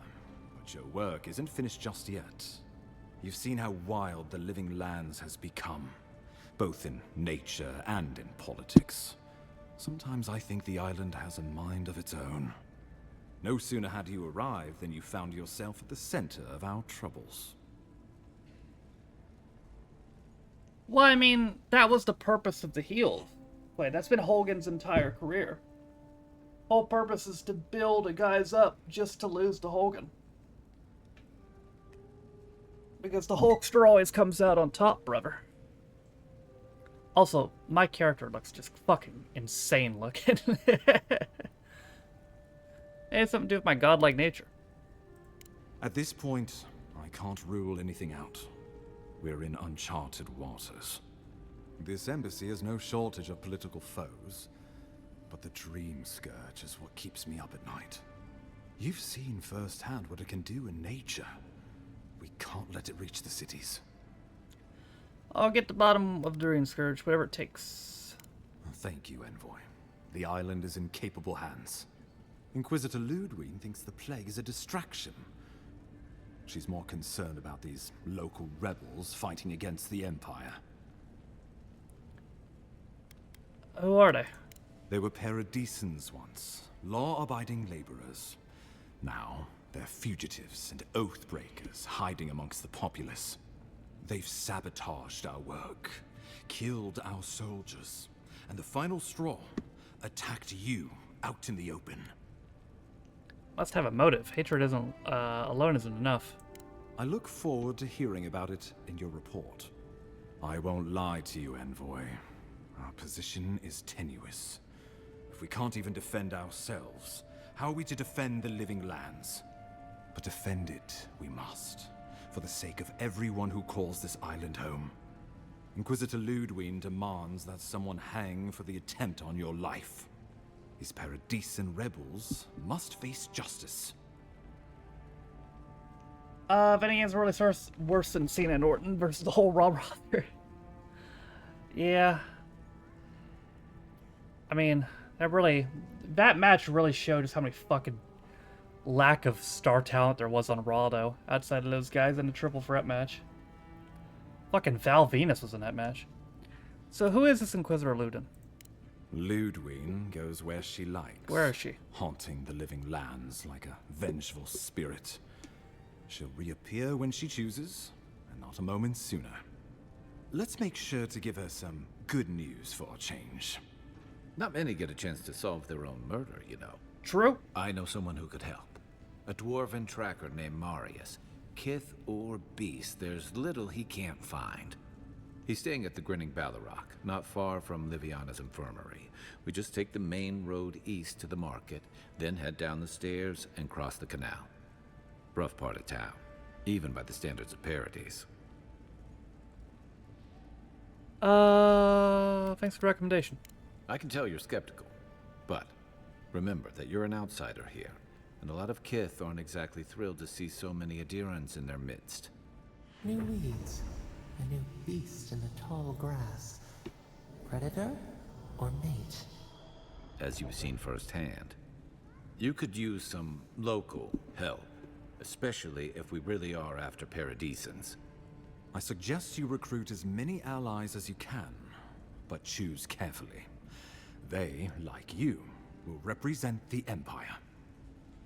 K: But your work isn't finished just yet. You've seen how wild the Living Lands has become, both in nature and in politics. Sometimes I think the island has a mind of its own. No sooner had you arrived than you found yourself at the center of our troubles.
A: Well, I mean, that was the purpose of the heals. Wait, that's been Holgan's entire career. Whole purpose is to build a guys up just to lose to Holgan. Because the Hulkster always comes out on top, brother. Also, my character looks just fucking insane looking. It has something to do with my godlike nature.
K: At this point, I can't rule anything out. We're in uncharted waters. This embassy has no shortage of political foes, but the Dream Scourge is what keeps me up at night. You've seen firsthand what it can do in nature. We can't let it reach the cities.
A: I'll get to the bottom of the Dream Scourge, whatever it takes.
K: Thank you, Envoy. The island is in capable hands. Inquisitor Ludwig thinks the plague is a distraction. She's more concerned about these local rebels fighting against the Empire.
A: Who are they?
K: They were paradisans once, law-abiding laborers. Now, they're fugitives and oath-breakers hiding amongst the populace. They've sabotaged our work, killed our soldiers, and the final straw, attacked you out in the open.
A: Must have a motive. Hatred alone isn't enough.
K: I look forward to hearing about it in your report. I won't lie to you, Envoy. Our position is tenuous. If we can't even defend ourselves, how are we to defend the Living Lands? But defend it we must, for the sake of everyone who calls this island home. Inquisitor Ludwig demands that someone hang for the attempt on your life. These Paradisan rebels must face justice.
A: If anything's really worse than Cena and Orton versus the whole Raw roster. Yeah. I mean, that match really showed just how many fucking lack of star talent there was on Raw, though, outside of those guys in the triple threat match. Fucking Val Venus was in that match. So who is this Inquisitor Ludwig?
K: Ludwig goes where she likes.
A: Where is she?
K: Haunting the Living Lands like a vengeful spirit. She'll reappear when she chooses, and not a moment sooner. Let's make sure to give her some good news for a change.
H: Not many get a chance to solve their own murder, you know.
A: True.
H: I know someone who could help. A dwarven tracker named Marius. Kith or beast, there's little he can't find. He's staying at the Grinning Ballarrock, not far from Liviana's infirmary. We just take the main road east to the market, then head down the stairs and cross the canal. Rough part of town, even by the standards of Paradise.
A: Thanks for the recommendation.
H: I can tell you're skeptical, but remember that you're an outsider here, and a lot of Kith aren't exactly thrilled to see so many Adirans in their midst.
F: New weeds, a new beast in the tall grass. Predator or mate.
H: As you've seen firsthand, you could use some local help, especially if we really are after Paradisans.
K: I suggest you recruit as many allies as you can, but choose carefully. They, like you, will represent the Empire.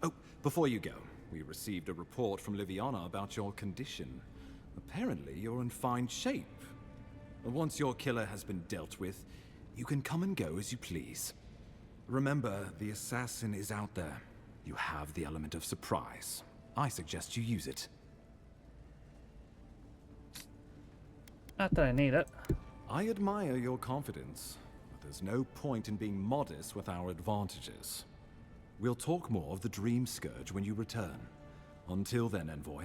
K: Oh, before you go, we received a report from Liviana about your condition. Apparently, you're in fine shape. Once your killer has been dealt with, you can come and go as you please. Remember, the assassin is out there. You have the element of surprise. I suggest you use it.
A: Not that I need it.
K: I admire your confidence, but there's no point in being modest with our advantages. We'll talk more of the Dream Scourge when you return. Until then, Envoy.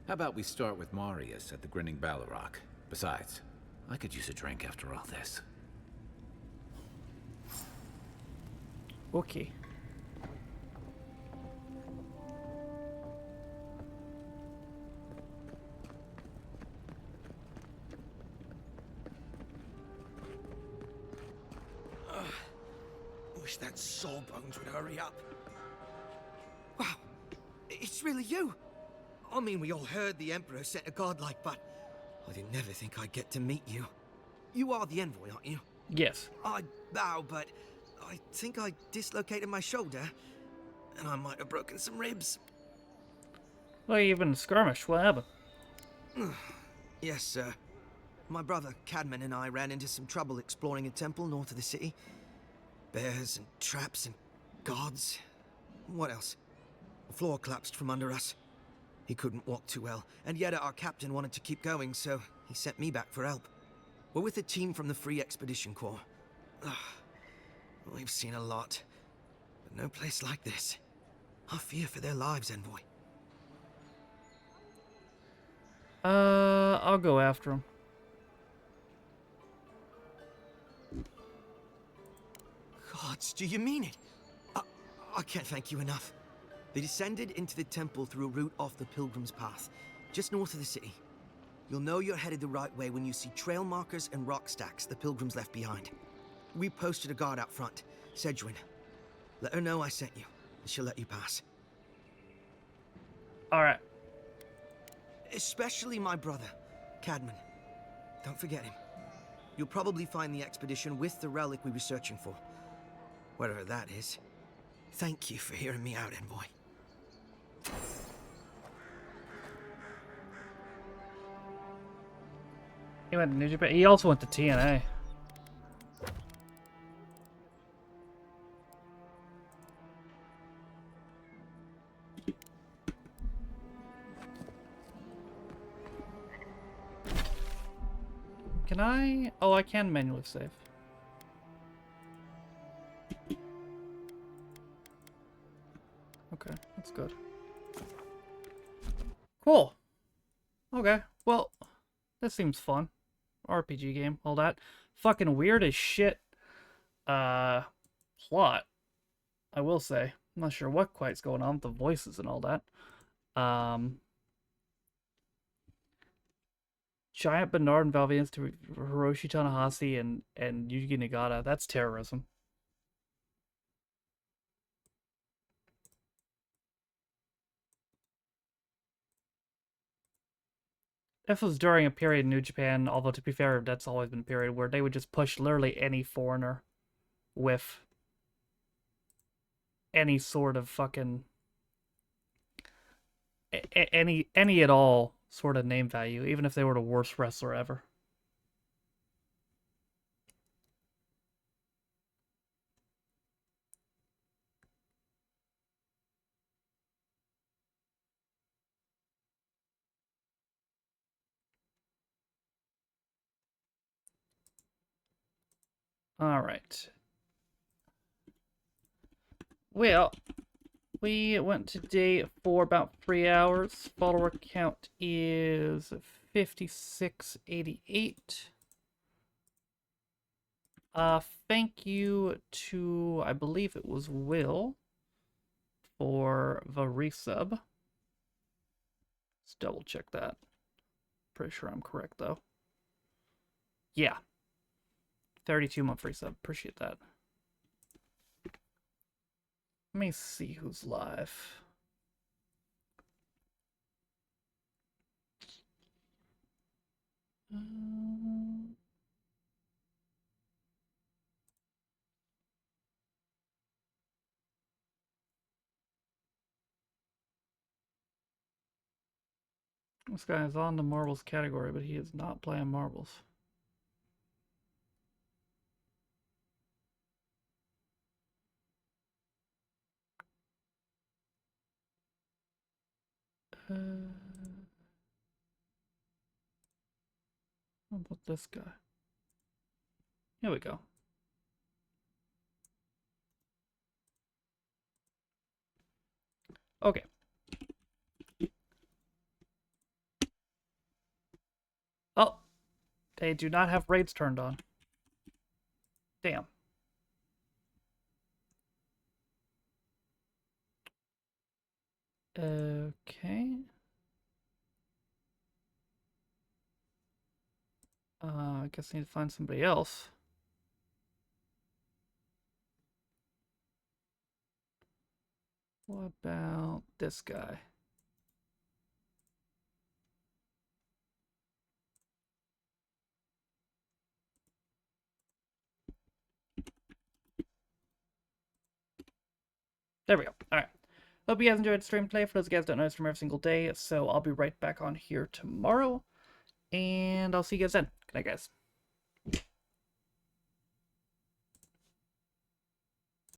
H: How about we start with Marius at the Grinning Balrog? Besides, I could use a drink after all this.
A: Okay.
C: Wish that Sawbones would hurry up. Wow, it's really you. I mean, we all heard the Emperor sent a godlike, but I didn't never think I'd get to meet you. You are the Envoy, aren't you?
A: Yes.
C: I bow, but I think I dislocated my shoulder, and I might have broken some ribs.
A: Well, you even skirmish. What happened?
C: Yes, sir. My brother Cadman and I ran into some trouble exploring a temple north of the city. Bears and traps and guards. What else? The floor collapsed from under us. He couldn't walk too well, and yet our captain wanted to keep going, so he sent me back for help. We're with a team from the Free Expedition Corps. We've seen a lot, but no place like this. I fear for their lives, Envoy.
A: I'll go after him.
C: Gods, do you mean it? I can't thank you enough. They descended into the temple through a route off the Pilgrim's Path, just north of the city. You'll know you're headed the right way when you see trail markers and rock stacks the Pilgrims left behind. We posted a guard out front, Sedgwin. Let her know I sent you, and she'll let you pass.
A: Alright.
C: Especially my brother, Cadman. Don't forget him. You'll probably find the expedition with the relic we were searching for. Whatever that is. Thank you for hearing me out, Envoy.
A: He went to New Japan. He also went to TNA. Can I? Oh, I can manually save. Okay, that's good. Cool. Okay, well, this seems fun. RPG game, all that. Fucking weird as shit. Plot. I will say. I'm not sure what quite's going on with the voices and all that. Giant Bernard and Valvians to Hiroshi Tanahashi and Yuji Nagata. That's terrorism. If it was during a period in New Japan, although to be fair, that's always been a period where they would just push literally any foreigner with any sort of fucking any at all sort of name value, even if they were the worst wrestler ever. All right. Well, we went today for about 3 hours. Follower count is 5688. Thank you to, I believe it was Will, for the resub. Let's double check that. Pretty sure I'm correct though. Yeah. 32-month free sub. Appreciate that. Let me see who's live. This guy is on the marbles category, but he is not playing marbles. How about this guy? Here we go. Okay. Oh, they do not have raids turned on. Damn. Okay. I guess I need to find somebody else. What about this guy? There we go. All right. Hope you guys enjoyed the stream play. For those of you guys who don't know, I stream every single day, so I'll be right back on here tomorrow. And I'll see you guys then. Good night, guys.